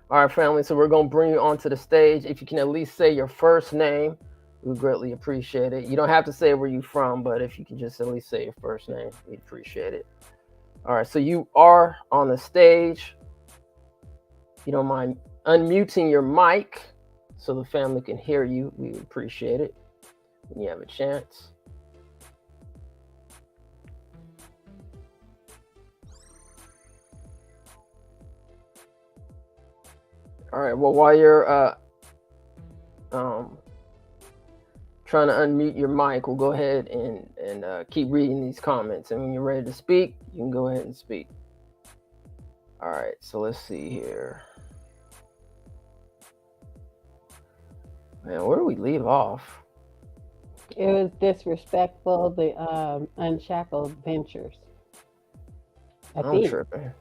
All right, family, so we're going to bring you onto the stage. If you can at least say your first name, we greatly appreciate it. You don't have to say where you're from, but if you can just at least say your first name, we'd appreciate it. All right, so you are on the stage. If you don't mind unmuting your mic so the family can hear you, we would appreciate it when you have a chance. All right, well, while you're trying to unmute your mic, we'll go ahead and keep reading these comments. And when you're ready to speak, you can go ahead and speak. All right, so let's see here. Man, where do we leave off? It was disrespectful, the Unshackled Ventures. I'm tripping.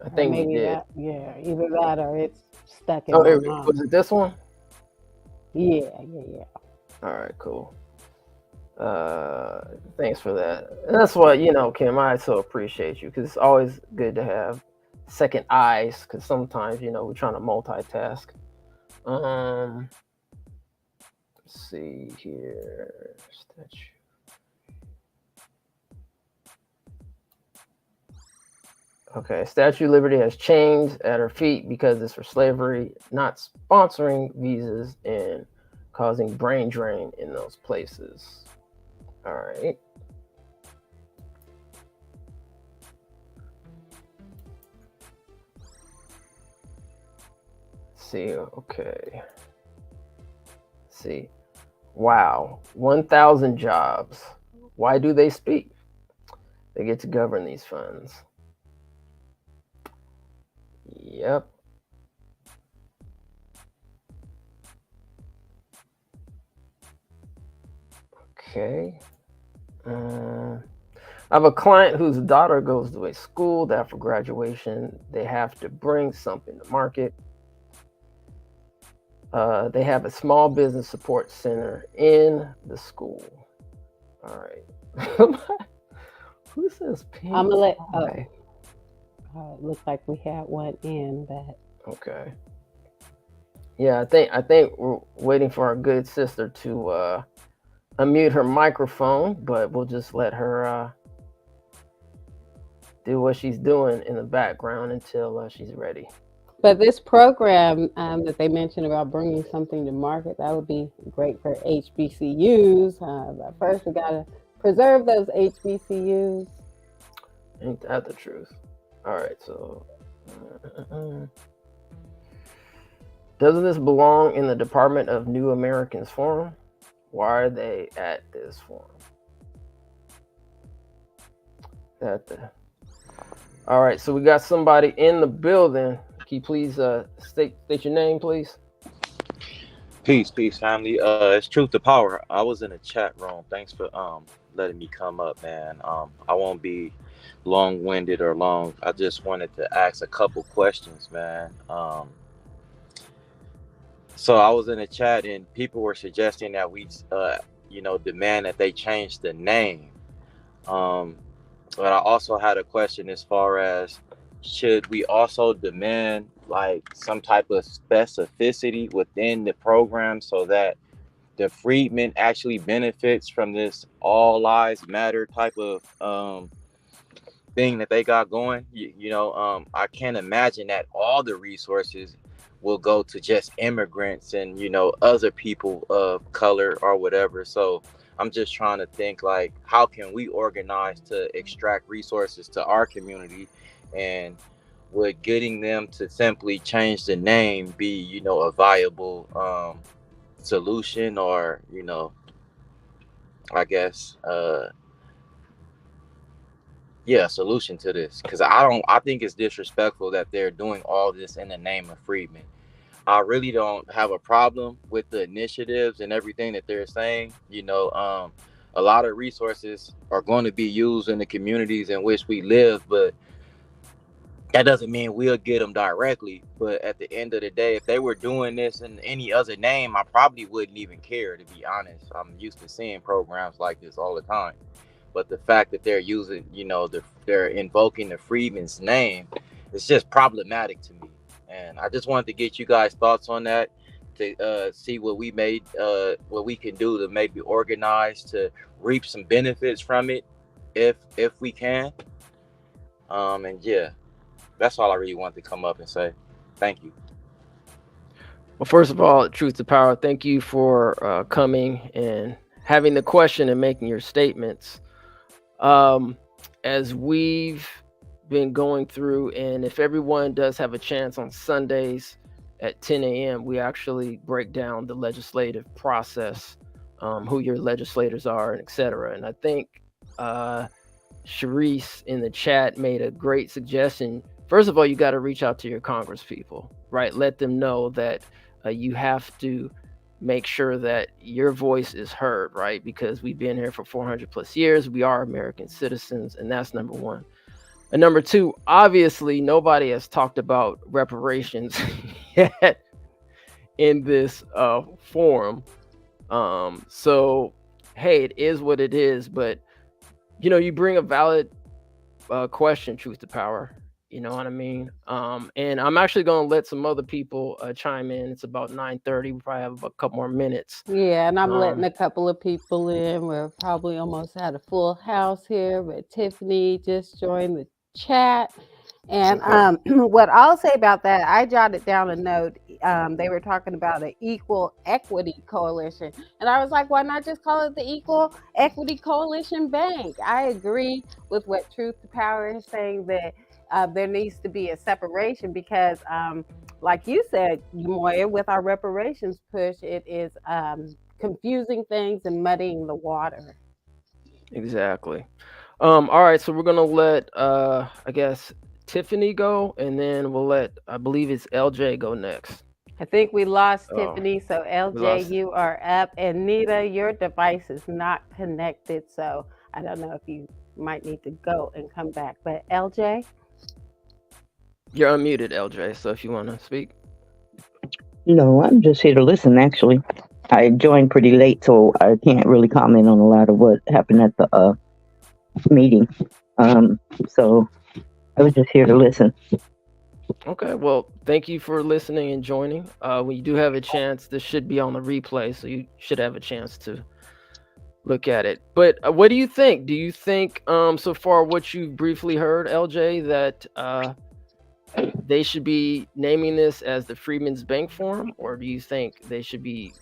I think maybe we did. that, yeah, either that or it's stuck in Oh, my here, mind. was it this one? Yeah. All right, cool. Thanks for that. And that's why, Kim, I so appreciate you, because it's always good to have second eyes, because sometimes, we're trying to multitask. Let's see here. Statue. Okay, Statue of Liberty has chains at her feet because it's for slavery, not sponsoring visas and causing brain drain in those places. All right. Let's see, okay. Let's see. Wow, 1,000 jobs. Why do they speak? They get to govern these funds. Yep. Okay. I have a client whose daughter goes to a school that after graduation, they have to bring something to market. They have a small business support center in the school. All right. Who says pink? I'm gonna let. It looks like we had one in that. Okay. Yeah, I think we're waiting for our good sister to unmute her microphone, but we'll just let her do what she's doing in the background until she's ready. But this program that they mentioned about bringing something to market, that would be great for HBCUs. But first, we got to preserve those HBCUs. Ain't that the truth? All right, so doesn't this belong in the Department of New Americans Forum? Why are they at this forum? All right, so we got somebody in the building. Can you please state your name, please? Peace, family. It's Truth to Power. I was in a chat room. Thanks for letting me come up, man. I won't be long-winded or long. I just wanted to ask a couple questions, man. So I was in a chat and people were suggesting that we, demand that they change the name. But I also had a question as far as, should we also demand like some type of specificity within the program so that the Freedman actually benefits from this all lives matter type of thing that they got going? I can't imagine that all the resources will go to just immigrants and other people of color or whatever. So I'm just trying to think, like, how can we organize to extract resources to our community, and would getting them to simply change the name be a viable solution, or I guess solution to this? Because I think it's disrespectful that they're doing all this in the name of Freedman. I really don't have a problem with the initiatives and everything that they're saying. A lot of resources are going to be used in the communities in which we live, but that doesn't mean we'll get them directly. But at the end of the day, if they were doing this in any other name, I probably wouldn't even care, to be honest. I'm used to seeing programs like this all the time. But the fact that they're using, they're invoking the Freedman's name, it's just problematic to me. And I just wanted to get you guys' thoughts on that, to see what we can do to maybe organize to reap some benefits from it, if we can. And yeah, that's all I really wanted to come up and say. Thank you. Well, first of all, Truth to Power, thank you for coming and having the question and making your statements. As we've been going through, and if everyone does have a chance on Sundays at 10 a.m., we actually break down the legislative process, who your legislators are, and et cetera. And I think Sharice in the chat made a great suggestion. First of all, you got to reach out to your Congress people, right? Let them know that you have to make sure that your voice is heard, right? Because we've been here for 400 plus years. We are American citizens, and that's number one. And number two, obviously, nobody has talked about reparations yet in this forum. So hey, it is what it is, but you bring a valid question, truth to power. You know what I mean? And I'm actually gonna let some other people chime in. It's about 9:30. We probably have a couple more minutes. Yeah, and I'm letting Um, a couple of people in. We're probably almost at a full house here, but Tiffany just joined the chat. And Okay. what I'll say about that, I jotted down a note. They were talking about an equal equity coalition. And I was like, why not just call it the Equal Equity Coalition Bank? I agree with what Truth to Power is saying, that there needs to be a separation because, like you said, Moya, with our reparations push, it is confusing things and muddying the water. Exactly. All right, so we're gonna let I guess Tiffany go, and then we'll let, I believe it's LJ, go next. I think we lost Oh, Tiffany. So we LJ, lost. you are up. And Nita, your device is not connected. So I don't know if you might need to go and come back. But LJ? You're unmuted, LJ. So if you want to speak. No, I'm just here to listen, actually. I joined pretty late, so I can't really comment on a lot of what happened at the meeting. So I was just here to listen. Okay, well, thank you for listening and joining. When you do have a chance, this should be on the replay, so you should have a chance to look at it. But what do you think? Do you think, so far, what you've briefly heard, LJ, that they should be naming this as the Freedman's Bank Forum, or do you think they should be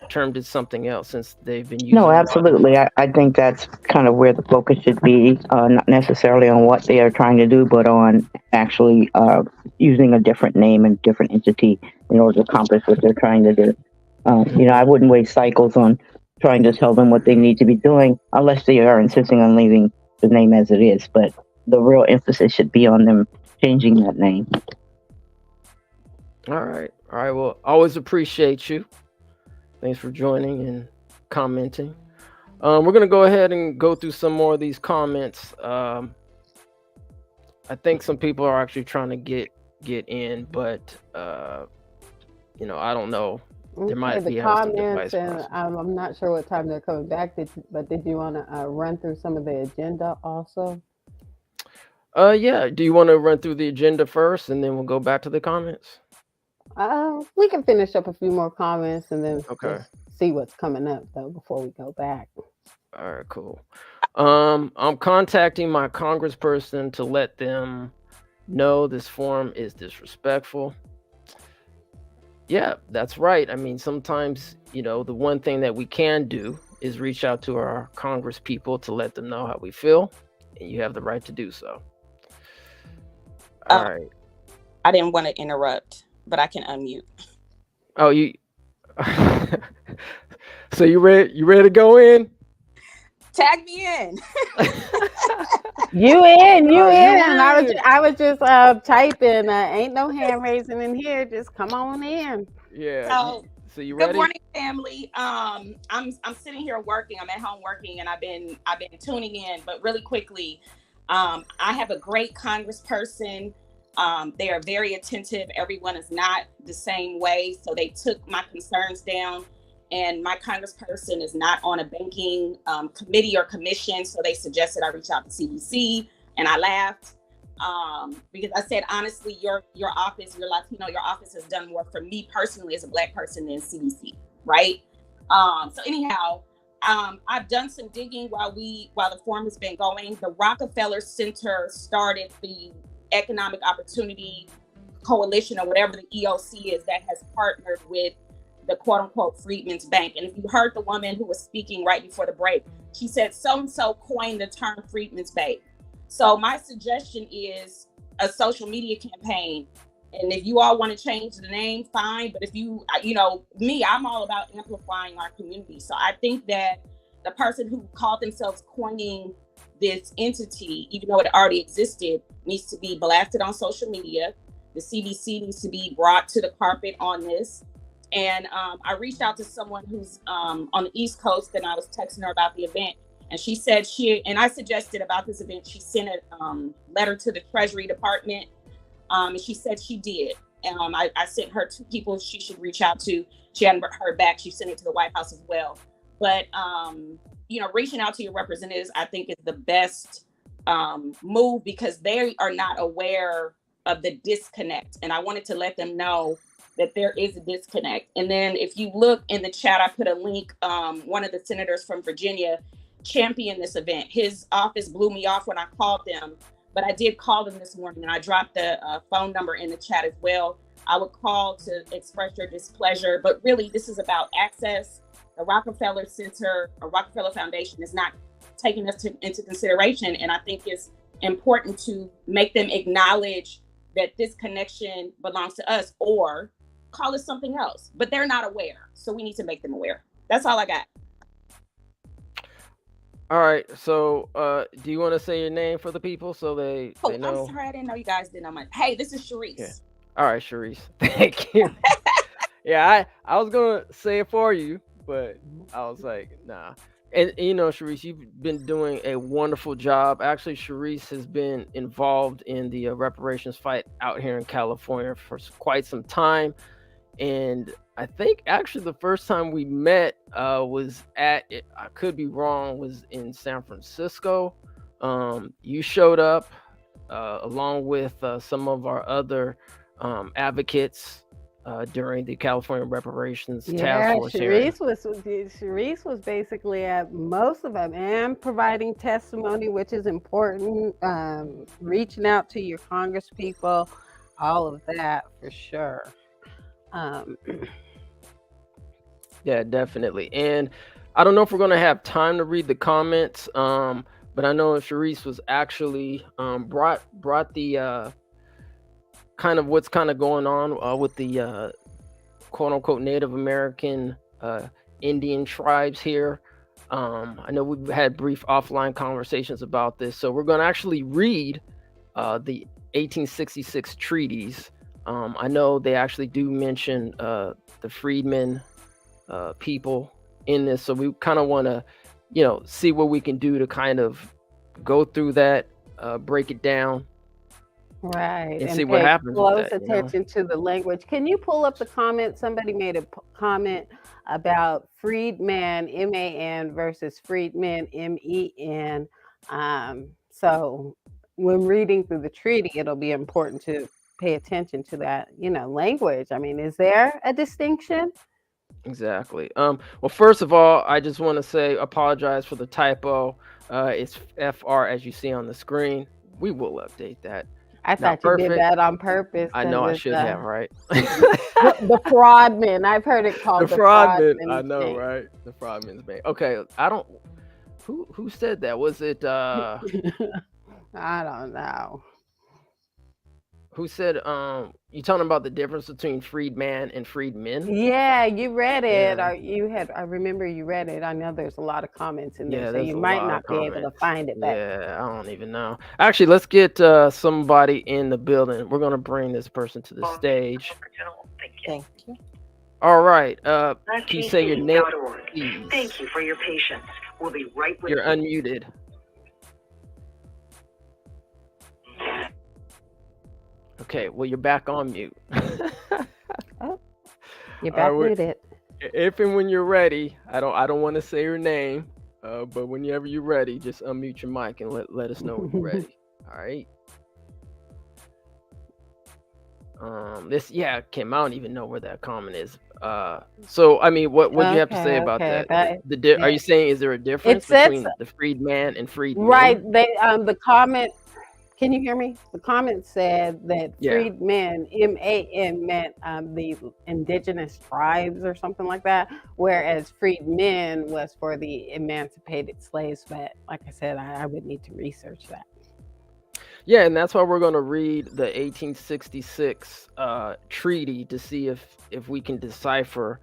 termed as something else since they've been using? No, absolutely. I think that's kind of where the focus should be, not necessarily on what they are trying to do, but on actually using a different name and different entity in order to accomplish what they're trying to do. I wouldn't waste cycles on trying to tell them what they need to be doing unless they are insisting on leaving the name as it is. But the real emphasis should be on them changing that name. All right. Well, always appreciate you. Thanks for joining and commenting. We're gonna go ahead and go through some more of these comments. I think some people are actually trying to get in, but I don't know. There might The be comments, and I'm not sure what time they're coming back. But did you want to run through some of the agenda also? Yeah. Do you want to run through the agenda first, and then we'll go back to the comments? We can finish up a few more comments and then Okay. just see what's coming up though before we go back. All right, cool. I'm contacting my congressperson to let them know this forum is disrespectful. Yeah, that's right. I mean, sometimes, the one thing that we can do is reach out to our Congress people to let them know how we feel, and you have the right to do so. All right. I didn't want to interrupt, but I can unmute. Oh, you. So you ready? You ready to go in? Tag me in. You in. You I was just typing. Ain't no hand raising in here. Just come on in. Yeah. So you Good ready? morning, family. I'm sitting here working. I'm at home working, and I've been tuning in. But really quickly, I have a great congressperson. They are very attentive. Everyone is not the same way, so they took my concerns down. And my congressperson is not on a banking committee or commission, so they suggested I reach out to CDC, and I laughed because I said, honestly, your office, your Latino, your office has done more for me personally as a Black person than CDC, right? So anyhow, I've done some digging while the forum has been going. The Rockefeller Center started the Economic Opportunity Coalition, or whatever the EOC is, that has partnered with the quote unquote Freedman's Bank. And if you heard the woman who was speaking right before the break, she said so-and-so coined the term Freedman's Bank. So my suggestion is a social media campaign. And if you all want to change the name, fine. But if me, I'm all about amplifying our community. So I think that the person who called themselves coining this entity, even though it already existed, needs to be blasted on social media. The CDC needs to be brought to the carpet on this. And I reached out to someone who's on the East Coast, and I was texting her about the event. And she said I suggested about this event, she sent a letter to the Treasury Department. And she said she did. I sent her 2 people she should reach out to. She hadn't heard back. She sent it to the White House as well. But reaching out to your representatives, I think, is the best move, because they are not aware of the disconnect. And I wanted to let them know that there is a disconnect. And then if you look in the chat, I put a link. One of the senators from Virginia championed this event. His office blew me off when I called them, but I did call them this morning, and I dropped the phone number in the chat as well. I would call to express your displeasure, but really this is about access. The Rockefeller Center or Rockefeller Foundation is not taking us into consideration, and I think it's important to make them acknowledge that this connection belongs to us, or call it something else, but they're not aware. So we need to make them aware. That's all I got. All right. So do you want to say your name for the people so they know? I'm sorry, I didn't know you guys didn't know my. Hey, this is Sharice. Yeah. All right, Sharice. Thank you. Yeah, I was gonna say it for you, but I was like, nah. And Sharice, you've been doing a wonderful job. Actually, Sharice has been involved in the reparations fight out here in California for quite some time. And I think actually the first time we met was I could be wrong, was in San Francisco. You showed up along with some of our other advocates during the California Reparations Task Force hearing. Sharice was basically at most of them and providing testimony, which is important. Reaching out to your congresspeople, all of that for sure. Yeah, definitely. And I don't know if we're going to have time to read the comments, but I know Sharice was actually brought the kind of what's kind of going on with the quote unquote Native American Indian tribes here. I know we've had brief offline conversations about this, so we're going to actually read the 1866 treaties. I know they actually do mention the Freedman people in this, so we kind of want to, see what we can do to kind of go through that, break it down, right, and see what happens. Close attention to the language. Can you pull up the comment? Somebody made a comment about Freedman, M-A-N, versus Freedman, M-E-N. So when reading through the treaty, it'll be important to pay attention to that, language. I mean, is there a distinction? Exactly. Well, first of all, I just want to apologize for the typo. It's FR, as you see on the screen. We will update that. I thought you did that on purpose. I know I should have, right? The Fraudman. I've heard it called the Fraudman. Fraudman. I know, right? The Fraudman's Bank. Okay, I don't. Who said that? Was it? I don't know. Who said? You talking about the difference between Freedman and Freedmen? Yeah, you read it, Yeah. or you had. I remember you read it. I know there's a lot of comments in there, so there's you a might lot not of be able to comments. find it back. Yeah, I don't even know. Actually, let's get somebody in the building. We're gonna bring this person to the stage. Thank you. All right. Can you say your name, please? Thank you for your patience. We'll be right with You're you. unmuted. Okay, well, you're back on mute. You're back Alright, muted. If and when you're ready, I don't want to say your name, but whenever you're ready, just unmute your mic and let us know when you're ready. All right. Kim, I don't even know where that comment is. So I mean, what do you have to say about that? Are you saying, is there a difference between the freedman and freedmen? Right. The comment. Can you hear me? The comment said that freedmen, M-A-N, meant the indigenous tribes or something like that, whereas freedmen was for the emancipated slaves. But like I said, I would need to research that. Yeah, and that's why we're going to read the 1866 treaty to see if we can decipher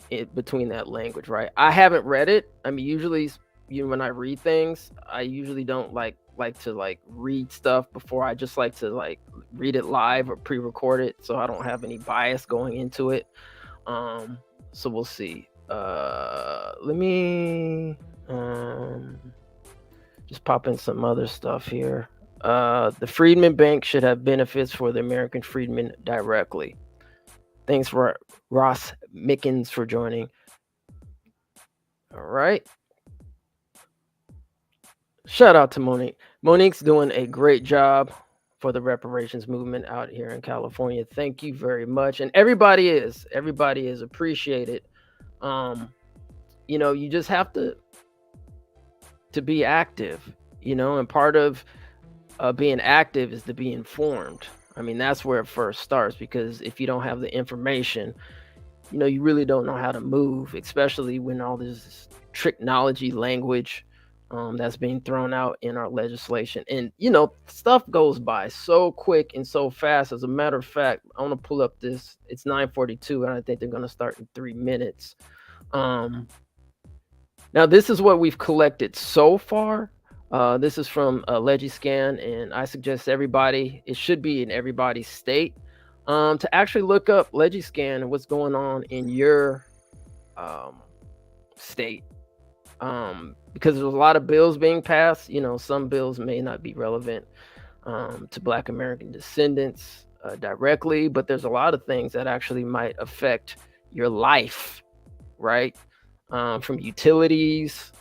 it between that language, right? I haven't read it. I mean, usually, when I read things, I usually don't like to read stuff before. I just like to read it live or pre-record it, so I don't have any bias going into it. So we'll see. Let me just pop in some other stuff here. The Freedman Bank should have benefits for the American freedmen directly. Thanks for Ross Mickens for joining. All right. Shout out to Monique. Monique's doing a great job for the reparations movement out here in California. Thank you very much. And everybody is appreciated. You just have to be active, and part of being active is to be informed. I mean, that's where it first starts, because if you don't have the information, you really don't know how to move, especially when all this technology language that's being thrown out in our legislation. And, stuff goes by so quick and so fast. As a matter of fact, I want to pull up this. It's 9:42, and I think they're going to start in 3 minutes. Now, this is what we've collected so far. This is from Legiscan, and I suggest everybody, it should be in everybody's state, to actually look up Legiscan and what's going on in your state. Because there's a lot of bills being passed. Some bills may not be relevant to Black American descendants directly, but there's a lot of things that actually might affect your life, right? From utilities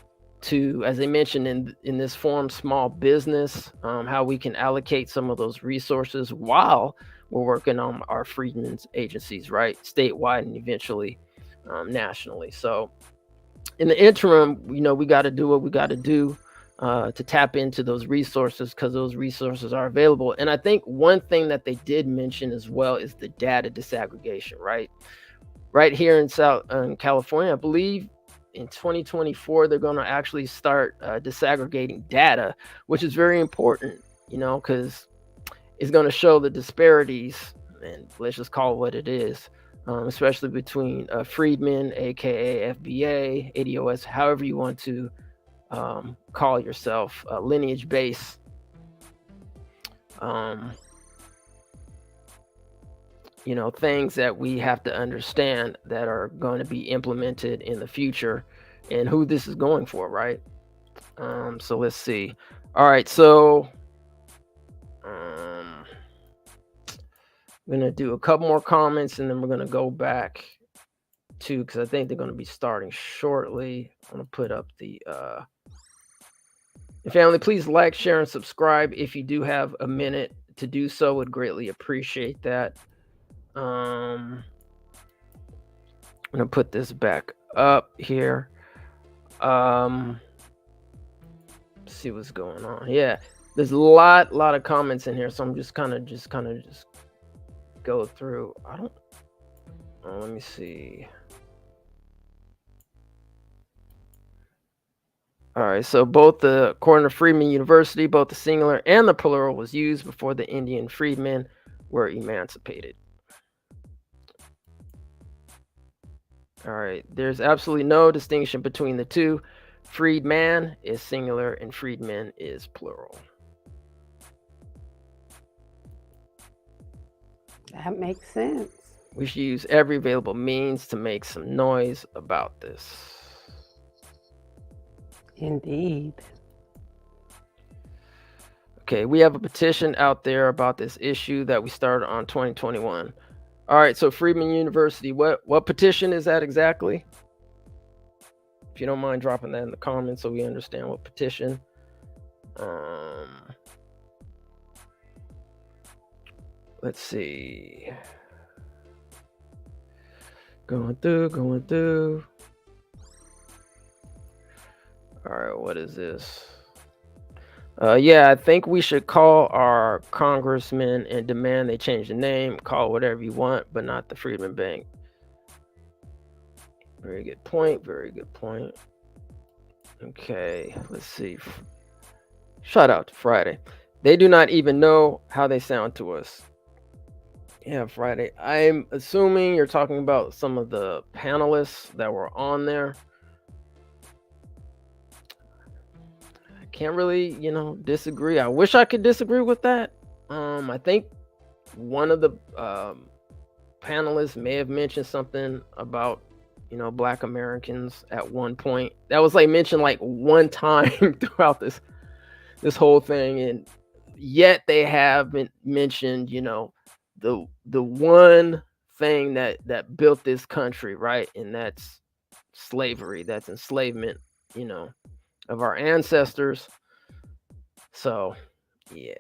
to, as I mentioned in this forum, small business, how we can allocate some of those resources while we're working on our freedmen's agencies, right? Statewide and eventually nationally. So in the interim, we got to do what we got to do to tap into those resources, because those resources are available. And I think one thing that they did mention as well is the data disaggregation, right? Right here in California, I believe in 2024, they're going to actually start disaggregating data, which is very important, because it's going to show the disparities, and let's just call it what it is, especially between freedmen, aka FBA, ADOS, however you want to call yourself, lineage-based things that we have to understand that are going to be implemented in the future, and who this is going for, right? So let's see. All right, so I'm gonna do a couple more comments, and then we're gonna go back to, because I think they're gonna be starting shortly. I'm gonna put up the family, please like, share, and subscribe if you do have a minute to do so. Would greatly appreciate that. I'm gonna put this back up here. See what's going on. Yeah, there's a lot of comments in here, so I'm just kind of go through. Let me see. All right, so according to Freedman University, both the singular and the plural was used before the Indian freedmen were emancipated. All right, there's absolutely no distinction between the two. Freedman is singular and freedmen is plural. That makes sense. We should use every available means to make some noise about this. Indeed. Okay, we have a petition out there about this issue that we started on 2021. All right, so Freedman University, what petition is that exactly? If you don't mind dropping that in the comments so we understand what petition. Let's see. Going through. All right, what is this? Yeah, I think we should call our congressmen and demand they change the name. Call it whatever you want, but not the Freedman Bank. Very good point. Okay, let's see. Shout out to Friday. They do not even know how they sound to us. Yeah, Friday. I'm assuming you're talking about some of the panelists that were on there. I can't really, disagree. I wish I could disagree with that. I think one of the panelists may have mentioned something about, Black Americans at one point. That was mentioned one time throughout this whole thing. And, yet they haven't mentioned, the one thing that built this country, right? And that's slavery, that's enslavement, of our ancestors. So, yeah.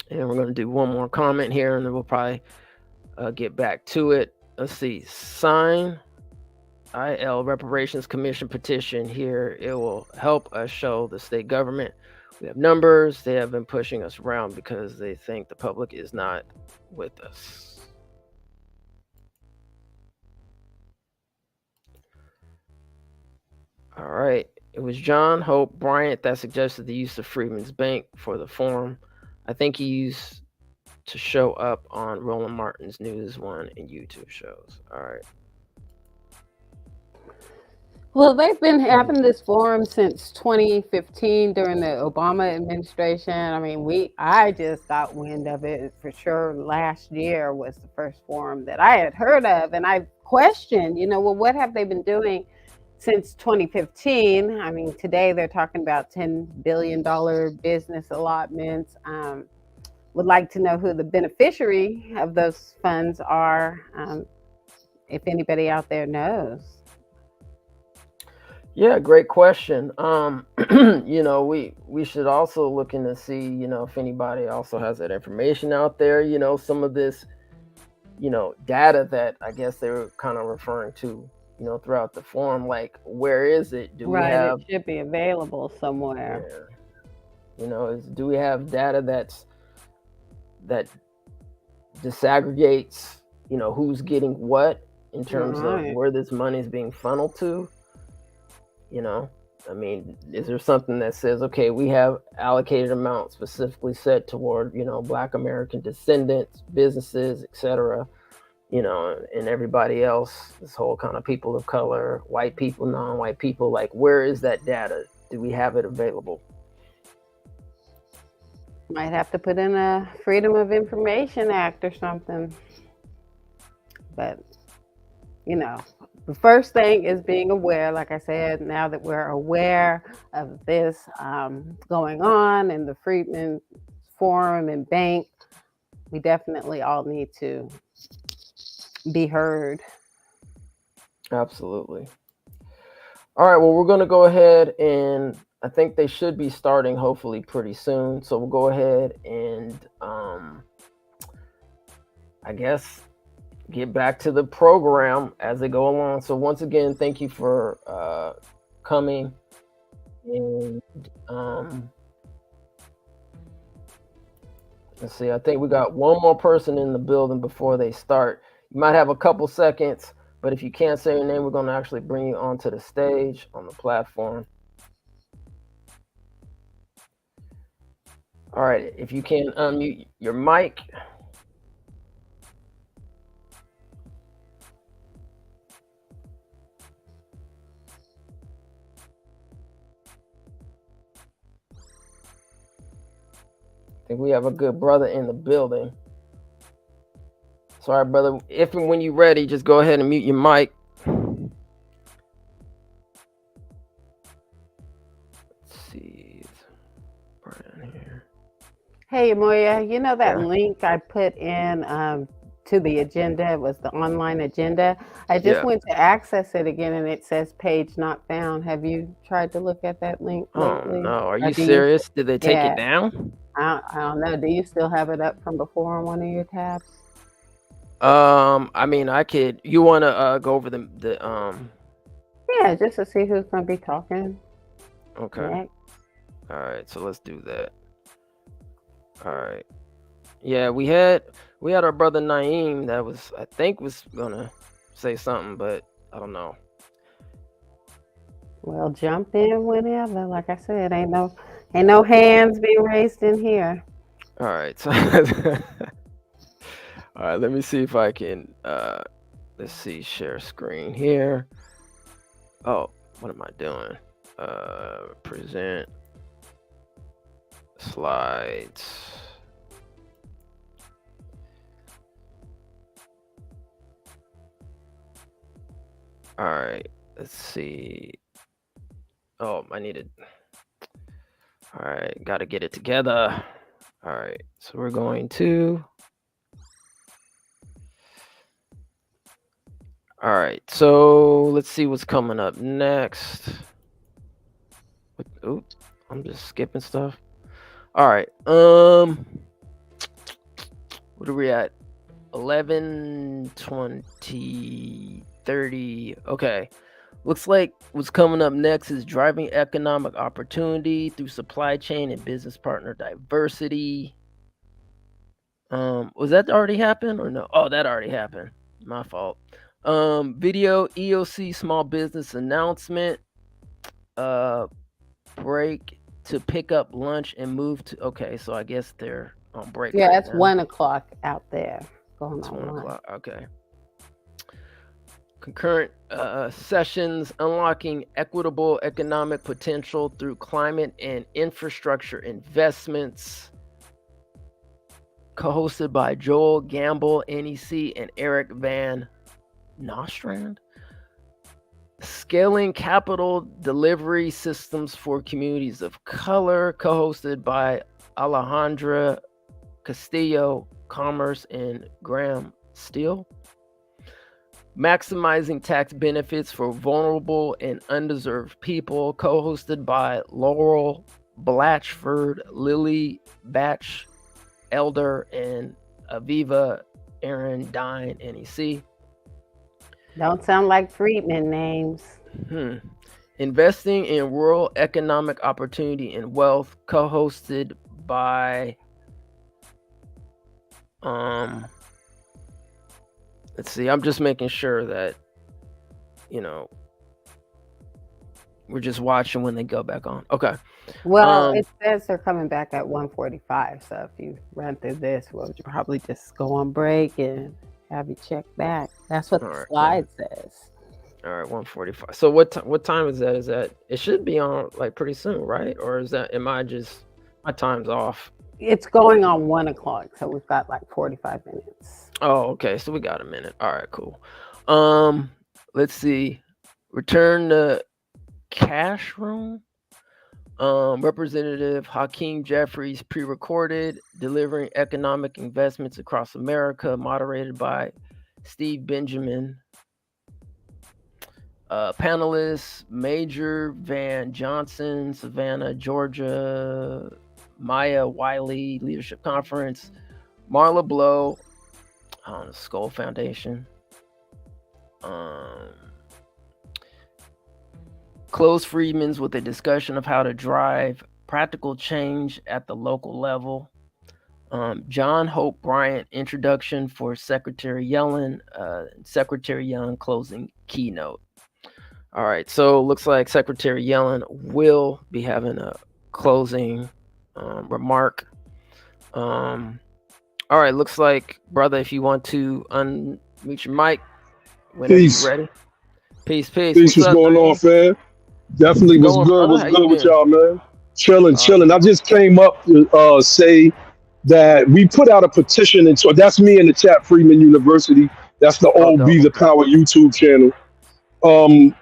And we're going to do one more comment here, and then we'll probably get back to it. Let's see. Sign IL Reparations Commission petition here. It will help us show the state government we have numbers. They have been pushing us around because they think the public is not with us. All right. It was John Hope Bryant that suggested the use of Freedman's Bank for the forum. I think he used to show up on Roland Martin's News One and YouTube shows. All right. Well, they've been having this forum since 2015 during the Obama administration. I mean, I just got wind of it for sure. Last year was the first forum that I had heard of, and I questioned, well, what have they been doing since 2015? I mean, today they're talking about $10 billion business allotments. Would like to know who the beneficiary of those funds are, if anybody out there knows. Yeah, great question. We should also look in to see, if anybody also has that information out there, some of this, data that I guess they were kind of referring to, throughout the forum, like, where is it? Do we have, it should be available somewhere. Yeah. Do we have data that disaggregates, who's getting what in terms of where this money is being funneled to? I mean, is there something that says, okay, we have allocated amounts specifically set toward, Black American descendants, businesses, etc., and everybody else, this whole kind of people of color, white people, non-white people, like, where is that data? Do we have it available? Might have to put in a Freedom of Information Act or something. But, the first thing is being aware, like I said, now that we're aware of this going on in the Freedman Forum and Bank, we definitely all need to be heard. Absolutely. All right, well, we're going to go ahead, and I think they should be starting hopefully pretty soon. So we'll go ahead and I guess get back to the program as they go along. So once again, thank you for coming. And let's see, I think we got one more person in the building before they start. You might have a couple seconds, but if you can't say your name, we're going to actually bring you onto the stage on the platform. All right, if you can unmute your mic. I think we have a good brother in the building. Sorry, brother. If and when you're ready, just go ahead and mute your mic. Let's see. Right here. Hey, Amoya, that link I put in to the agenda was the online agenda. I just went to access it again, and it says page not found. Have you tried to look at that link lately? Oh, no. Are you serious? Did they take it down? I don't know. Do you still have it up from before on one of your tabs? I mean, I could. You want to go over the Yeah, just to see who's going to be talking. Okay. Next. All right, so let's do that. All right. Yeah, we had our brother Naeem that I think was gonna say something, but I don't know. Well, jump in whenever. Like I said, ain't no hands being raised in here. All right. So all right, let me see if I can let's see, share screen here. Oh, what am I doing? Present slides. All right, let's see. Oh, I needed. All right, got to get it together. All right, so we're going to. All right, so let's see what's coming up next. Oop, I'm just skipping stuff. All right, what are we at? 11, 20, 30. Okay. Looks like what's coming up next is driving economic opportunity through supply chain and business partner diversity. Was that already happened or no? Oh, that already happened. My fault. Video EOC small business announcement. Break to pick up lunch and move to. Okay, so I guess they're on break. Yeah, right it's now. 1 o'clock out there. Going It's on 1 lunch. o'clock. Okay. Concurrent sessions unlocking equitable economic potential through climate and infrastructure investments. Co-hosted by Joel Gamble, NEC, and Eric Van Nostrand. Scaling capital delivery systems for communities of color. Co-hosted by Alejandra Castillo, Commerce, and Graham Steele. Maximizing tax benefits for vulnerable and undeserved people, co-hosted by Laurel Blatchford, Lily Batch Elder, and Aviva Aaron Dine, NEC. Don't sound like Freedman names. Investing in rural economic opportunity and wealth, co-hosted by let's see, I'm just making sure that, we're just watching when they go back on. Okay. Well, it says they're coming back at 1:45. So if you run through this, we'll probably just go on break and have you check back. That's what the slide says. All right, 1:45. So what time is that? Is that it should be on like pretty soon, right? Or is that my time's off? It's going on 1 o'clock, so we've got like 45 minutes. Oh, okay. So we got a minute. All right, cool. Let's see. Return to cash room. Representative Hakeem Jeffries pre-recorded delivering economic investments across America, moderated by Steve Benjamin. Panelists: Major Van Johnson, Savannah, Georgia; Maya Wiley, Leadership Conference; Marla Blow, Skull Foundation; Close Freedmans with a discussion of how to drive practical change at the local level; John Hope Bryant, introduction for Secretary Yellen; Secretary Yellen closing keynote. All right, so looks like Secretary Yellen will be having a closing remark. All right, looks like, brother, if you want to unmute your mic whenever you're ready. Peace. What's going on, fam? Definitely was good. What's good with y'all, man? Chilling. I just came up to say that we put out a petition, and so that's me in the chat, Freedman University. That's the old Be the Power YouTube channel.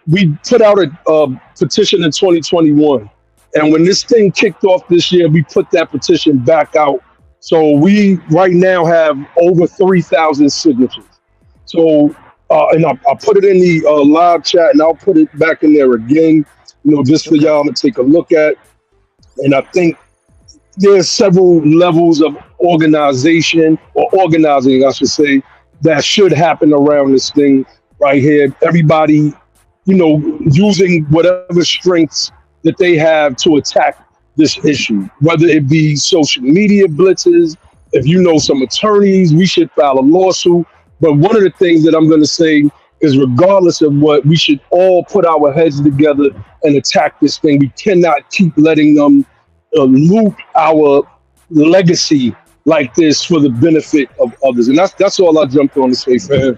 We put out a petition in 2021, and when this thing kicked off this year, we put that petition back out. So we right now have over 3,000 signatures. So and I'll put it in the live chat, and I'll put it back in there again, just for y'all to take a look at. And I think there's several levels of organization, or organizing, I should say, that should happen around this thing right here. Everybody, using whatever strengths that they have to attack this issue, whether it be social media blitzes. If you know some attorneys, we should file a lawsuit. But one of the things that I'm going to say is, regardless of what, we should all put our heads together and attack this thing. We cannot keep letting them loot our legacy like this for the benefit of others. And that's all I jumped on to say, fam.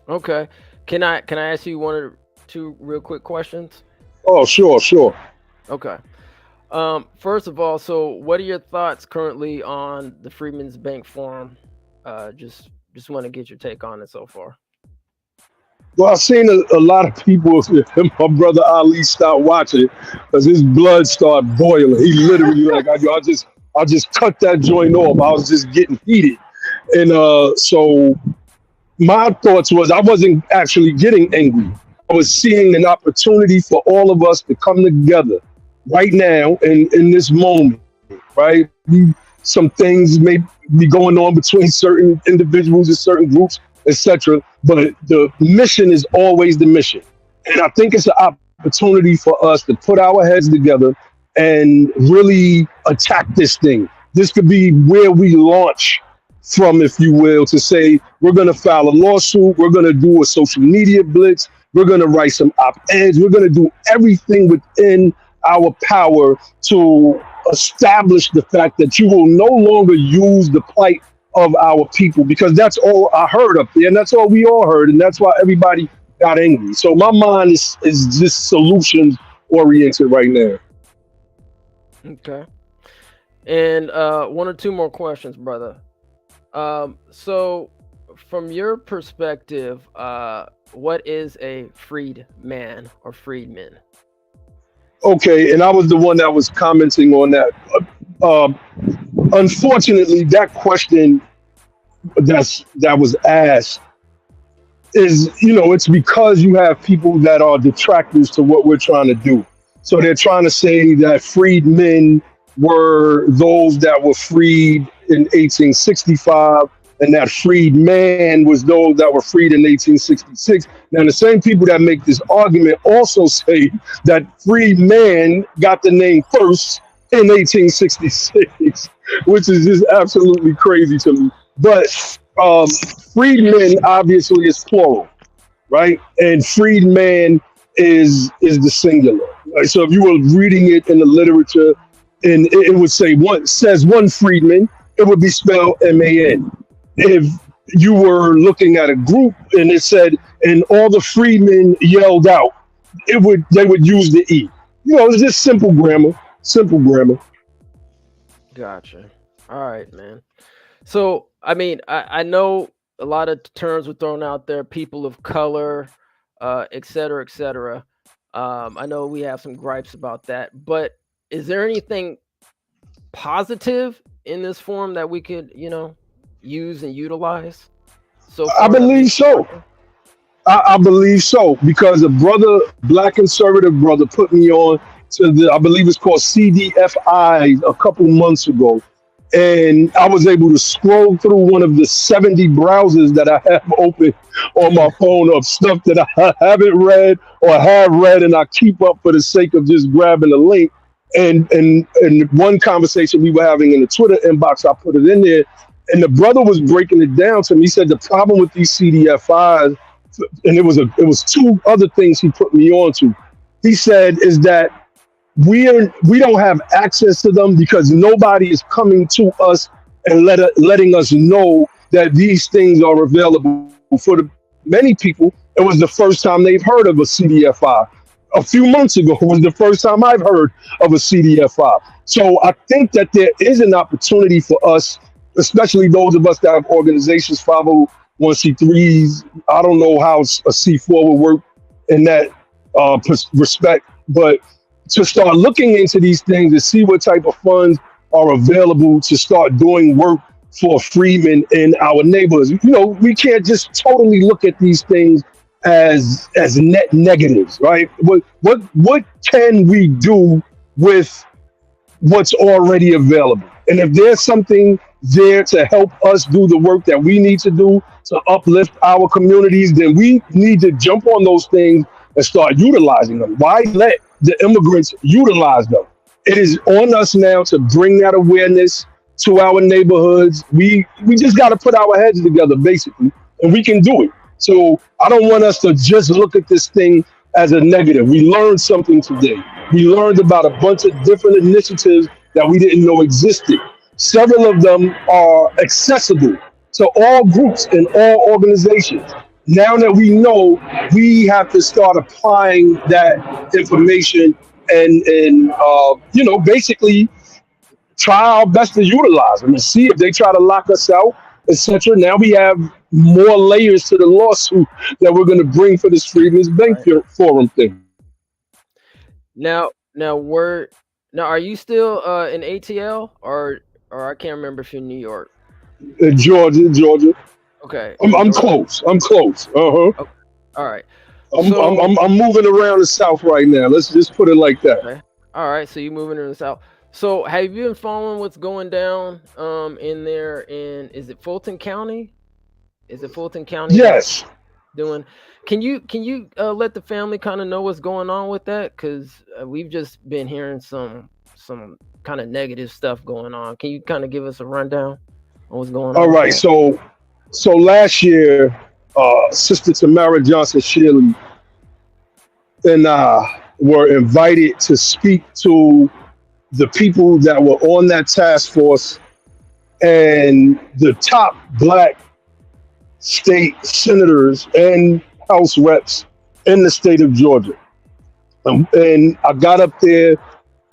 Okay. Can I ask you one or two real quick questions? Oh, sure. Okay. First of all, so what are your thoughts currently on the Freedman's Bank Forum? Just want to get your take on it so far. Well, I've seen a lot of people. My brother Ali stopped watching because his blood started boiling. He literally like, I just cut that joint off. I was just getting heated, and so my thoughts was I wasn't actually getting angry. I was seeing an opportunity for all of us to come together right now in this moment. Right, some things may be going on between certain individuals and certain groups, etc. But the mission is always the mission. And I think it's an opportunity for us to put our heads together and really attack this thing. This could be where we launch from, if you will, to say, we're going to file a lawsuit. We're going to do a social media blitz. We're going to write some op-eds. We're going to do everything within our power to establish the fact that you will no longer use the plight of our people, because that's all I heard up there, and that's all we all heard, and that's why everybody got angry. So my mind is just solutions oriented right now. Okay. And one or two more questions, brother. So from your perspective, what is a freedman or freedman? Okay, and I was the one that was commenting on that. Unfortunately, that question that was asked is, it's because you have people that are detractors to what we're trying to do. So they're trying to say that freedmen were those that were freed in 1865, and that freedman was those that were freed in 1866. Now, the same people that make this argument also say that freedman got the name first in 1866, which is just absolutely crazy to me. But freedmen obviously is plural, right? And freedman is the singular. Right? So if you were reading it in the literature, and it would say says one freedman, it would be spelled M-A-N. If you were looking at a group and it said, and all the freedmen yelled out, they would use the E. It's just simple grammar. Gotcha. All right, man. So, I mean, I know a lot of terms were thrown out there, people of color, et cetera, et cetera. I know we have some gripes about that, but is there anything positive in this form that we could, use and utilize? So I believe so. I believe so, because a brother, black conservative brother, put me on to I believe it's called CDFI a couple months ago. And I was able to scroll through one of the 70 browsers that I have open on my phone of stuff that I haven't read or have read, and I keep up for the sake of just grabbing a link. And one conversation we were having in the Twitter inbox, I put it in there, and the brother was breaking it down to me. He said the problem with these CDFIs, and it was two other things he put me on to. He said is that we don't have access to them because nobody is coming to us and letting us know that these things are available. For many people, it was the first time they've heard of a CDFI. A few months ago was the first time I've heard of a CDFI. So I think that there is an opportunity for us, especially those of us that have organizations, 501c3s. I don't know how a C4 will work in that respect, but to start looking into these things and see what type of funds are available to start doing work for freedmen in our neighborhoods. We can't just totally look at these things as net negatives, right? What can we do with what's already available? And if there's something there to help us do the work that we need to do to uplift our communities, then we need to jump on those things and start utilizing them. Why let the immigrants utilize them? It is on us now to bring that awareness to our neighborhoods. We just got to put our heads together, basically, and we can do it. So I don't want us to just look at this thing as a negative. We learned something today. We learned about a bunch of different initiatives that we didn't know existed. Several of them are accessible to all groups and all organizations. Now that we know, we have to start applying that information and basically try our best to utilize them and see if they try to lock us out, etc. Now we have more layers to the lawsuit that we're going to bring for this Freedman's Bank Forum thing. Now are you still in ATL or I can't remember if you're in New York? In Georgia. Okay. I'm close. Uh-huh. Okay. All right. I'm moving around the South right now. Let's just put it like that. Okay. All right. So you're moving in the South. So have you been following what's going down in there in, is it Fulton County? Is it Fulton County? Yes. Can you let the family kind of know what's going on with that? Because we've just been hearing some kind of negative stuff going on. Can you kind of give us a rundown on what's going on? All right. So last year, Sister Tamara Johnson Shirley and I were invited to speak to the people that were on that task force and the top Black state senators and House reps in the state of Georgia. And I got up there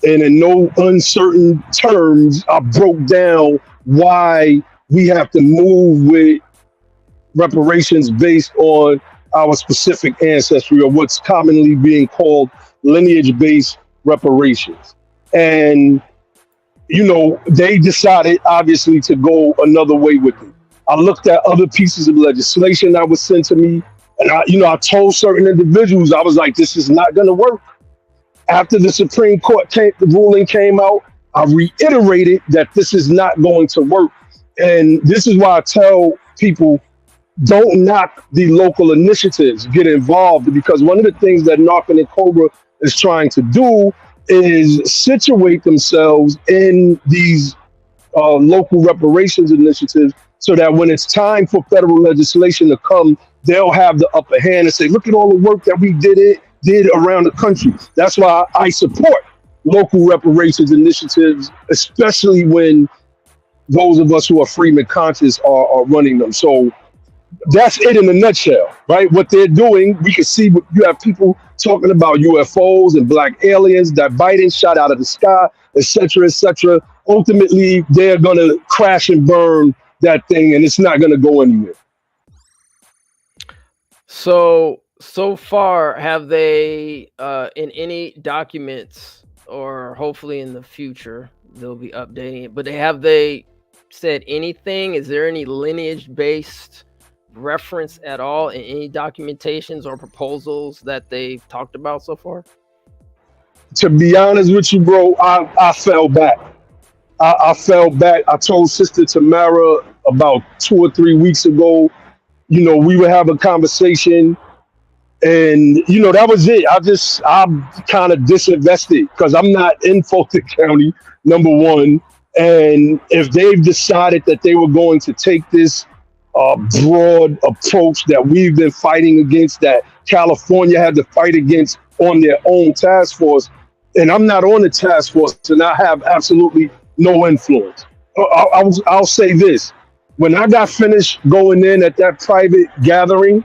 and in no uncertain terms, I broke down why we have to move with reparations based on our specific ancestry, or what's commonly being called lineage-based reparations. And, they decided, obviously, to go another way with it. I looked at other pieces of legislation that was sent to me, and I told certain individuals, I was like, this is not going to work. After the Supreme Court ruling came out, I reiterated that this is not going to work. And this is why I tell people, don't knock the local initiatives, get involved, because one of the things that Narcan and Cobra is trying to do is situate themselves in these local reparations initiatives so that when it's time for federal legislation to come, they'll have the upper hand and say, look at all the work that we did around the country. That's why I support local reparations initiatives, especially when those of us who are Freedman conscious are running them. So that's it in a nutshell, right? What they're doing, we can see you have people talking about UFOs and black aliens that Biden shot out of the sky, et cetera, et cetera. Ultimately, they're going to crash and burn that thing, and it's not going to go anywhere. So far, have they, in any documents, or hopefully in the future, they'll be updating it, but have they said anything? Is there any lineage-based reference at all in any documentations or proposals that they've talked about so far? To be honest with you, bro, I fell back. I fell back. I told Sister Tamara about 2 or 3 weeks ago, we would have a conversation, and that was it. I'm kind of disinvested because I'm not in Fulton County, number one. And if they've decided that they were going to take this broad approach that we've been fighting against, that California had to fight against on their own task force, and I'm not on the task force, and I have absolutely no influence. I'll say this. When I got finished going in at that private gathering,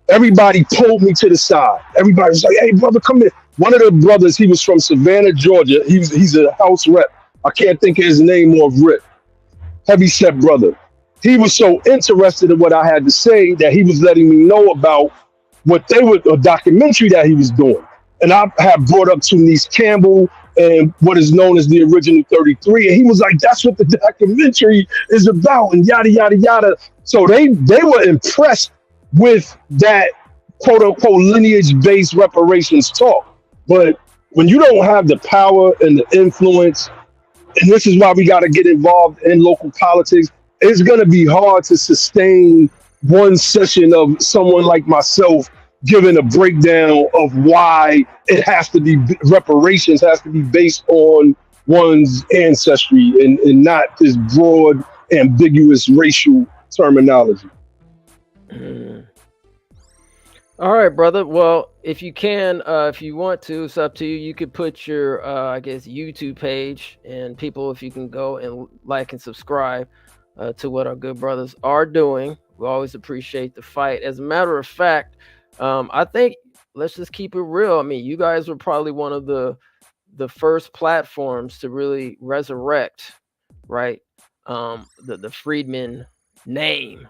everybody pulled me to the side. Everybody was like, hey, brother, come here. One of the brothers, he was from Savannah, Georgia. He's a House rep. I can't think of his name off rip. Heavyset brother. He was so interested in what I had to say that he was letting me know about a documentary that he was doing. And I have brought up Tunice Campbell and what is known as the original 33. And he was like, that's what the documentary is about, and yada, yada, yada. So they were impressed with that quote unquote lineage-based reparations talk. But when you don't have the power and the influence, and this is why we got to get involved in local politics, it's going to be hard to sustain one session of someone like myself giving a breakdown of why it has to be, reparations has to be based on one's ancestry and not this broad, ambiguous racial terminology. All right, brother. Well, if you can, if you want to, it's up to you. You could put your, YouTube page, and people, if you can go and like and subscribe to what our good brothers are doing. We always appreciate the fight. As a matter of fact, I think let's just keep it real. I mean, you guys were probably one of the first platforms to really resurrect, right? The Freedman name,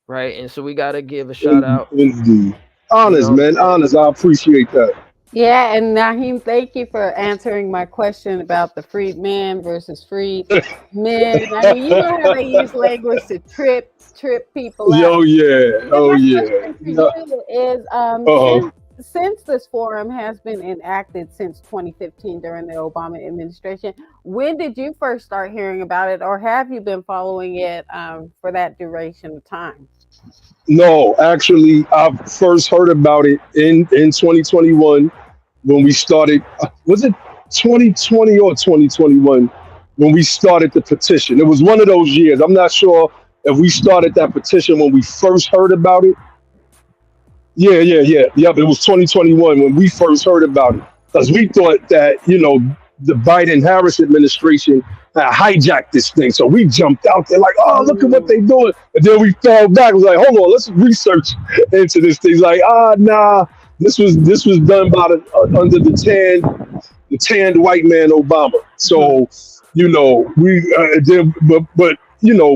right? And so we got to give a shout out. Indeed. Honest, man. Honest. I appreciate that. Yeah, and Naheem, thank you for answering my question about the freed man versus freed men. I mean, you know how they use language to trip people up. Oh yeah. And Oh my yeah. question for you is, since this forum has been enacted since 2015 during the Obama administration, when did you first start hearing about it, or have you been following it for that duration of time? No, actually, I first heard about it in 2021 when we started. Was it 2020 or 2021 when we started the petition? It was one of those years. I'm not sure if we started that petition when we first heard about it. Yeah. Yep, it was 2021 when we first heard about it, because we thought that, the Biden-Harris administration had hijacked this thing. So we jumped out there like, oh, look at what they doing. And then we fell back. It was like, hold on, let's research into this thing. It's like, nah, this was done by under the tanned white man Obama. So, we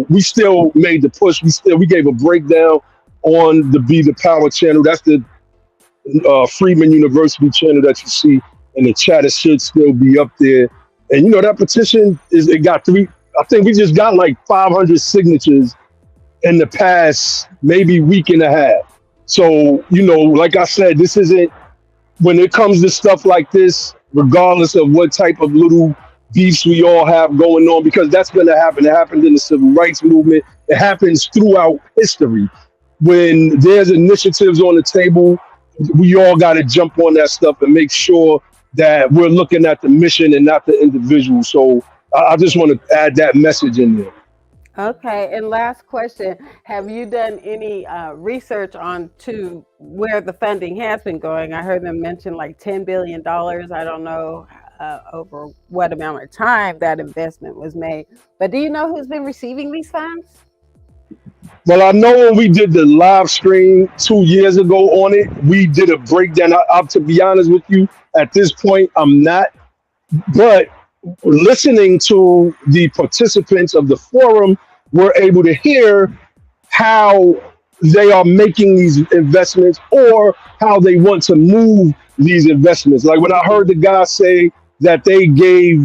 we still made the push. We gave a breakdown on the Be the Power channel. That's the Freedman University channel that you see in the chat. It should still be up there. And that petition it got I think we just got like 500 signatures in the past maybe week and a half. So, like I said, this isn't, when it comes to stuff like this, regardless of what type of little beefs we all have going on, because that's going to happen. It happened in the civil rights movement. It happens throughout history. When there's initiatives on the table, we all got to jump on that stuff and make sure that we're looking at the mission and not the individual. So I just want to add that message in there. Okay, and last question. Have you done any research on to where the funding has been going? I heard them mention like $10 billion. I don't know over what amount of time that investment was made. But do you know who's been receiving these funds? Well, I know when we did the live stream 2 years ago on it, we did a breakdown. To be honest with you, at this point, I'm not. But listening to the participants of the forum, we're able to hear how they are making these investments or how they want to move these investments. Like when I heard the guy say that they gave,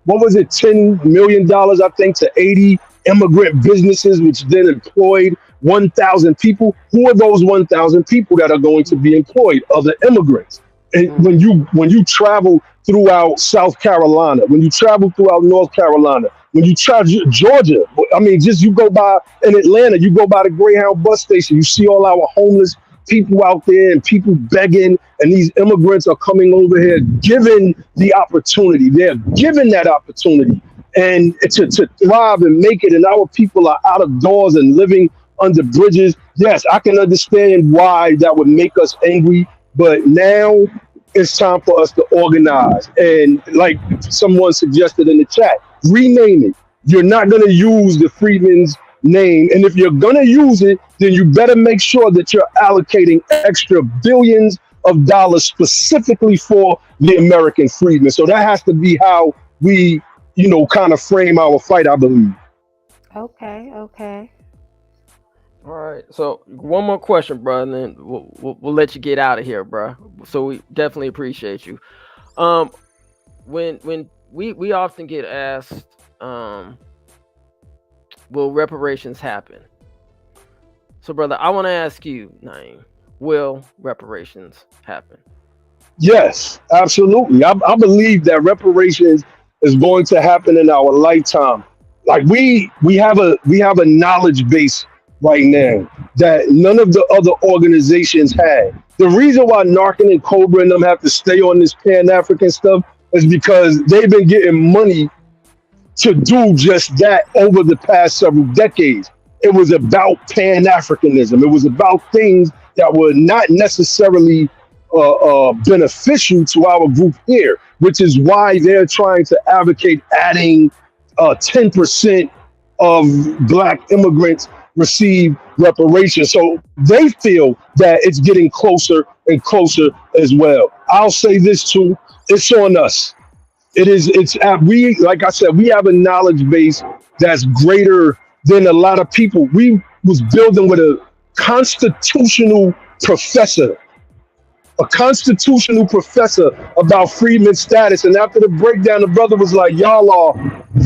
$10 million, I think, to 80 immigrant businesses, which then employed 1,000 people. Who are those 1,000 people that are going to be employed? Other immigrants. And when you travel throughout South Carolina, when you travel throughout North Carolina, when you travel Georgia, I mean, just you go by in Atlanta, you go by the Greyhound bus station, you see all our homeless people out there and people begging, and these immigrants are coming over here given the opportunity. They're given that opportunity and to thrive and make it, and our people are out of doors and living under bridges. Yes, I can understand why that would make us angry, but now it's time for us to organize. And like someone suggested in the chat, rename it. You're not going to use the Freedman's name. And if you're going to use it, then you better make sure that you're allocating extra billions of dollars specifically for the American freedmen. So that has to be how we, kind of frame our fight, I believe. Okay. All right. So one more question, bro, and then we'll let you get out of here, bro. So we definitely appreciate you. When we often get asked, will reparations happen? So, brother, I want to ask you, Naeem, will reparations happen? Yes, absolutely. I believe that reparations is going to happen in our lifetime. Like we have a knowledge base right now that none of the other organizations had. The reason why Narcan and Cobra and them have to stay on this Pan-African stuff is because they've been getting money to do just that over the past several decades. It was about Pan-Africanism. It was about things that were not necessarily beneficial to our group here, which is why they're trying to advocate adding 10% of Black immigrants receive reparations. So they feel that it's getting closer and closer as well. I'll say this too, it's on us. We, like I said, we have a knowledge base that's greater than a lot of people. We was building with a constitutional professor, about Freedman's status. And after the breakdown, the brother was like, y'all are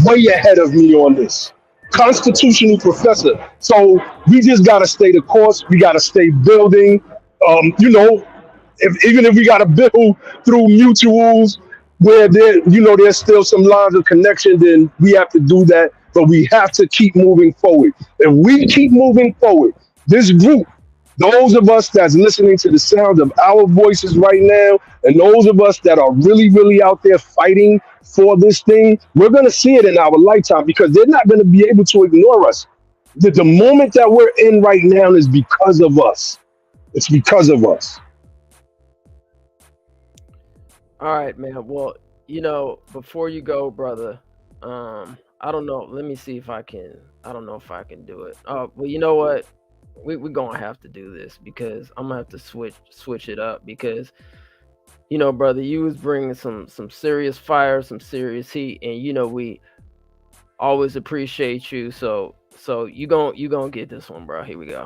way ahead of me on this. Constitutional professor. So we just got to stay the course. We got to stay building. Even if we got to build through mutuals where there's still some lines of connection, then we have to do that. But we have to keep moving forward. If we keep moving forward, this group, those of us that's listening to the sound of our voices right now, and those of us that are really, really out there fighting for this thing, we're going to see it in our lifetime, because they're not going to be able to ignore us. The moment that we're in right now is because of us. It's because of us. All right, man. Well, before you go, brother, I don't know. Let me see if I can. I don't know if I can do it. Well, you know what? We're gonna have to do this, because I'm gonna have to switch it up, because brother, you was bringing some serious fire, some serious heat, and we always appreciate you. So you gonna get this one, bro. Here we go.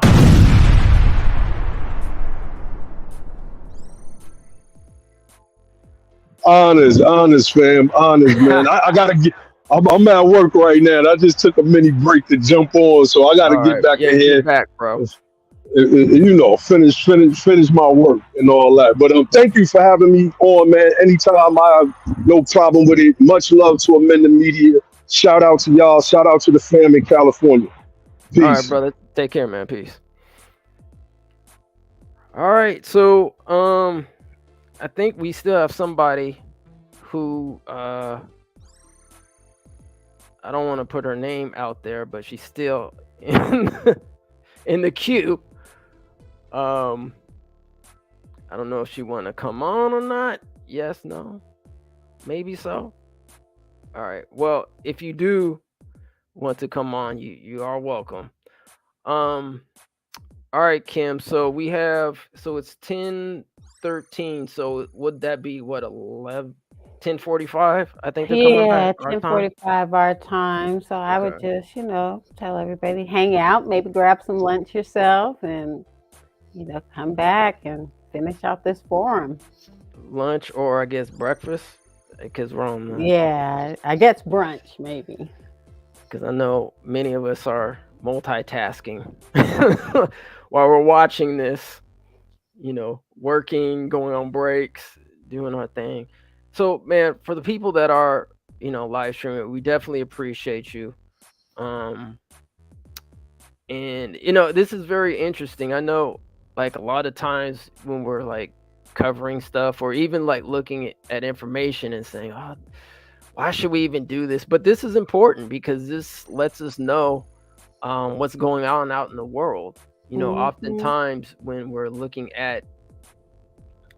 Honest, fam. Honest, man. I gotta get. I'm at work right now. And I just took a mini break to jump on, so I gotta get back in here. Get back, bro. Finish my work and all that. But thank you for having me on, man. Anytime, I have no problem with it. Much love to Amend the Media. Shout out to y'all. Shout out to the fam in California. Peace. All right, brother. Take care, man. Peace. All right, so I think we still have somebody who I don't want to put her name out there, but she's still in the queue. I don't know if she want to come on or not. Yes, no, maybe so. All right. Well, if you do want to come on, you are welcome. All right, Kim. So it's 10:13. So would that be what, 10:45? I think they're coming back. 10:45 our time. So I would just, tell everybody, hang out, maybe grab some lunch yourself, and come back and finish out this forum. Lunch, or I guess breakfast, because we're on. Yeah, I guess brunch maybe. Because I know many of us are multitasking while we're watching this. Working, going on breaks, doing our thing. So, man, for the people that are, live streaming, we definitely appreciate you. And this is very interesting. I know, like, a lot of times when we're like covering stuff, or even like looking at information and saying, oh, why should we even do this? But this is important, because this lets us know what's going on out in the world. Oftentimes when we're looking at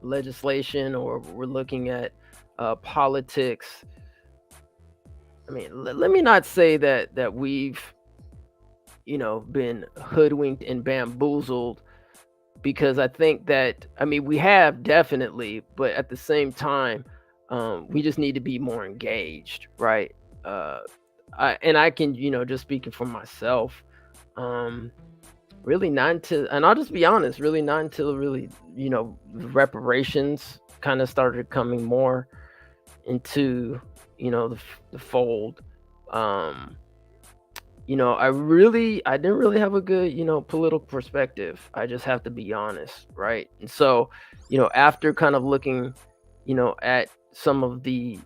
legislation, or we're looking at politics, I mean, let me not say that we've been hoodwinked and bamboozled, because I think that, we have, definitely, but at the same time, we just need to be more engaged, right? I can, just speaking for myself, really not until, and I'll just be honest, really not until reparations kind of started coming more into, the fold. I didn't really have a good, political perspective. I just have to be honest, right? And so, after kind of looking, at some of the,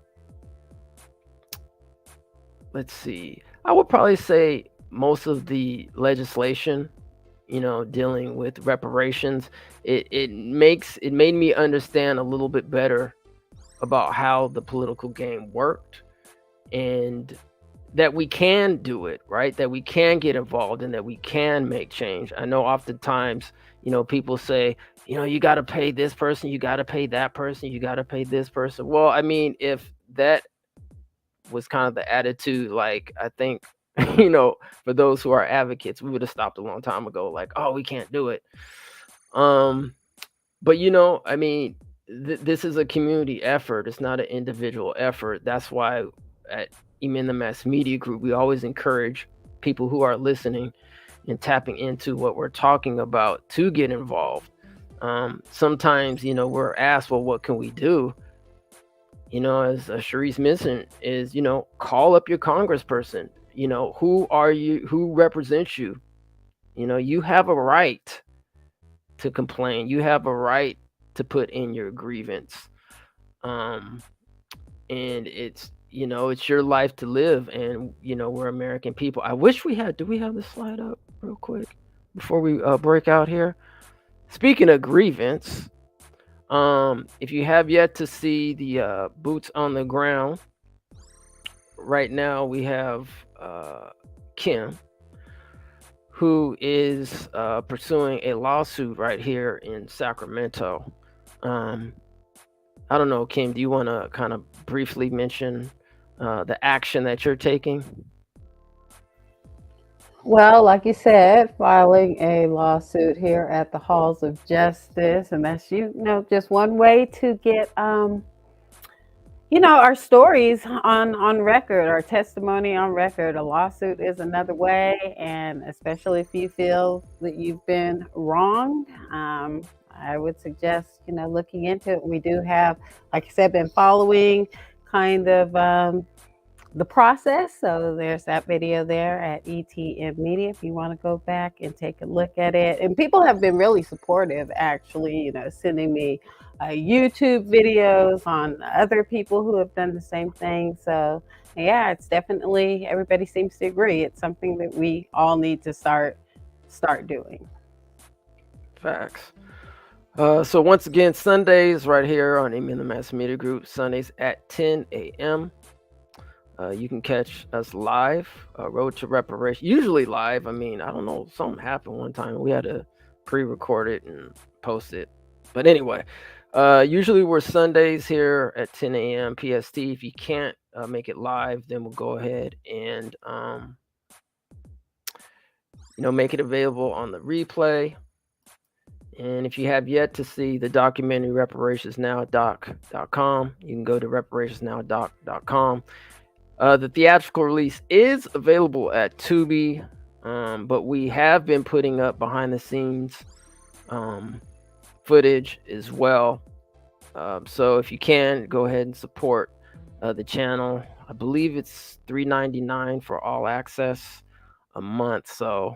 let's see, I would probably say most of the legislation, dealing with reparations, it made me understand a little bit better about how the political game worked, and that we can do it, right? That we can get involved, and that we can make change. I know oftentimes, people say, you got to pay this person, you got to pay that person, you got to pay this person. Well, if that was kind of the attitude, like, I think, for those who are advocates, we would have stopped a long time ago, like, oh, we can't do it. But this is a community effort. It's not an individual effort. That's why at the Mass Media Group, we always encourage people who are listening, and tapping into what we're talking about to get involved. Sometimes, we're asked, well, what can we do? As Sharice mentioned, is, call up your congressperson. Who are you? Who represents you? You have a right to complain. You have a right to put in your grievance. And it's, it's your life to live. And, we're American people. I wish do we have this slide up real quick before we break out here? Speaking of grievance, if you have yet to see the boots on the ground, right now we have Kim, who is pursuing a lawsuit right here in Sacramento. I don't know, Kim, do you want to kind of briefly mention the action that you're taking? Well, like you said, filing a lawsuit here at the halls of justice, and that's just one way to get our stories on record, our testimony on record. A lawsuit is another way, and especially if you feel that you've been wronged, I would suggest looking into it. We do have, like I said, been following kind of the process. So there's that video there at ETM Media if you want to go back and take a look at it. And people have been really supportive, actually, sending me YouTube videos on other people who have done the same thing. So yeah, it's definitely, everybody seems to agree. It's something that we all need to start doing. Facts. So once again, Sundays right here on Amy and the Mass Media Group, Sundays at 10 a.m. You can catch us live, Road to Reparation, usually live. I mean, I don't know, something happened one time. We had to pre-record it and post it. But anyway, usually we're Sundays here at 10 a.m. PST. If you can't make it live, then we'll go ahead and, make it available on the replay. And if you have yet to see the documentary reparationsnowdoc.com, you can go to reparationsnowdoc.com. The theatrical release is available at Tubi, but we have been putting up behind the scenes footage as well. So if you can, go ahead and support the channel. I believe it's $3.99 for all access a month. So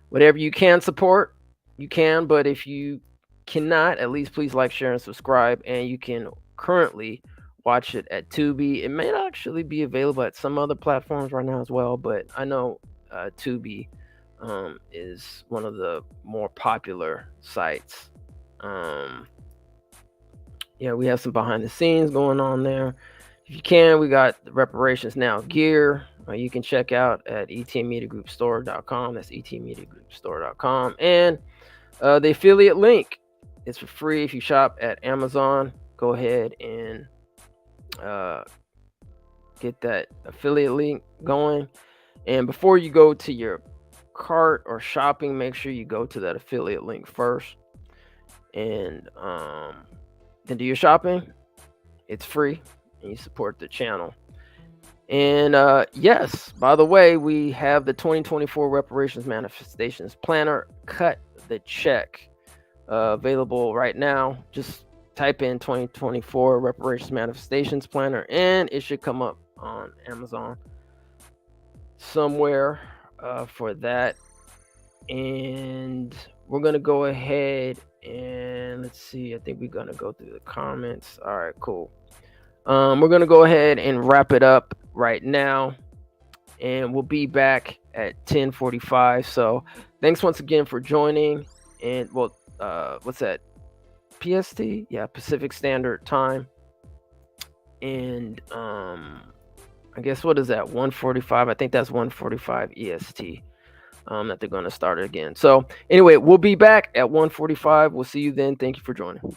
whatever you can support, you can. But if you cannot, at least please like, share, and subscribe. And you can currently watch it at Tubi. It may not actually be available at some other platforms right now as well, but I know Tubi is one of the more popular sites. We have some behind the scenes going on there. If you can, we got the Reparations Now gear. You can check out at etmediagroupstore.com. That's etmediagroupstore.com. And the affiliate link is for free if you shop at Amazon. Go ahead and get that affiliate link going. And before you go to your cart or shopping, make sure you go to that affiliate link first. And then do your shopping. It's free and you support the channel. And yes, by the way, we have the 2024 Reparations Manifestations Planner, Cut the Check, available right now. Just type in 2024 Reparations Manifestations Planner and it should come up on Amazon somewhere for that. And we're going to go ahead and let's see. I think we're going to go through the comments. All right, cool. We're going to go ahead and wrap it up right now. And we'll be back at 10:45. So thanks once again for joining. And well, what's that? PST? Yeah, Pacific Standard Time. And I guess what is that? 1:45. I think that's 1:45 EST. That they're going to start it again. So anyway, we'll be back at 1:45. We'll see you then. Thank you for joining.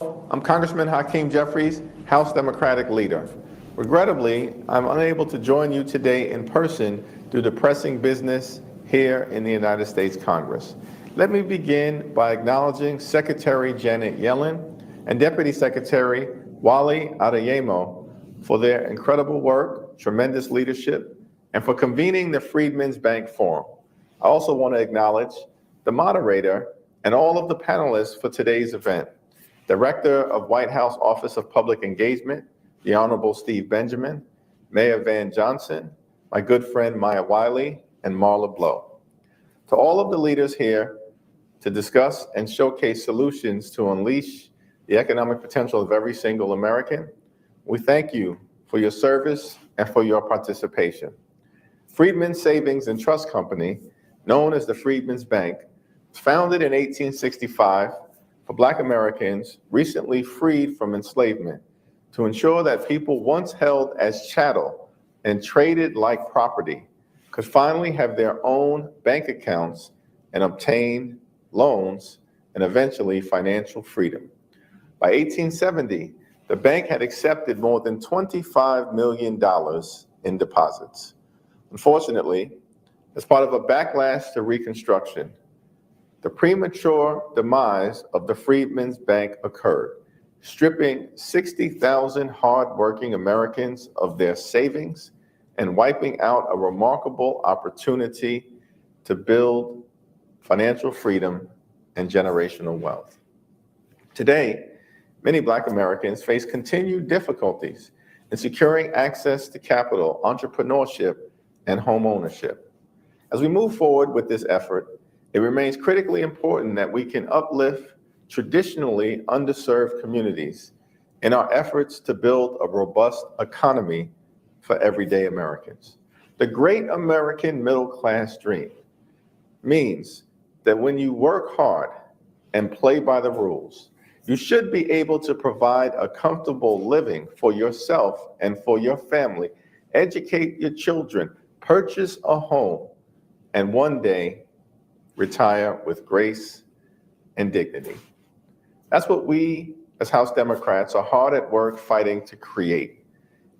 I'm Congressman Hakeem Jeffries, House Democratic leader. Regrettably, I'm unable to join you today in person due to pressing business here in the United States Congress. Let me begin by acknowledging Secretary Janet Yellen and Deputy Secretary Wally Adeyemo for their incredible work, tremendous leadership, and for convening the Freedmen's Bank Forum. I also want to acknowledge the moderator and all of the panelists for today's event. Director of White House Office of Public Engagement, the Honorable Steve Benjamin, Mayor Van Johnson, my good friend Maya Wiley, and Marla Blow. To all of the leaders here to discuss and showcase solutions to unleash the economic potential of every single American, we thank you for your service and for your participation. Freedman Savings and Trust Company, known as the Freedmen's Bank, was founded in 1865 for Black Americans recently freed from enslavement to ensure that people once held as chattel and traded like property could finally have their own bank accounts and obtain loans and eventually financial freedom. By 1870, the bank had accepted more than $25 million in deposits. Unfortunately, as part of a backlash to Reconstruction, the premature demise of the Freedmen's Bank occurred, stripping 60,000 hardworking Americans of their savings and wiping out a remarkable opportunity to build financial freedom and generational wealth. Today, many Black Americans face continued difficulties in securing access to capital, entrepreneurship, and home ownership. As we move forward with this effort, it remains critically important that we can uplift traditionally underserved communities in our efforts to build a robust economy for everyday Americans. The great American middle class dream means that when you work hard and play by the rules, you should be able to provide a comfortable living for yourself and for your family, educate your children, purchase a home, and one day retire with grace and dignity. That's what we as House Democrats are hard at work fighting to create: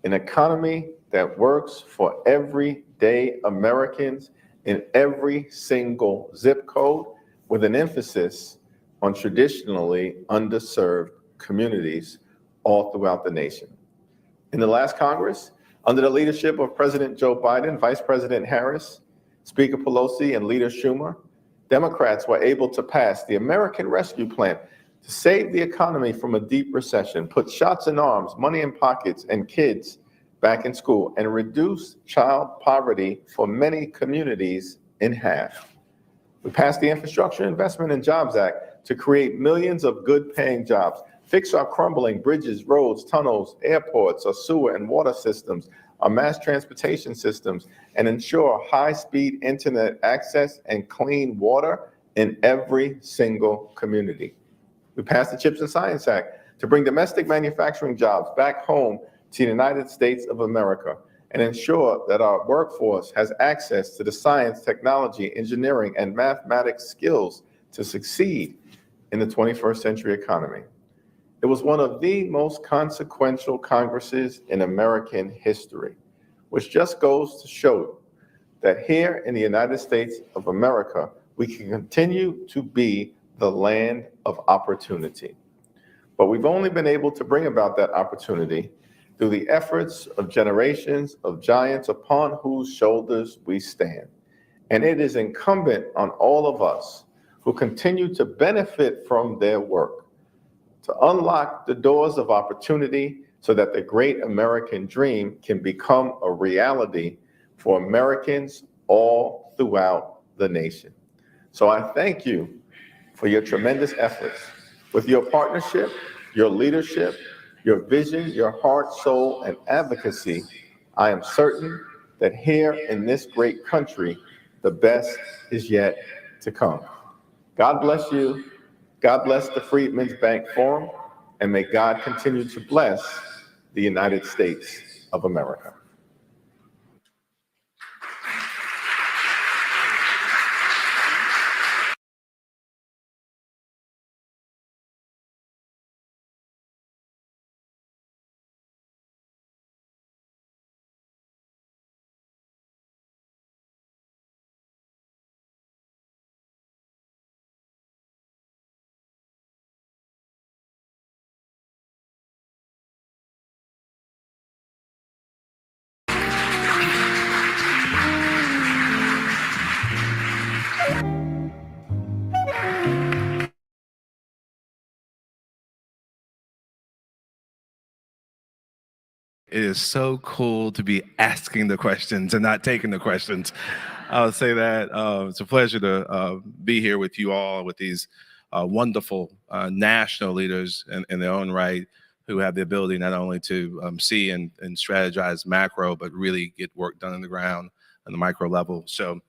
an economy that works for everyday Americans in every single zip code, with an emphasis on traditionally underserved communities all throughout the nation. In the last Congress, under the leadership of President Joe Biden, Vice President Harris, Speaker Pelosi, and Leader Schumer, Democrats were able to pass the American Rescue Plan to save the economy from a deep recession, put shots in arms, money in pockets, and kids back in school, and reduce child poverty for many communities in half. We passed the Infrastructure Investment and Jobs Act to create millions of good-paying jobs, fix our crumbling bridges, roads, tunnels, airports, our sewer and water systems, our mass transportation systems, and ensure high-speed internet access and clean water in every single community. We passed the CHIPS and Science Act to bring domestic manufacturing jobs back home to the United States of America and ensure that our workforce has access to the science, technology, engineering, and mathematics skills to succeed in the 21st century economy. It was one of the most consequential Congresses in American history, which just goes to show that here in the United States of America, we can continue to be the land of opportunity. But we've only been able to bring about that opportunity through the efforts of generations of giants upon whose shoulders we stand. And it is incumbent on all of us who continue to benefit from their work to unlock the doors of opportunity so that the great American dream can become a reality for Americans all throughout the nation. So I thank you for your tremendous efforts. With your partnership, your leadership, your vision, your heart, soul, and advocacy, I am certain that here in this great country, the best is yet to come. God bless you. God bless the Freedmen's Bank Forum, and may God continue to bless the United States of America. It is so cool to be asking the questions and not taking the questions. I'll say that. It's a pleasure to be here with you all, with these wonderful national leaders in their own right, who have the ability not only to see and strategize macro, but really get work done on the ground on the micro level. So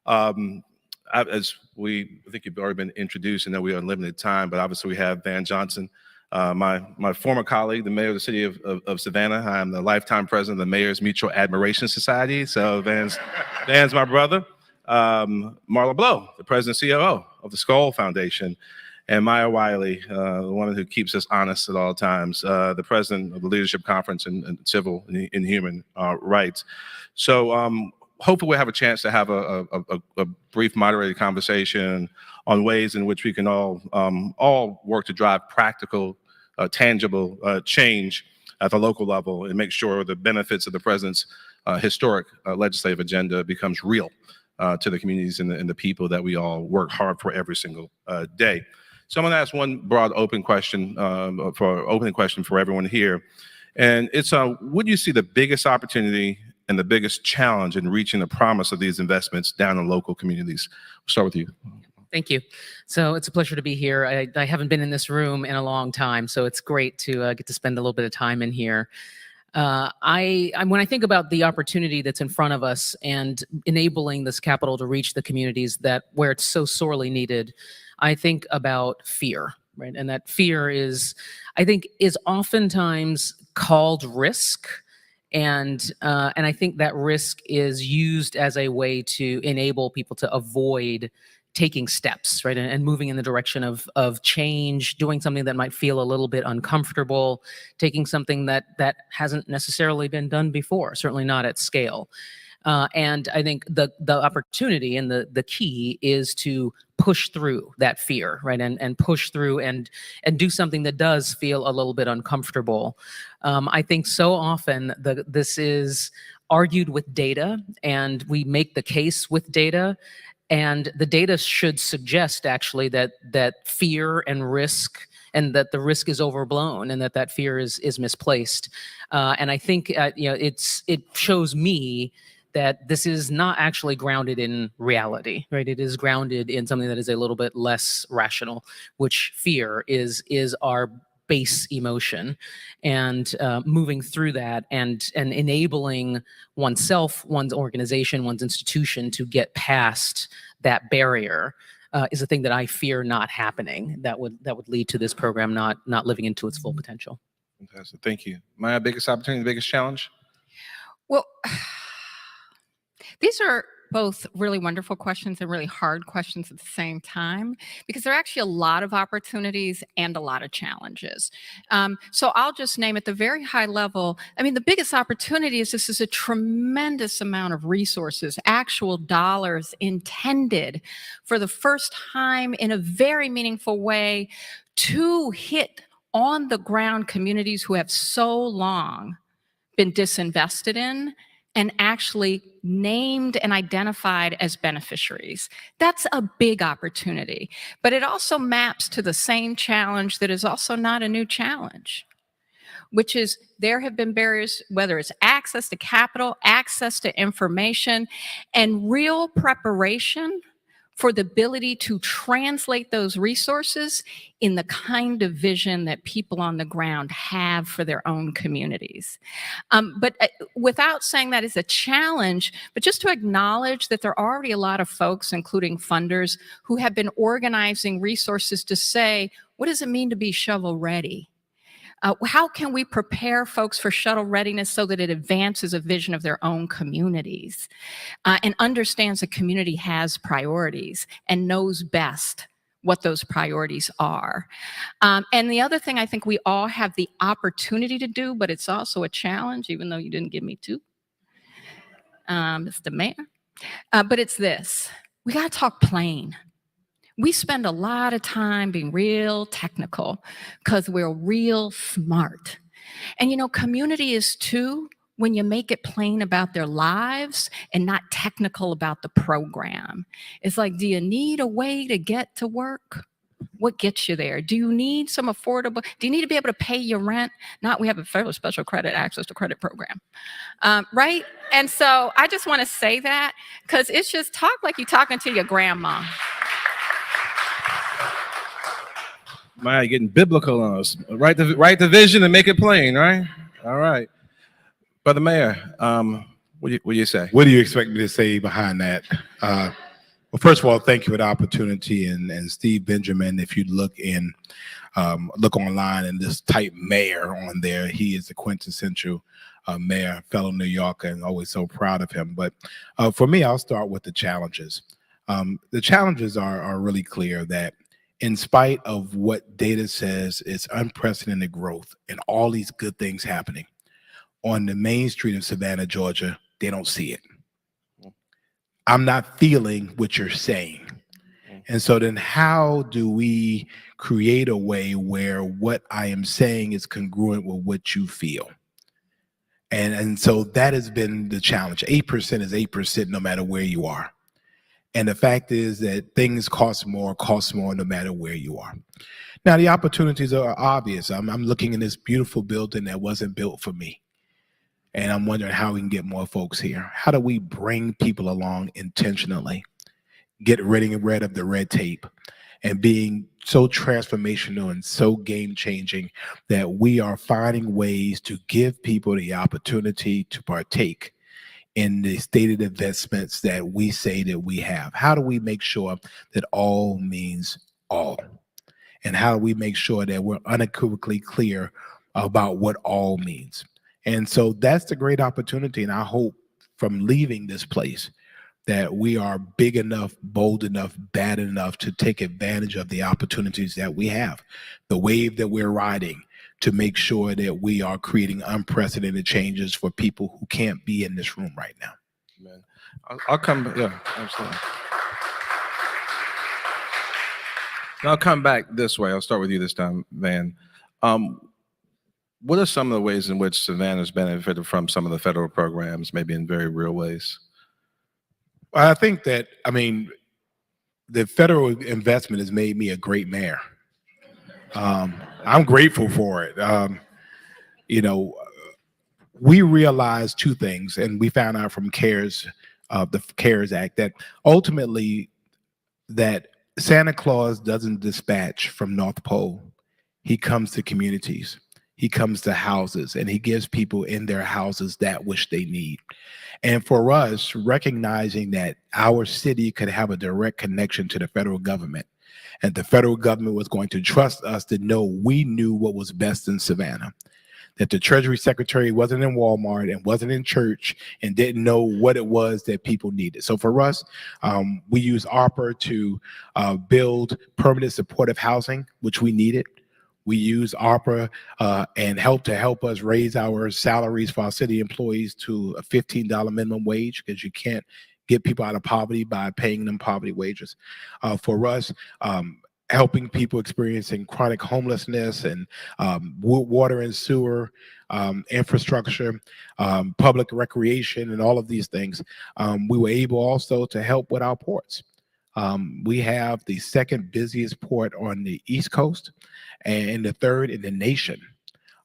I think you've already been introduced, and that we are limited time, but obviously we have Van Johnson, my former colleague, the mayor of the city of Savannah. I'm the lifetime president of the Mayor's Mutual Admiration Society. So Van's my brother. Marla Blow, the president and COO of the Skoll Foundation. And Maya Wiley, the woman who keeps us honest at all times, the president of the Leadership Conference in Civil and Human Rights. So hopefully we'll have a chance to have a brief moderated conversation on ways in which we can all work to drive practical, tangible change at the local level and make sure the benefits of the president's historic legislative agenda becomes real to the communities and the people that we all work hard for every single day. So I'm going to ask one broad opening question for everyone here, and it's would you see the biggest opportunity and the biggest challenge in reaching the promise of these investments down in local communities? We'll start with you. Thank you. So it's a pleasure to be here. I haven't been in this room in a long time, so it's great to get to spend a little bit of time in here. When I think about the opportunity that's in front of us and enabling this capital to reach the communities where it's so sorely needed, I think about fear, right? And that fear is oftentimes called risk. And I think that risk is used as a way to enable people to avoid taking steps, right, and moving in the direction of change, doing something that might feel a little bit uncomfortable, taking something that hasn't necessarily been done before, certainly not at scale. And I think the opportunity and the key is to push through that fear, right, and push through and do something that does feel a little bit uncomfortable. I think so often this is argued with data, and we make the case with data. And the data should suggest actually that fear and risk, and that the risk is overblown, and that fear is misplaced. And I think it shows me that this is not actually grounded in reality, right? It is grounded in something that is a little bit less rational, which fear is our base emotion, and moving through that and enabling oneself, one's organization, one's institution to get past that barrier is a thing that I fear not happening. That would lead to this program not living into its full potential. Fantastic. Thank you. My biggest opportunity, the biggest challenge? Well, these are both really wonderful questions and really hard questions at the same time, because there are actually a lot of opportunities and a lot of challenges. So I'll just name at the very high level. I mean, the biggest opportunity is this is a tremendous amount of resources, actual dollars intended for the first time in a very meaningful way to hit on the ground communities who have so long been disinvested in and actually named and identified as beneficiaries. That's a big opportunity, but it also maps to the same challenge that is also not a new challenge, which is there have been barriers, whether it's access to capital, access to information, and real preparation for the ability to translate those resources in the kind of vision that people on the ground have for their own communities. But without saying that is a challenge, but just to acknowledge that there are already a lot of folks, including funders, who have been organizing resources to say, what does it mean to be shovel ready? How can we prepare folks for shuttle readiness so that it advances a vision of their own communities and understands the community has priorities and knows best what those priorities are? And the other thing I think we all have the opportunity to do, but it's also a challenge, even though you didn't give me two, Mr. Mayor, but it's this. We got to talk plain. We spend a lot of time being real technical because we're real smart. And community is too when you make it plain about their lives and not technical about the program. It's like, do you need a way to get to work? What gets you there? Do you need some affordable? Do you need to be able to pay your rent? Not, we have a federal special credit access to credit program, right? And so I just want to say that because it's just talk like you're talking to your grandma. My, getting biblical on us. Write the vision and make it plain, right? All right. Brother Mayor, what do you say? What do you expect me to say behind that? Well, first of all, thank you for the opportunity. And Steve Benjamin, if you look online and just type mayor on there, he is the quintessential mayor, fellow New Yorker, and always so proud of him. But for me, I'll start with the challenges. The challenges are really clear that in spite of what data says, it's unprecedented growth and all these good things happening on the main street of Savannah, Georgia, they don't see it. I'm not feeling what you're saying. And so then how do we create a way where what I am saying is congruent with what you feel? And so that has been the challenge. 8% is 8% no matter where you are. And the fact is that things cost more no matter where you are. Now, the opportunities are obvious. I'm looking in this beautiful building that wasn't built for me. And I'm wondering how we can get more folks here. How do we bring people along intentionally, get rid of the red tape, and being so transformational and so game-changing that we are finding ways to give people the opportunity to partake in the stated investments that we say that we have? How do we make sure that all means all? And how do we make sure that we're unequivocally clear about what all means? And so that's the great opportunity. And I hope from leaving this place that we are big enough, bold enough, bad enough to take advantage of the opportunities that we have, the wave that we're riding, to make sure that we are creating unprecedented changes for people who can't be in this room right now. Man. I'll come, yeah, absolutely. I'll come back this way. I'll start with you this time, Van. What are some of the ways in which Savannah's benefited from some of the federal programs, maybe in very real ways? I think that, the federal investment has made me a great mayor. I'm grateful for it. We realized two things, and we found out from the CARES Act, that ultimately that Santa Claus doesn't dispatch from North Pole. He comes to communities. He comes to houses, and he gives people in their houses that which they need. And for us, recognizing that our city could have a direct connection to the federal government, and the federal government was going to trust us to know we knew what was best in Savannah, that the Treasury Secretary wasn't in Walmart and wasn't in church and didn't know what it was that people needed. So for us, we use ARPA to build permanent supportive housing, which we needed. We use ARPA and help us raise our salaries for our city employees to a $15 minimum wage, because you can't get people out of poverty by paying them poverty wages. For us, helping people experiencing chronic homelessness and water and sewer infrastructure, public recreation, and all of these things. We were able also to help with our ports. We have the second busiest port on the East Coast and the third in the nation.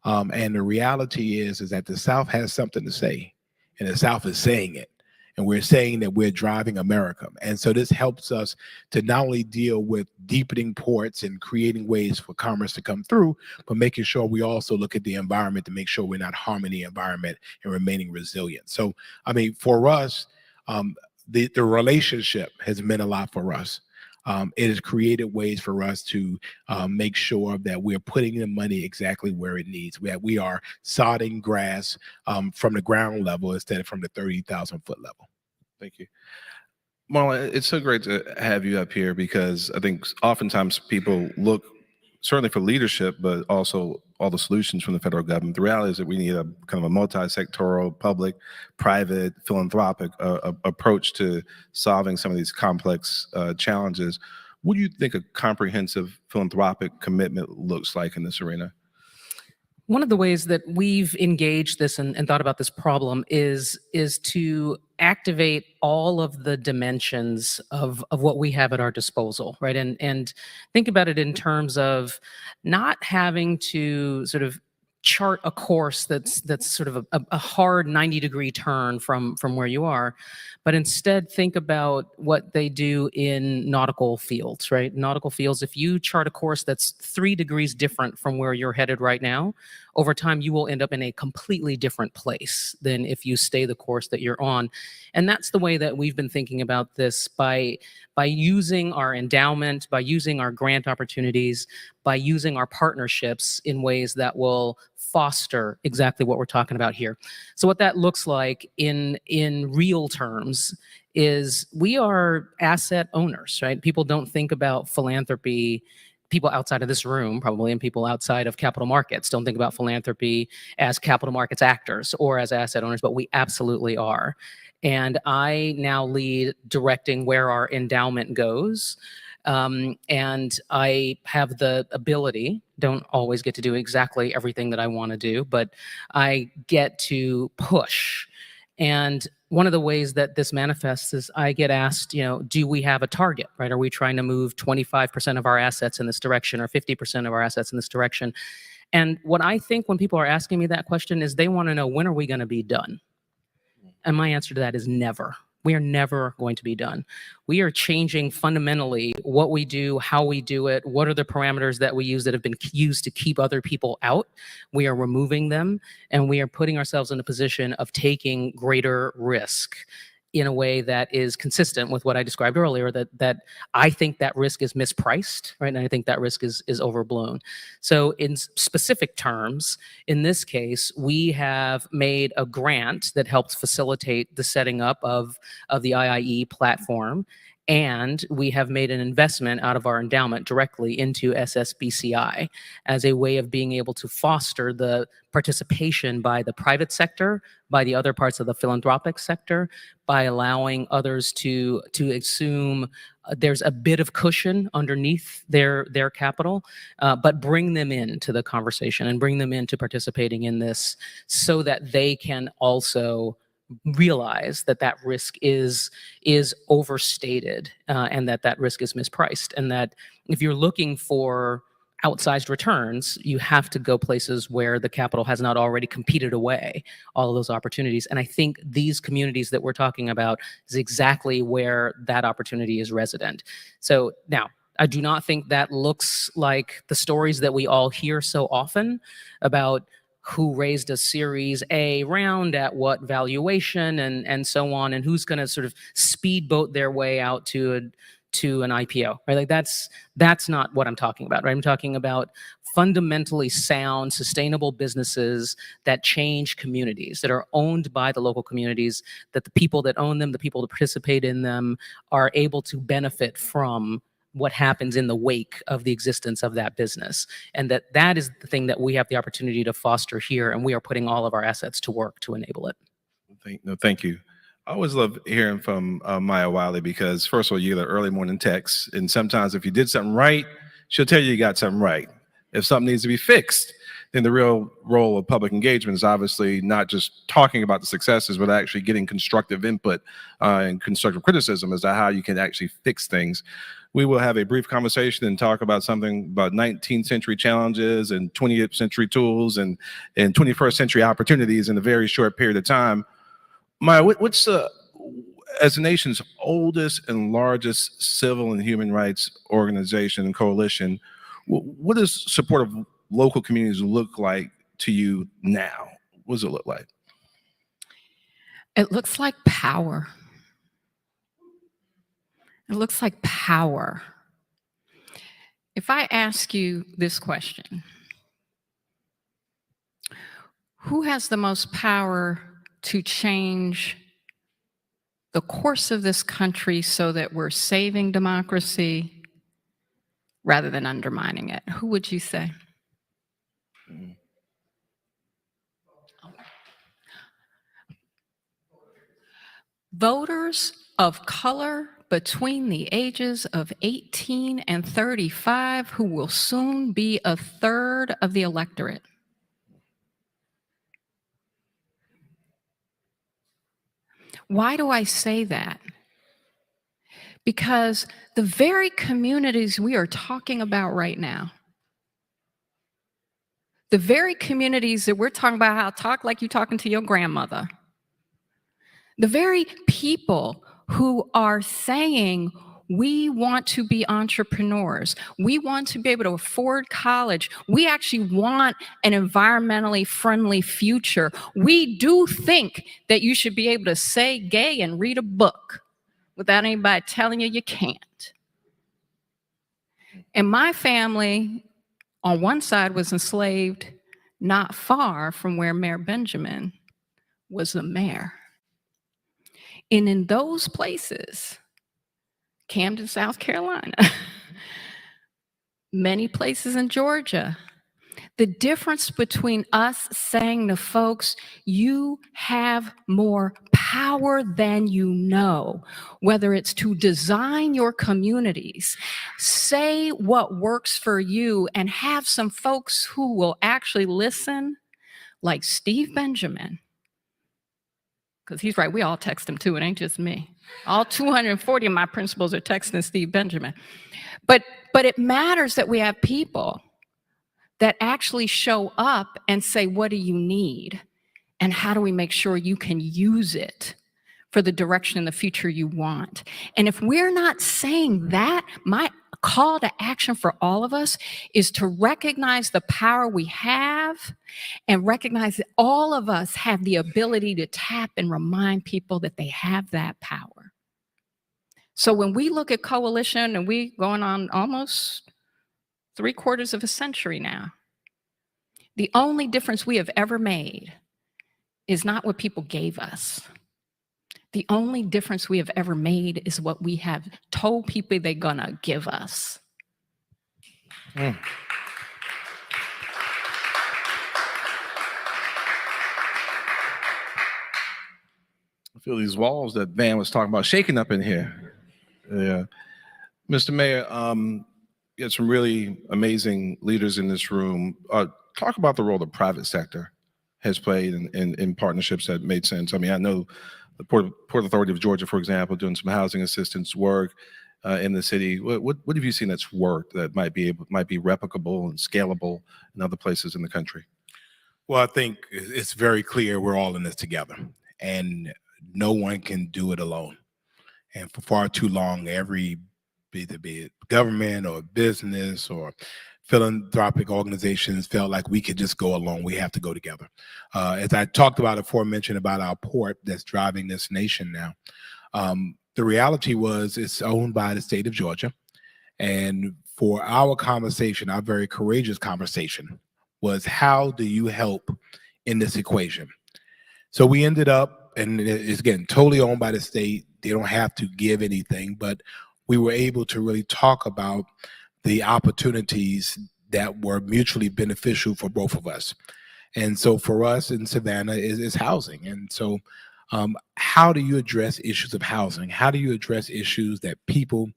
And the reality is that the South has something to say, and the South is saying it. And we're saying that we're driving America. And so this helps us to not only deal with deepening ports and creating ways for commerce to come through, but making sure we also look at the environment to make sure we're not harming the environment and remaining resilient. So, for us, the relationship has meant a lot for us. It has created ways for us to make sure that we're putting the money exactly where it needs, that we are sodding grass from the ground level instead of from the 30,000-foot level. Thank you. Marlon, it's so great to have you up here, because I think oftentimes people look certainly for leadership, but also all the solutions from the federal government. The reality is that we need a kind of a multi-sectoral, public, private, philanthropic approach to solving some of these complex challenges. What do you think a comprehensive philanthropic commitment looks like in this arena? One of the ways that we've engaged this and thought about this problem is to activate all of the dimensions of what we have at our disposal, right? And think about it in terms of not having to sort of chart a course that's sort of a hard 90-degree turn from where you are, but instead think about what they do in nautical fields, right? Nautical fields, if you chart a course that's 3 degrees different from where you're headed right now, over time you will end up in a completely different place than if you stay the course that you're on. And that's the way that we've been thinking about this by using our endowment, by using our grant opportunities, by using our partnerships in ways that will foster exactly what we're talking about here. So what that looks like in real terms is we are asset owners, right? People don't think about philanthropy. People outside of this room probably, and people outside of capital markets don't think about philanthropy as capital markets actors or as asset owners, but we absolutely are. And I now lead directing where our endowment goes. And I have the ability, don't always get to do exactly everything that I want to do, but I get to push. And one of the ways that this manifests is I get asked, do we have a target, right? Are we trying to move 25% of our assets in this direction or 50% of our assets in this direction? And what I think when people are asking me that question is they want to know, when are we going to be done? And my answer to that is never. We are never going to be done. We are changing fundamentally what we do, how we do it, what are the parameters that we use that have been used to keep other people out. We are removing them, and we are putting ourselves in a position of taking greater risk in a way that is consistent with what I described earlier, that I think that risk is mispriced, right? And I think that risk is overblown. So in specific terms, in this case, we have made a grant that helps facilitate the setting up of the IIE platform. And we have made an investment out of our endowment directly into SSBCI as a way of being able to foster the participation by the private sector, by the other parts of the philanthropic sector, by allowing others to assume there's a bit of cushion underneath their capital, but bring them into the conversation and bring them into participating in this so that they can also realize that that risk is overstated and that risk is mispriced, and that if you're looking for outsized returns, you have to go places where the capital has not already competed away all of those opportunities. And I think these communities that we're talking about is exactly where that opportunity is resident. So now, I do not think that looks like the stories that we all hear so often about who raised a Series A round at what valuation and so on, and who's going to sort of speedboat their way out to an IPO, right? Like that's not what I'm talking about, right? I'm talking about fundamentally sound, sustainable businesses that change communities, that are owned by the local communities, that the people that own them, the people that participate in them are able to benefit from what happens in the wake of the existence of that business. And that is the thing that we have the opportunity to foster here, and we are putting all of our assets to work to enable it. Thank you. I always love hearing from Maya Wiley, because first of all, you get an early morning text, and sometimes if you did something right, she'll tell you got something right. If something needs to be fixed, then the real role of public engagement is obviously not just talking about the successes, but actually getting constructive input and constructive criticism as to how you can actually fix things. We will have a brief conversation and talk about something about 19th century challenges and 20th century tools and 21st century opportunities in a very short period of time. Maya, what's as the nation's oldest and largest civil and human rights organization and coalition, what does support of local communities look like to you now? What does it look like? It looks like power. It looks like power. If I ask you this question, who has the most power to change the course of this country so that we're saving democracy rather than undermining it? Who would you say? Voters of color between the ages of 18 and 35, who will soon be a third of the electorate. Why do I say that? Because the very communities we are talking about right now, the very communities that we're talking about, how talk like you're talking to your grandmother, the very people who are saying, we want to be entrepreneurs. We want to be able to afford college. We actually want an environmentally friendly future. We do think that you should be able to say gay and read a book without anybody telling you you can't. And my family on one side was enslaved not far from where Mayor Benjamin was the mayor. And in those places, Camden, South Carolina, many places in Georgia, the difference between us saying to folks, you have more power than you know, whether it's to design your communities, say what works for you, and have some folks who will actually listen, like Steve Benjamin, because he's right, we all text him too, it ain't just me. All 240 of my principals are texting Steve Benjamin. But it matters that we have people that actually show up and say, what do you need? And how do we make sure you can use it for the direction in the future you want? And if we're not saying that, my call to action for all of us is to recognize the power we have and recognize that all of us have the ability to tap and remind people that they have that power. So when we look at coalition, and we going on almost 3/4 of a century now, the only difference we have ever made is not what people gave us. The only difference we have ever made is what we have told people they're gonna give us. Mm. I feel these walls that Van was talking about shaking up in here. Yeah. Mr. Mayor, you had some really amazing leaders in this room. Talk about the role the private sector has played in partnerships that made sense. I mean, I know the Port Authority of Georgia, for example, doing some housing assistance work in the city. What have you seen that's worked that might be replicable and scalable in other places in the country? Well, I think it's very clear we're all in this together, and no one can do it alone. And for far too long, be it government or business or philanthropic organizations felt like we could just go alone. We have to go together. As I talked about aforementioned about our port that's driving this nation now, the reality was it's owned by the state of Georgia. And for our conversation, our very courageous conversation, was how do you help in this equation? So we ended up, and it's again totally owned by the state. They don't have to give anything, but we were able to really talk about the opportunities that were mutually beneficial for both of us. And so for us in Savannah is housing. And so how do you address issues of housing? How do you address issues that people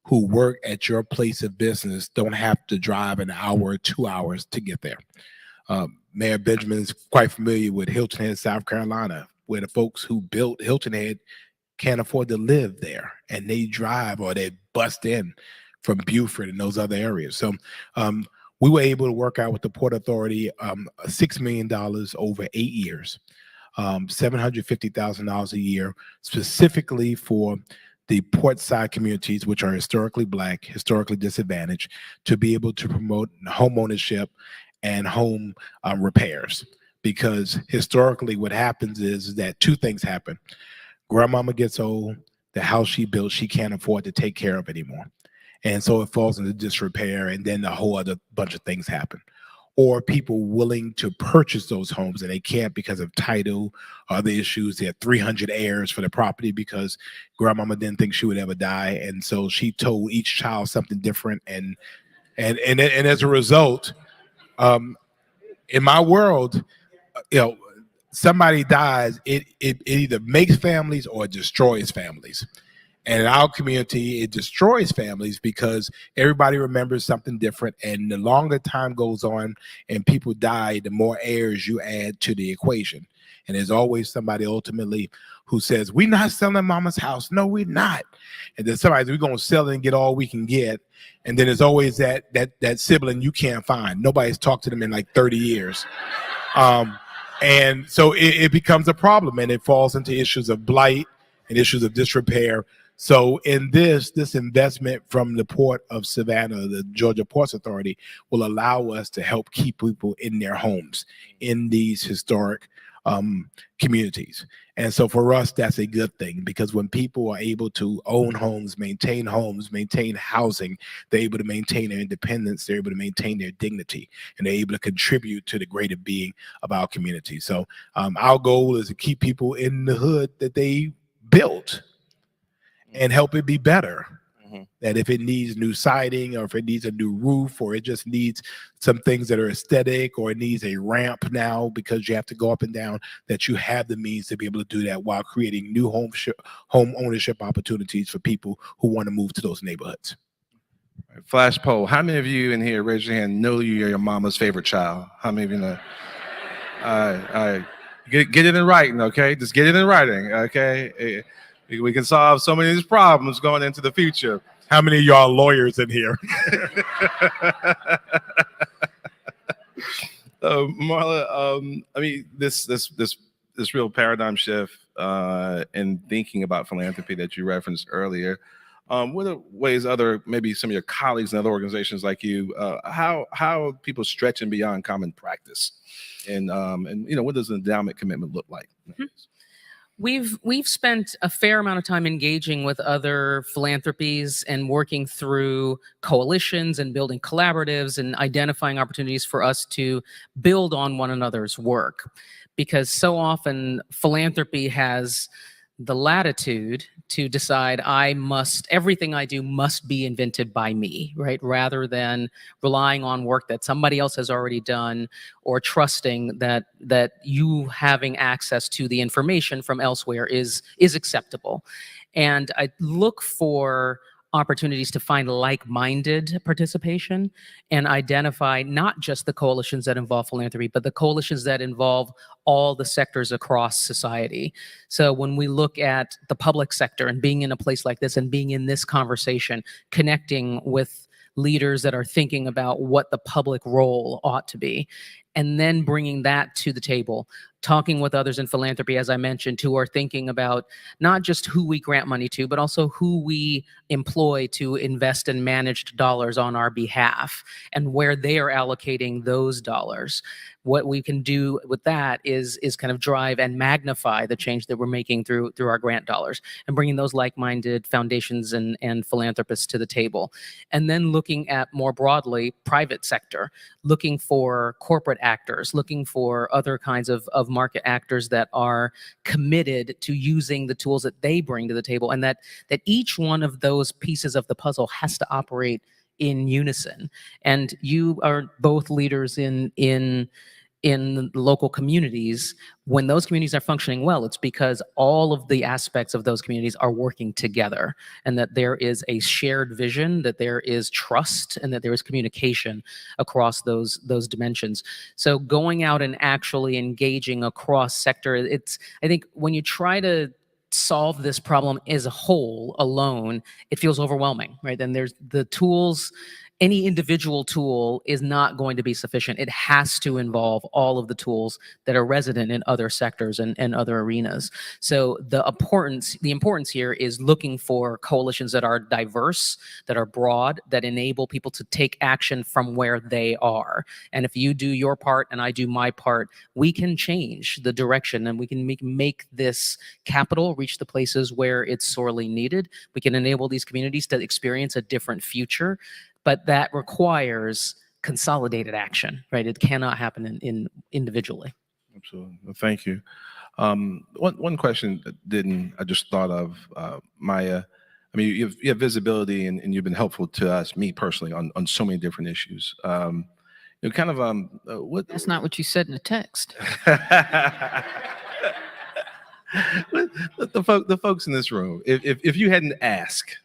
who work at your place of business don't have to drive an hour or 2 hours to get there? Mayor Benjamin is quite familiar with Hilton Head, South Carolina, where the folks who built Hilton Head can't afford to live there, and they drive or they bust in from Beaufort and those other areas. So we were able to work out with the Port Authority $6 million over 8 years, $750,000 a year, specifically for the portside communities, which are historically Black, historically disadvantaged, to be able to promote home ownership and home repairs. Because historically what happens is that two things happen. Grandmama gets old, the house she built, she can't afford to take care of anymore. And so it falls into disrepair, and then a whole other bunch of things happen. Or people willing to purchase those homes and they can't because of title, other issues. They had 300 heirs for the property because grandmama didn't think she would ever die. And so she told each child something different. And as a result, in my world, somebody dies, it either makes families or it destroys families. And in our community, it destroys families because everybody remembers something different. And the longer time goes on and people die, the more heirs you add to the equation. And there's always somebody ultimately who says, we're not selling mama's house. No, we're not. And then somebody, we're going to sell it and get all we can get. And then there's always that sibling you can't find. Nobody's talked to them in like 30 years. And so it becomes a problem, and it falls into issues of blight and issues of disrepair. So in this investment from the Port of Savannah, the Georgia Ports Authority, will allow us to help keep people in their homes in these historic communities. And so for us, that's a good thing, because when people are able to own homes, maintain housing, they're able to maintain their independence, they're able to maintain their dignity, and they're able to contribute to the greater being of our community. So our goal is to keep people in the hood that they built and help it be better. That if it needs new siding, or if it needs a new roof, or it just needs some things that are aesthetic, or it needs a ramp now because you have to go up and down, that you have the means to be able to do that while creating new home ownership opportunities for people who want to move to those neighborhoods. Flash poll. How many of you in here, raise your hand, know you're your mama's favorite child? How many of you know? All right. Get it in writing, okay? Just get it in writing, okay? We can solve so many of these problems going into the future. How many of y'all lawyers in here? Marla, I mean, this real paradigm shift in thinking about philanthropy that you referenced earlier. What are ways maybe some of your colleagues and other organizations like you, how are people stretching beyond common practice, and what does an endowment commitment look like? Mm-hmm. We've spent a fair amount of time engaging with other philanthropies and working through coalitions and building collaboratives and identifying opportunities for us to build on one another's work. Because so often philanthropy has the latitude to decide everything I do must be invented by me, right? Rather than relying on work that somebody else has already done, or trusting that you having access to the information from elsewhere is acceptable. And I look for opportunities to find like-minded participation and identify not just the coalitions that involve philanthropy, but the coalitions that involve all the sectors across society. So when we look at the public sector and being in a place like this and being in this conversation, connecting with leaders that are thinking about what the public role ought to be, and then bringing that to the table, talking with others in philanthropy, as I mentioned, who are thinking about not just who we grant money to, but also who we employ to invest in managed dollars on our behalf, and where they are allocating those dollars. What we can do with that is kind of drive and magnify the change that we're making through our grant dollars, and bringing those like-minded foundations and philanthropists to the table. And then looking at more broadly private sector, looking for corporate actors, looking for other kinds of market actors that are committed to using the tools that they bring to the table, and that each one of those pieces of the puzzle has to operate in unison. And you are both leaders in local communities. When those communities are functioning well, it's because all of the aspects of those communities are working together, and that there is a shared vision, that there is trust, and that there is communication across those dimensions. So going out and actually engaging across sector, I think when you try to solve this problem as a whole alone, it feels overwhelming, right? Then there's the tools. Any individual tool is not going to be sufficient. It has to involve all of the tools that are resident in other sectors and other arenas. So the importance here is looking for coalitions that are diverse, that are broad, that enable people to take action from where they are. And if you do your part and I do my part, we can change the direction, and we can make this capital reach the places where it's sorely needed. We can enable these communities to experience a different future. But that requires consolidated action, right? It cannot happen in individually. Absolutely. Well, thank you. One question I just thought of, Maya. I mean, you have visibility, and you've been helpful to us, me personally, on so many different issues. That's not what you said in the text. the folks in this room, if you hadn't asked,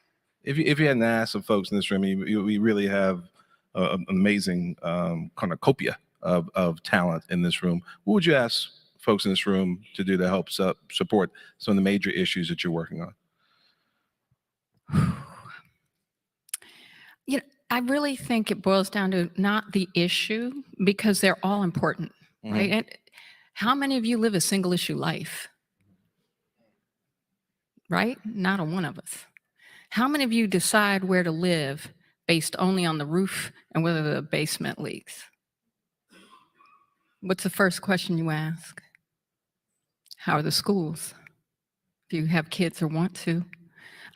if you hadn't asked some folks in this room, we really have an amazing cornucopia of talent in this room. What would you ask folks in this room to do to help support some of the major issues that you're working on? You know, I really think it boils down to not the issue, because they're all important, right? And how many of you live a single issue life? Right? Not a one of us. How many of you decide where to live based only on the roof and whether the basement leaks? What's the first question you ask? How are the schools? If you have kids or want to.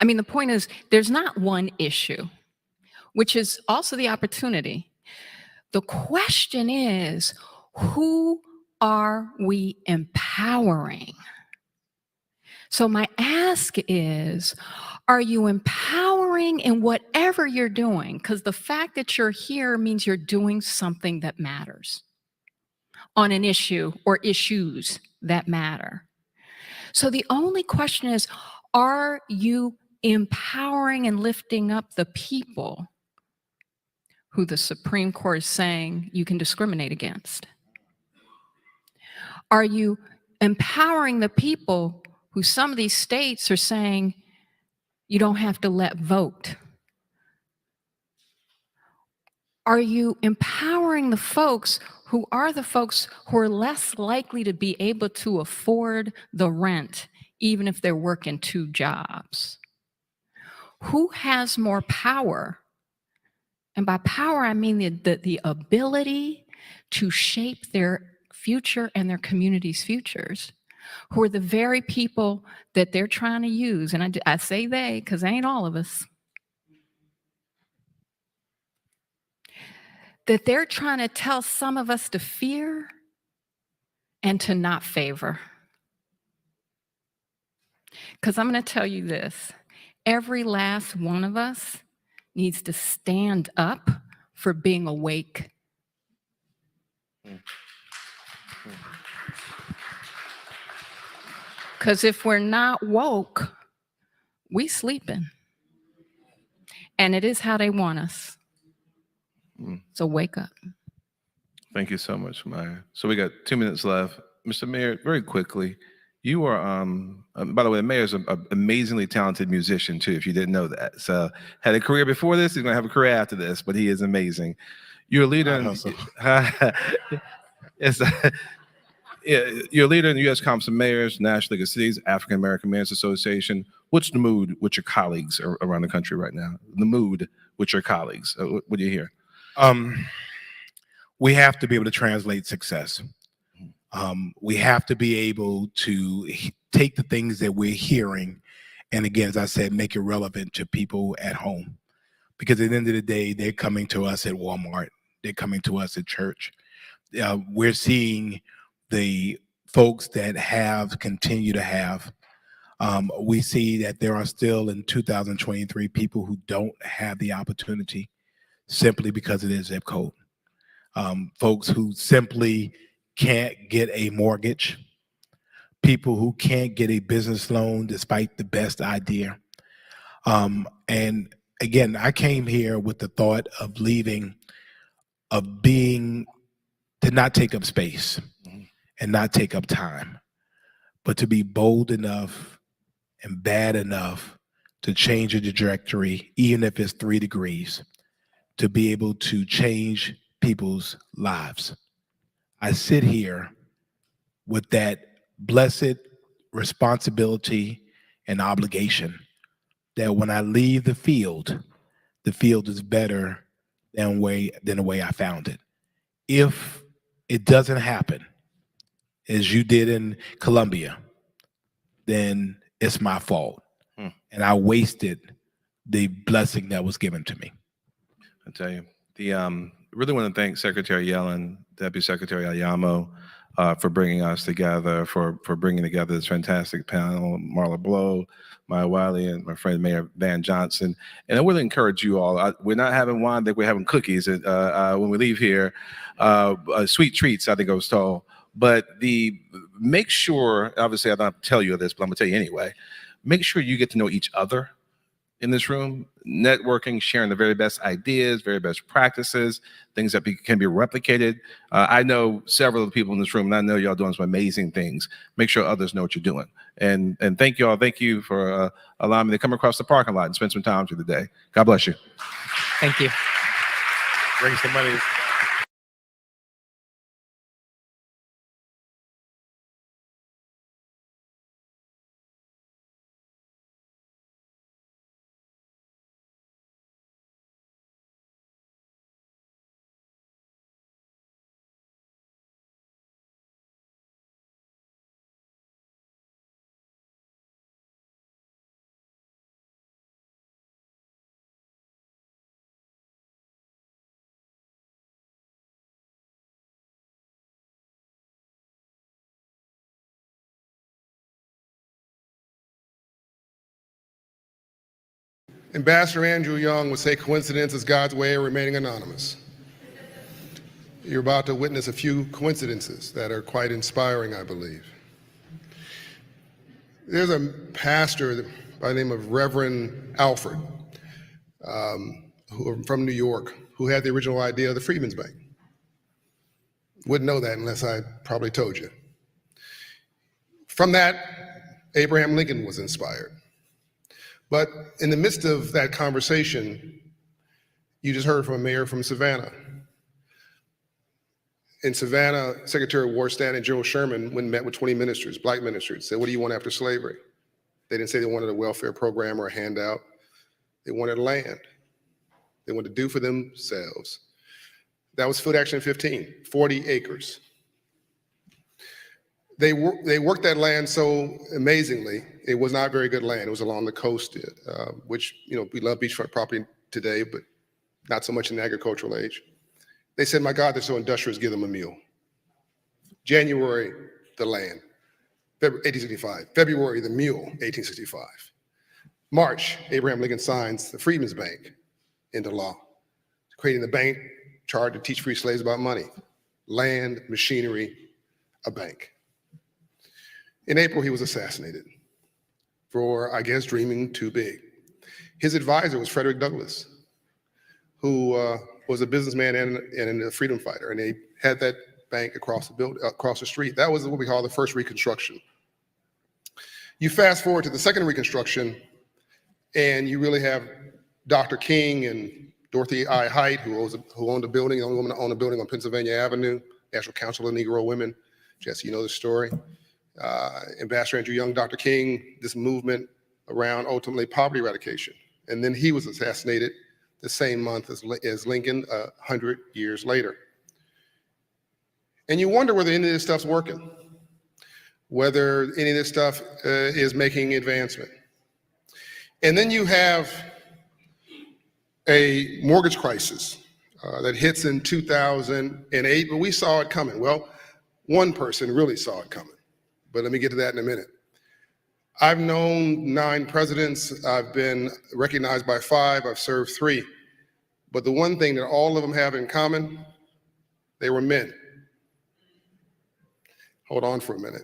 I mean, the point is, there's not one issue, which is also the opportunity. The question is, who are we empowering? So my ask is, are you empowering in whatever you're doing? Because the fact that you're here means you're doing something that matters on an issue or issues that matter. So the only question is, are you empowering and lifting up the people who the Supreme Court is saying you can discriminate against? Are you empowering the people who some of these states are saying you don't have to let vote? Are you empowering the folks who are less likely to be able to afford the rent, even if they're working 2 jobs? Who has more power? And by power, I mean the ability to shape their future and their community's futures, who are the very people that they're trying to use. And I say they, because ain't all of us. That they're trying to tell some of us to fear and to not favor. Because I'm going to tell you this, every last one of us needs to stand up for being awake. Because if we're not woke, we sleeping. And it is how they want us. So wake up. Thank you so much, Maya. So we got 2 minutes left. Mr. Mayor, very quickly, you are, by the way, the mayor's an amazingly talented musician too, if you didn't know that. So had a career before this, he's gonna have a career after this, but he is amazing. You're a leader you're a leader in the U.S. Conference of Mayors, National League of Cities, African American Mayors Association. What's the mood with your colleagues around the country right now? The mood with your colleagues. What do you hear? We have to be able to translate success. We have to be able to take the things that we're hearing, and again, as I said, make it relevant to people at home. Because at the end of the day, they're coming to us at Walmart. They're coming to us at church. We're seeing the folks that continue to have. We see that there are still in 2023 people who don't have the opportunity simply because of their zip code. Folks who simply can't get a mortgage, people who can't get a business loan despite the best idea. And again, I came here with the thought of leaving, to not take up space and not take up time, but to be bold enough and bad enough to change a trajectory, even if it's 3 degrees, to be able to change people's lives. I sit here with that blessed responsibility and obligation that when I leave the field is better than the way I found it. If it doesn't happen, as you did in Colombia, then it's my fault. And I wasted the blessing that was given to me. I tell you, really want to thank Secretary Yellen, Deputy Secretary Ayamo, for bringing us together, for bringing together this fantastic panel, Marla Blow, Maya Wiley, and my friend Mayor Van Johnson. And I would encourage you all, we're not having wine, I think we're having cookies when we leave here. Sweet treats, I think I was told. But make sure, obviously I don't have to tell you this, but I'm gonna tell you anyway, make sure you get to know each other in this room, networking, sharing the very best ideas, very best practices, things that can be replicated. I know several of the people in this room, and I know y'all doing some amazing things. Make sure others know what you're doing. And thank you all. Thank you for allowing me to come across the parking lot and spend some time with you today. God bless you. Thank you. Bring some money. Ambassador Andrew Young would say coincidence is God's way of remaining anonymous. You're about to witness a few coincidences that are quite inspiring, I believe. There's a pastor by the name of Reverend Alfred, from New York, who had the original idea of the Freedman's Bank. Wouldn't know that unless I probably told you. From that, Abraham Lincoln was inspired. But in the midst of that conversation, you just heard from a mayor from Savannah. In Savannah, Secretary of War Stanton and General Sherman went and met with 20 ministers, black ministers, said, what do you want after slavery? They didn't say they wanted a welfare program or a handout. They wanted land. They wanted to do for themselves. That was Food Action 15, 40 acres. They worked that land so amazingly. It was not very good land. It was along the coast, which, we love beachfront property today, but not so much in the agricultural age. They said, my God, they're so industrious, give them a meal. January, the land, 1865. February, the mule, 1865. March, Abraham Lincoln signs the Freedman's Bank into law, creating the bank charged to teach free slaves about money, land, machinery, a bank. In April, he was assassinated for, I guess, dreaming too big. His advisor was Frederick Douglass, who was a businessman and a freedom fighter, and they had that bank across the street. That was what we call the first Reconstruction. You fast forward to the second Reconstruction, and you really have Dr. King and Dorothy I. Height, who owned a building, the only woman to own a building on Pennsylvania Avenue, National Council of Negro Women. Jesse, you know the story. Ambassador Andrew Young, Dr. King, this movement around ultimately poverty eradication. And then he was assassinated the same month as Lincoln, 100 years later. And you wonder whether any of this stuff's working, whether any of this stuff is making advancement. And then you have a mortgage crisis that hits in 2008, but we saw it coming. Well, one person really saw it coming, but let me get to that in a minute. I've known 9 presidents. I've been recognized by 5. I've served 3. But the one thing that all of them have in common, they were men. Hold on for a minute.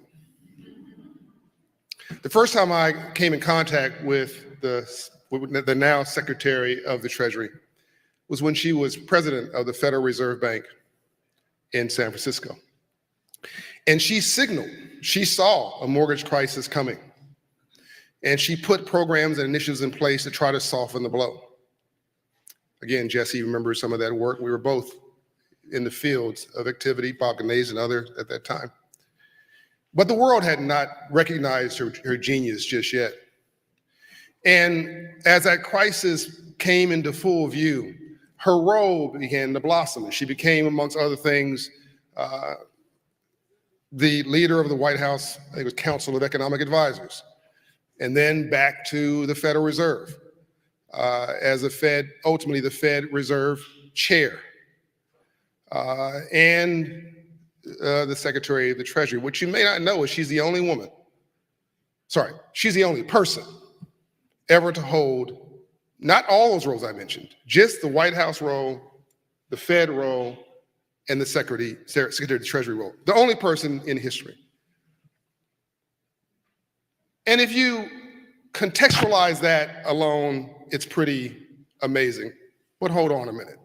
The first time I came in contact with the now Secretary of the Treasury was when she was president of the Federal Reserve Bank in San Francisco. And she signaled, she saw a mortgage crisis coming. And she put programs and initiatives in place to try to soften the blow. Again, Jesse remembers some of that work. We were both in the fields of activity, Bob Ganays and others at that time. But the world had not recognized her genius just yet. And as that crisis came into full view, her role began to blossom. She became, amongst other things, the leader of the White House, I think it was Council of Economic Advisors, and then back to the Federal Reserve as ultimately the Fed Reserve Chair, and the Secretary of the Treasury. What you may not know is she's the only person ever to hold not all those roles I mentioned, just the White House role, the Fed role, and the Secretary of the Treasury role. The only person in history. And if you contextualize that alone, it's pretty amazing. But hold on a minute.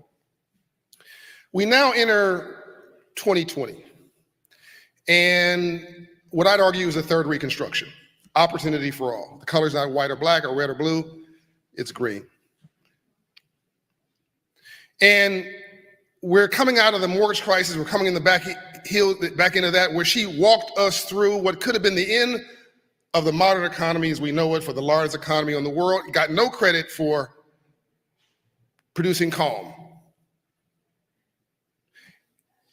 We now enter 2020. And what I'd argue is a third Reconstruction. Opportunity for all. The color's not white or black or red or blue, it's green. And we're coming out of the mortgage crisis, we're coming in the back into that, where she walked us through what could have been the end of the modern economy as we know it, for the largest economy in the world, got no credit for producing calm.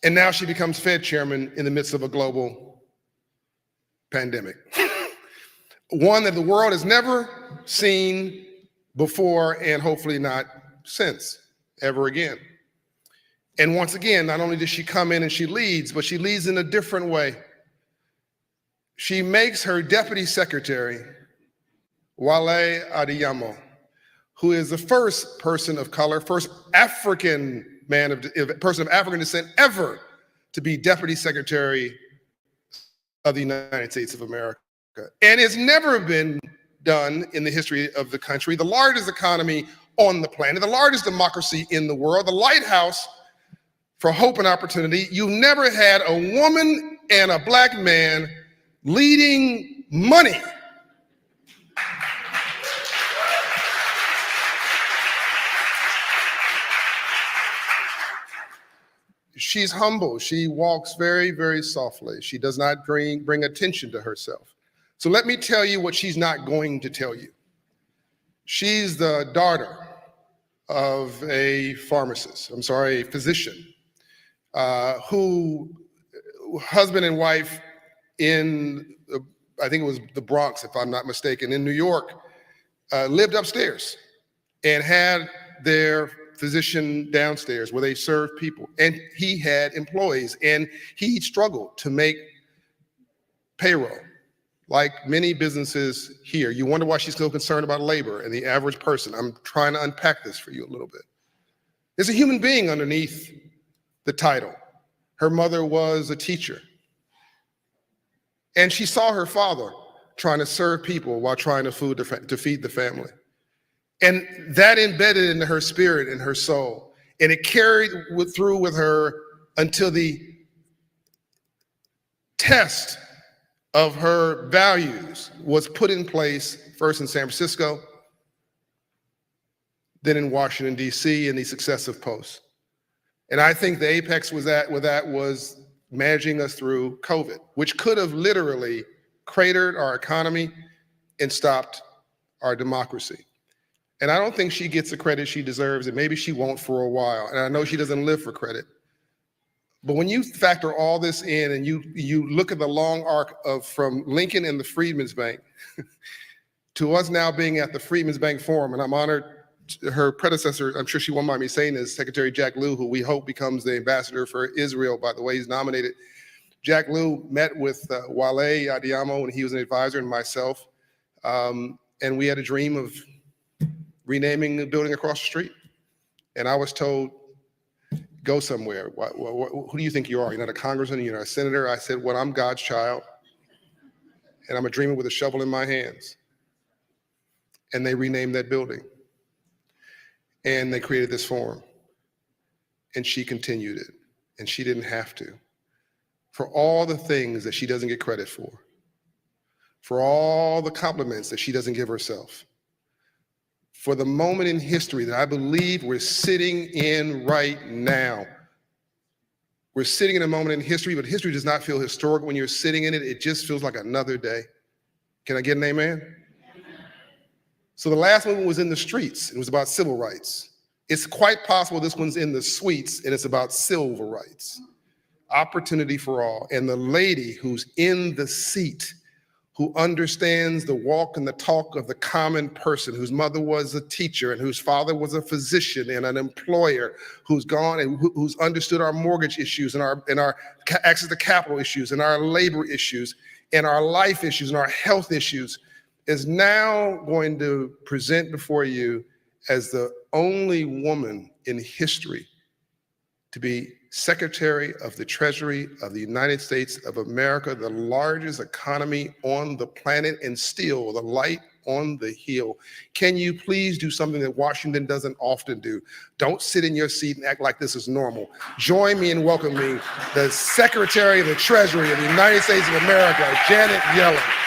And now she becomes Fed chairman in the midst of a global pandemic. One that the world has never seen before, and hopefully not since, ever again. And once again, not only does she come in and she leads, but she leads in a different way. She makes her deputy secretary, Wale Adeyemo, who is the first person of color, first African person of African descent ever to be deputy secretary of the United States of America. And it's never been done in the history of the country. The largest economy on the planet, the largest democracy in the world, the lighthouse for hope and opportunity. You've never had a woman and a black man leading money. She's humble. She walks very, very softly. She does not bring attention to herself. So let me tell you what she's not going to tell you. She's the daughter of a physician, who husband and wife in, I think it was the Bronx, if I'm not mistaken, in New York, lived upstairs and had their physician downstairs where they served people. And he had employees, and he struggled to make payroll, like many businesses here. You wonder why she's still concerned about labor and the average person. I'm trying to unpack this for you a little bit. There's a human being underneath the title. Her mother was a teacher. And she saw her father trying to serve people while trying to feed the family. And that embedded into her spirit and her soul. And it carried through with her until the test of her values was put in place, first in San Francisco, then in Washington, D.C., in the successive posts. And I think the apex with that was managing us through COVID, which could have literally cratered our economy and stopped our democracy. And I don't think she gets the credit she deserves, and maybe she won't for a while. And I know she doesn't live for credit. But when you factor all this in and you look at the long arc of from Lincoln and the Freedmen's Bank to us now being at the Freedmen's Bank Forum, and I'm honored her predecessor, I'm sure she won't mind me saying this, Secretary Jack Lew, who we hope becomes the ambassador for Israel, by the way he's nominated. Jack Lew met with Wale Adeyemo when he was an advisor, and myself, and we had a dream of renaming the building across the street. And I was told, go somewhere. Who do you think you are? You're not a congressman, you're not a senator. I said, well, I'm God's child, and I'm a dreamer with a shovel in my hands. And they renamed that building. And they created this forum. And she continued it, and she didn't have to. For all the things that she doesn't get credit for all the compliments that she doesn't give herself, for the moment in history that I believe we're sitting in right now. We're sitting in a moment in history, but history does not feel historic when you're sitting in it. It just feels like another day. Can I get an amen? So the last one was in the streets. It was about civil rights. It's quite possible this one's in the suites, and it's about civil rights. Opportunity for all. And the lady who's in the seat, who understands the walk and the talk of the common person, whose mother was a teacher and whose father was a physician and an employer, who's gone and who's understood our mortgage issues and our access to capital issues and our labor issues and our life issues and our health issues, is now going to present before you as the only woman in history to be Secretary of the Treasury of the United States of America, the largest economy on the planet and still the light on the hill. Can you please do something that Washington doesn't often do? Don't sit in your seat and act like this is normal. Join me in welcoming the Secretary of the Treasury of the United States of America, Janet Yellen.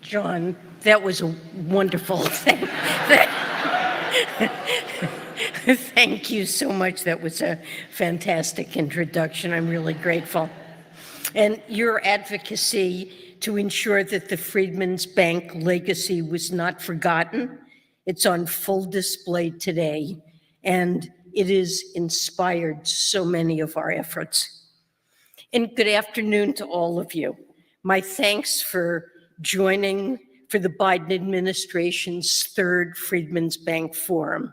John, that was a wonderful thing. Thank you so much. That was a fantastic introduction. I'm really grateful. And your advocacy to ensure that the Freedman's Bank legacy was not forgotten, it's on full display today, and it has inspired so many of our efforts. And good afternoon to all of you. My thanks for joining for the Biden administration's third Freedman's Bank Forum.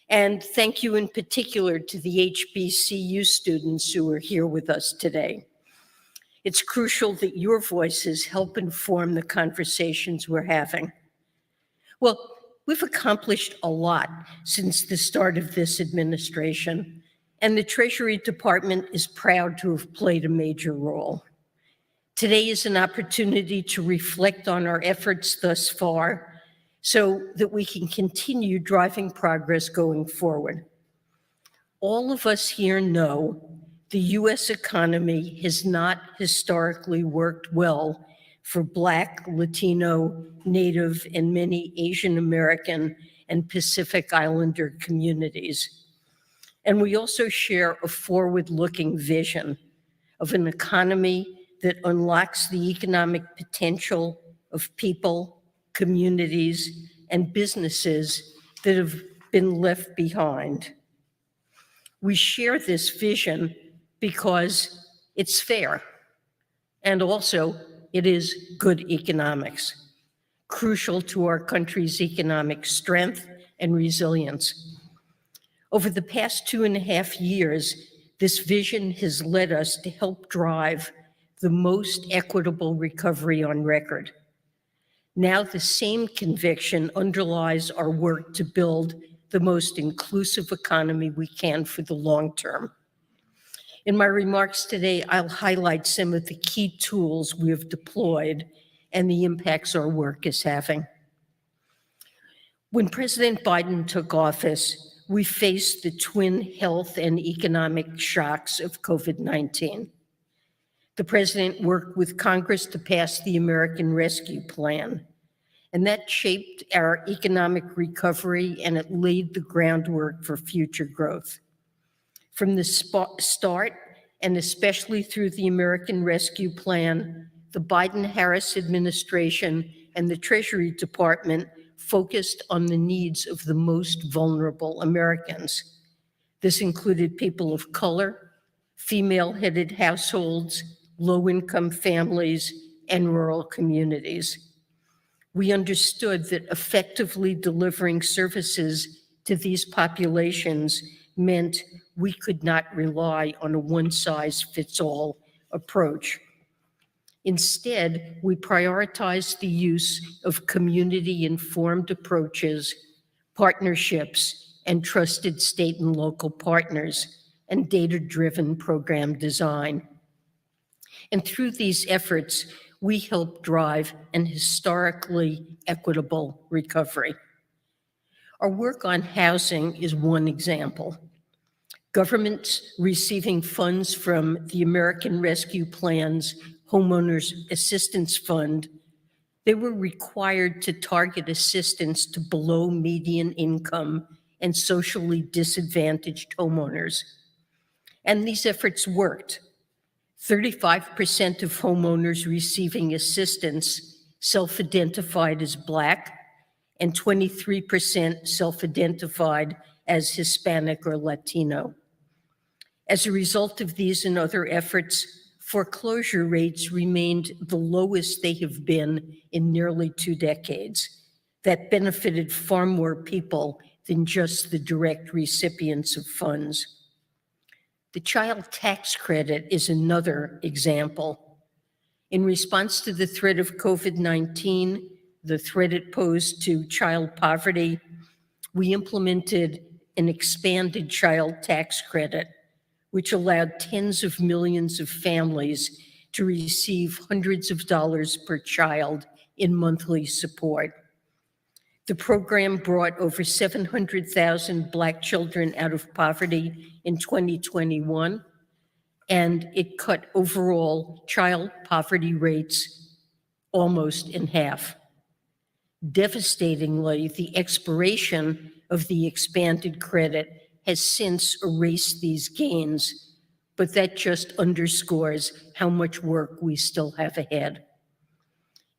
And thank you in particular to the HBCU students who are here with us today. It's crucial that your voices help inform the conversations we're having. Well, we've accomplished a lot since the start of this administration, and the Treasury Department is proud to have played a major role. Today is an opportunity to reflect on our efforts thus far so that we can continue driving progress going forward. All of us here know the US economy has not historically worked well for Black, Latino, Native, and many Asian American and Pacific Islander communities. And we also share a forward-looking vision of an economy that unlocks the economic potential of people, communities, and businesses that have been left behind. We share this vision because it's fair, and also it is good economics, crucial to our country's economic strength and resilience. Over the past 2.5 years, this vision has led us to help drive the most equitable recovery on record. Now the same conviction underlies our work to build the most inclusive economy we can for the long term. In my remarks today, I'll highlight some of the key tools we have deployed and the impacts our work is having. When President Biden took office, we faced the twin health and economic shocks of COVID-19. The president worked with Congress to pass the American Rescue Plan, and that shaped our economic recovery and it laid the groundwork for future growth. From the start, and especially through the American Rescue Plan, the Biden-Harris administration and the Treasury Department focused on the needs of the most vulnerable Americans. This included people of color, female-headed households, low-income families, and rural communities. We understood that effectively delivering services to these populations meant we could not rely on a one-size-fits-all approach. Instead, we prioritized the use of community-informed approaches, partnerships, and trusted state and local partners, and data-driven program design. And through these efforts, we help drive an historically equitable recovery. Our work on housing is one example. Governments receiving funds from the American Rescue Plan's Homeowners Assistance Fund, they were required to target assistance to below median income and socially disadvantaged homeowners. And these efforts worked. 35% of homeowners receiving assistance self-identified as Black, and 23% self-identified as Hispanic or Latino. As a result of these and other efforts, foreclosure rates remained the lowest they have been in nearly 2 decades. That benefited far more people than just the direct recipients of funds. The child tax credit is another example. In response to the threat of COVID-19, the threat it posed to child poverty, we implemented an expanded child tax credit, which allowed tens of millions of families to receive hundreds of dollars per child in monthly support. The program brought over 700,000 Black children out of poverty in 2021, and it cut overall child poverty rates almost in half. Devastatingly, the expiration of the expanded credit has since erased these gains, but that just underscores how much work we still have ahead.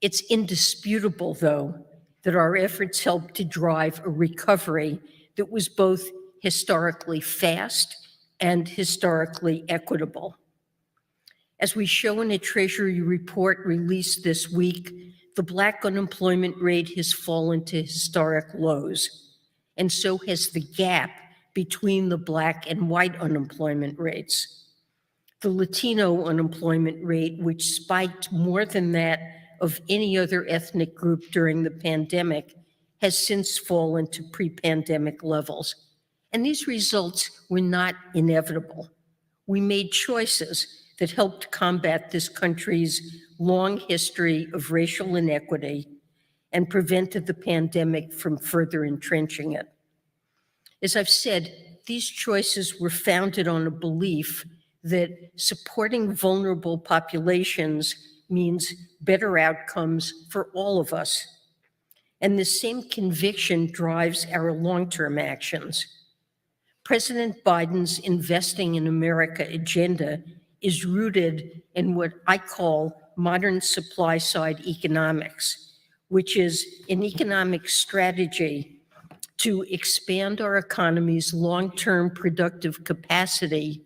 It's indisputable, though, that our efforts helped to drive a recovery that was both historically fast and historically equitable. As we show in a Treasury report released this week, the Black unemployment rate has fallen to historic lows, and so has the gap between the Black and white unemployment rates. The Latino unemployment rate, which spiked more than that of any other ethnic group during the pandemic, has since fallen to pre-pandemic levels. And these results were not inevitable. We made choices that helped combat this country's long history of racial inequity and prevented the pandemic from further entrenching it. As I've said, these choices were founded on a belief that supporting vulnerable populations means better outcomes for all of us. And the same conviction drives our long-term actions. President Biden's Investing in America agenda is rooted in what I call modern supply-side economics, which is an economic strategy to expand our economy's long-term productive capacity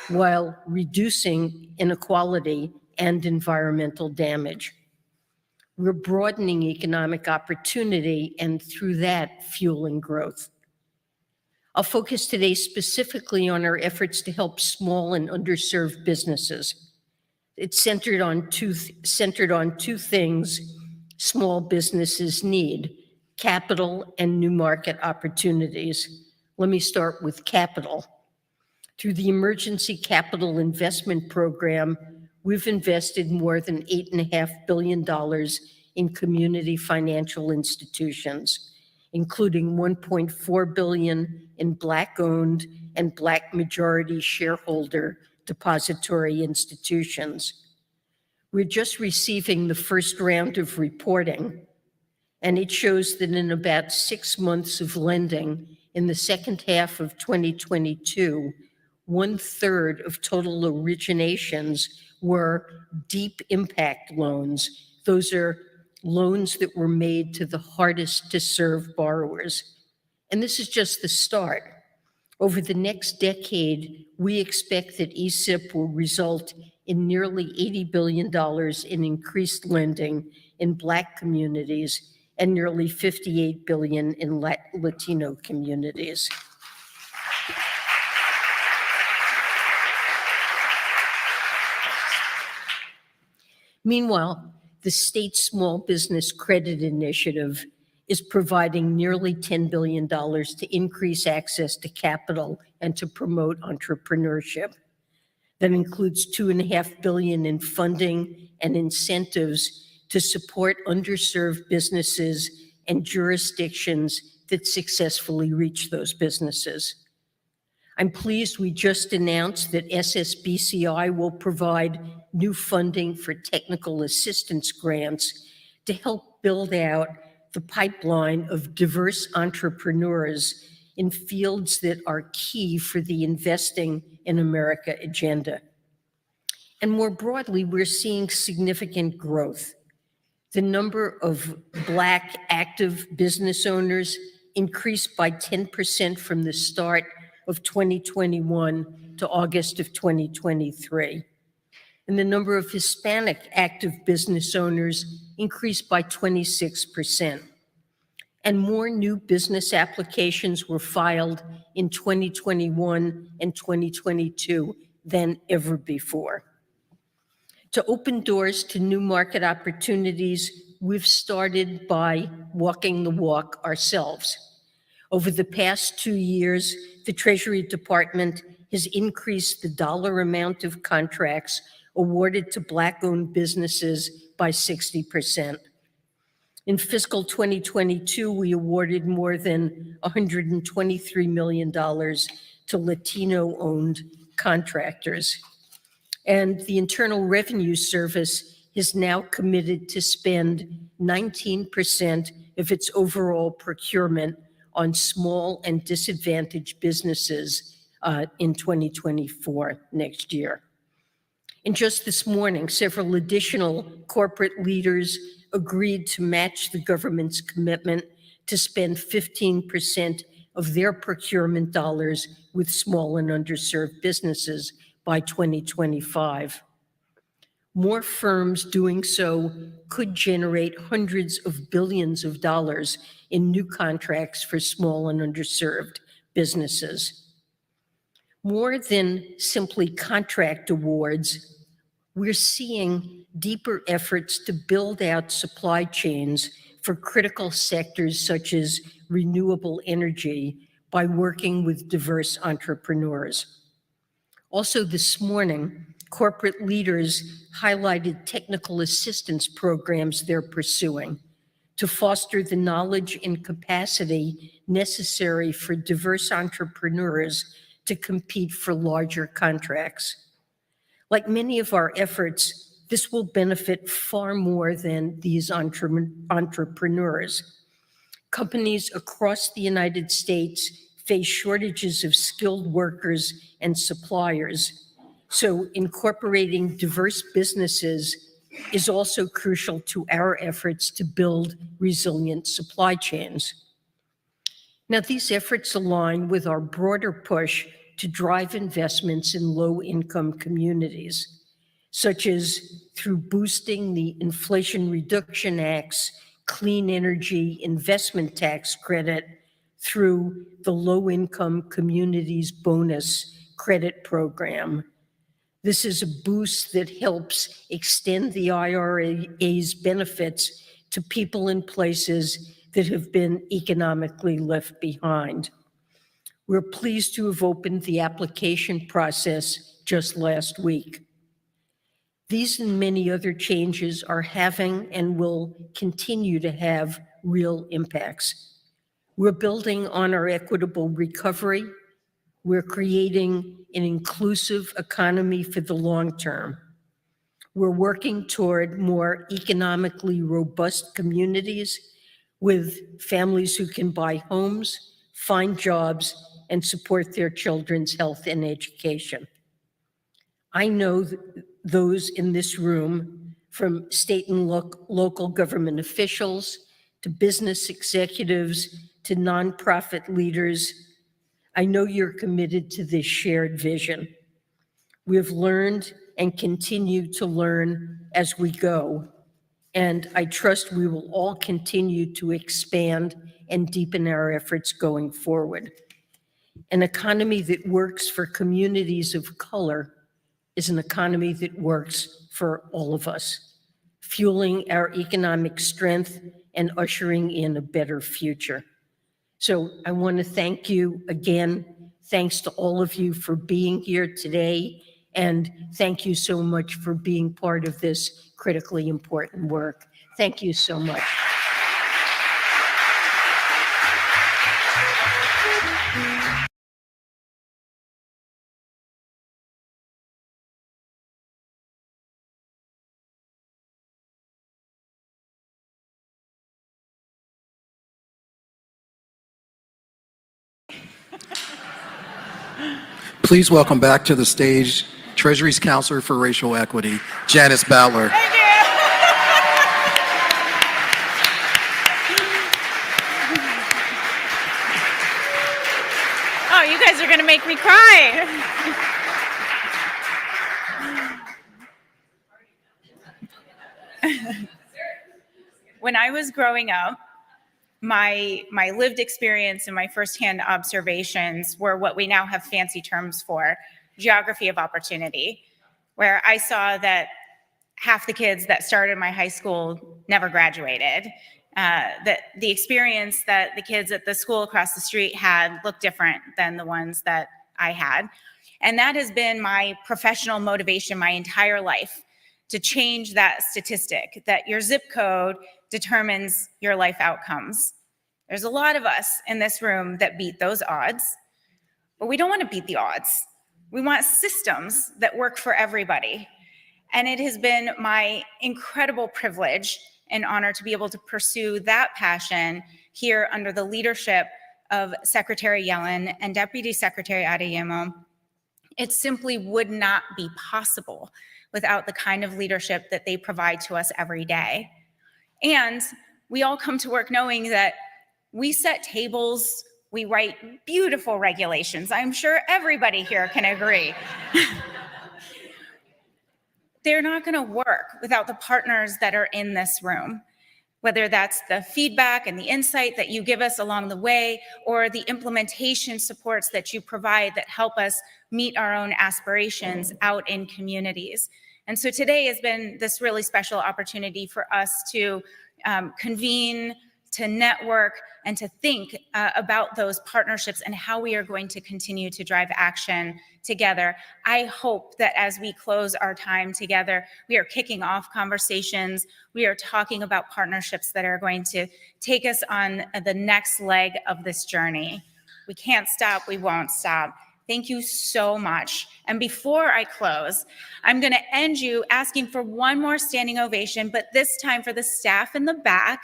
while reducing inequality and environmental damage. We're broadening economic opportunity and through that fueling growth. I'll focus today specifically on our efforts to help small and underserved businesses. It's centered on two things small businesses need: capital and new market opportunities. Let me start with capital. Through the Emergency Capital Investment Program, we've invested more than $8.5 billion in community financial institutions, including $1.4 billion in Black-owned and Black majority shareholder depository institutions. We're just receiving the first round of reporting, and it shows that in about 6 months of lending in the second half of 2022, 1/3 of total originations were deep impact loans. Those are loans that were made to the hardest to serve borrowers. And this is just the start. Over the next decade, we expect that ESIP will result in nearly $80 billion in increased lending in Black communities and nearly $58 billion in Latino communities. Meanwhile, the state small business credit initiative is providing nearly $10 billion to increase access to capital and to promote entrepreneurship. That includes $2.5 billion in funding and incentives to support underserved businesses and jurisdictions that successfully reach those businesses. I'm pleased we just announced that SSBCI will provide new funding for technical assistance grants to help build out the pipeline of diverse entrepreneurs in fields that are key for the Investing in America agenda. And more broadly, we're seeing significant growth. The number of Black active business owners increased by 10% from the start of 2021 to August of 2023. and the number of Hispanic active business owners increased by 26%. And more new business applications were filed in 2021 and 2022 than ever before. To open doors to new market opportunities, we've started by walking the walk ourselves. Over the past 2 years, the Treasury Department has increased the dollar amount of contracts awarded to Black-owned businesses by 60%. In fiscal 2022, we awarded more than $123 million to Latino-owned contractors. And the Internal Revenue Service is now committed to spend 19% of its overall procurement on small and disadvantaged businesses in 2024, next year. And just this morning, several additional corporate leaders agreed to match the government's commitment to spend 15% of their procurement dollars with small and underserved businesses by 2025. More firms doing so could generate hundreds of billions of dollars in new contracts for small and underserved businesses. More than simply contract awards, we're seeing deeper efforts to build out supply chains for critical sectors such as renewable energy by working with diverse entrepreneurs. Also this morning, corporate leaders highlighted technical assistance programs they're pursuing to foster the knowledge and capacity necessary for diverse entrepreneurs to compete for larger contracts. Like many of our efforts, this will benefit far more than these entrepreneurs. Companies across the United States face shortages of skilled workers and suppliers. So incorporating diverse businesses is also crucial to our efforts to build resilient supply chains. Now, these efforts align with our broader push to drive investments in low-income communities, such as through boosting the Inflation Reduction Act's Clean Energy Investment Tax Credit through the Low-Income Communities Bonus Credit Program. This is a boost that helps extend the IRA's benefits to people in places that have been economically left behind. We're pleased to have opened the application process just last week. These and many other changes are having and will continue to have real impacts. We're building on our equitable recovery. We're creating an inclusive economy for the long term. We're working toward more economically robust communities with families who can buy homes, find jobs, and support their children's health and education. I know those in this room, from state and local government officials to business executives to nonprofit leaders, I know you're committed to this shared vision. We have learned and continue to learn as we go, and I trust we will all continue to expand and deepen our efforts going forward. An economy that works for communities of color is an economy that works for all of us, fueling our economic strength and ushering in a better future. So I want to thank you again. Thanks to all of you for being here today, and thank you so much for being part of this critically important work. Thank you so much. Please welcome back to the stage Treasury's Counselor for Racial Equity, Janice Bowler. Thank you. Oh, you guys are going to make me cry. When I was growing up, my lived experience and my firsthand observations were what we now have fancy terms for, geography of opportunity, where I saw that half the kids that started my high school never graduated. That the experience that the kids at the school across the street had looked different than the ones that I had. And that has been my professional motivation my entire life, to change that statistic, that your zip code determines your life outcomes. There's a lot of us in this room that beat those odds, but we don't want to beat the odds. We want systems that work for everybody. And it has been my incredible privilege and honor to be able to pursue that passion here under the leadership of Secretary Yellen and Deputy Secretary Adeyemo. It simply would not be possible without the kind of leadership that they provide to us every day. And we all come to work knowing that we set tables, we write beautiful regulations. I'm sure everybody here can agree. They're not going to work without the partners that are in this room, whether that's the feedback and the insight that you give us along the way, or the implementation supports that you provide that help us meet our own aspirations out in communities. And so today has been this really special opportunity for us to convene, to network, and to think about those partnerships and how we are going to continue to drive action together. I hope that as we close our time together, we are kicking off conversations. We are talking about partnerships that are going to take us on the next leg of this journey. We can't stop, we won't stop. Thank you so much. And before I close, I'm going to end you asking for one more standing ovation, but this time for the staff in the back.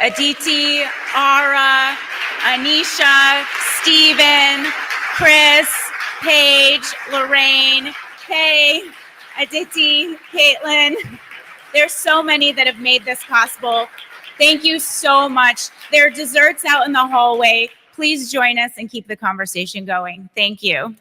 Aditi, Ara, Anisha, Stephen, Chris, Paige, Lorraine, Kay, Aditi, Caitlin. There's so many that have made this possible. Thank you so much. There are desserts out in the hallway. Please join us and keep the conversation going. Thank you.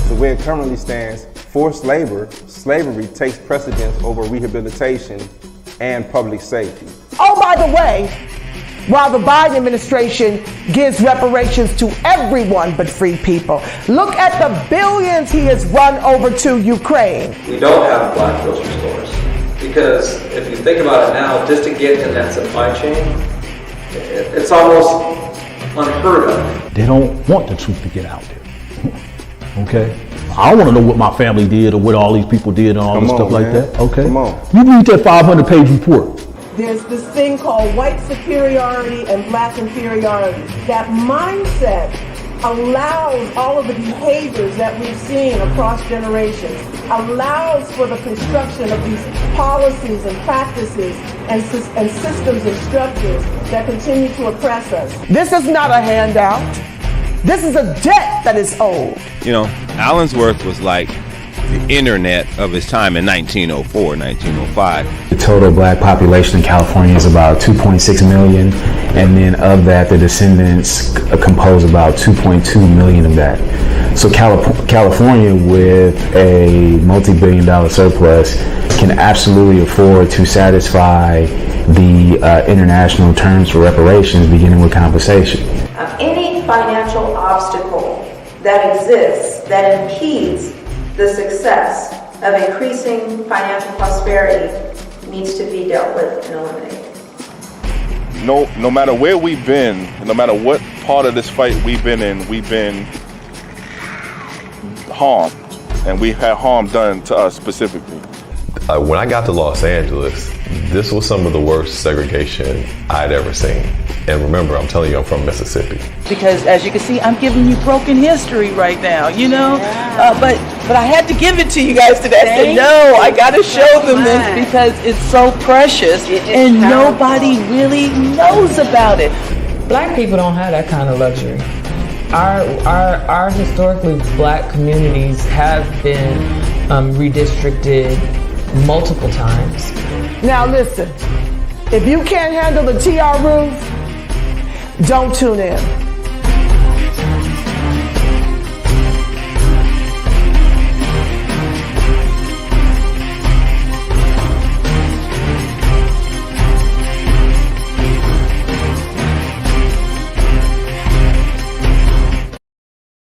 The way it currently stands, forced labor, slavery takes precedence over rehabilitation and public safety. Oh, by the way, while the Biden administration gives reparations to everyone but free people, look at the billions he has run over to Ukraine. We don't have black grocery stores because if you think about it now, just to get in that supply chain, it's almost unheard of. They don't want the truth to get out there. Okay? I want to know what my family did or what all these people did and all this stuff like that. Okay? Come on. You read that 500-page report. There's this thing called white superiority and black inferiority. That mindset allows all of the behaviors that we've seen across generations, allows for the construction of these policies and practices and systems and structures that continue to oppress us. This is not a handout. This is a debt that is owed. You know, Allensworth was like the internet of his time in 1904, 1905. The total black population in California is about 2.6 million, and then of that, the descendants compose about 2.2 million of that. So California, with a multi-billion-dollar surplus, can absolutely afford to satisfy the international terms for reparations, beginning with compensation. Any financial obstacle that exists that impedes the success of increasing financial prosperity needs to be dealt with and eliminated. No matter where we've been, no matter what part of this fight we've been in, we've been harmed, and we've had harm done to us specifically. When I got to Los Angeles, this was some of the worst segregation I'd ever seen. And remember, I'm telling you, I'm from Mississippi. Because as you can see, I'm giving you broken history right now, you know? But I had to give it to you guys today. I said, no, I got to show them this because it's so precious and nobody really knows about it. Black people don't have that kind of luxury. Our historically black communities have been redistricted multiple times. Now listen, If you can't handle the TR roof, don't tune in.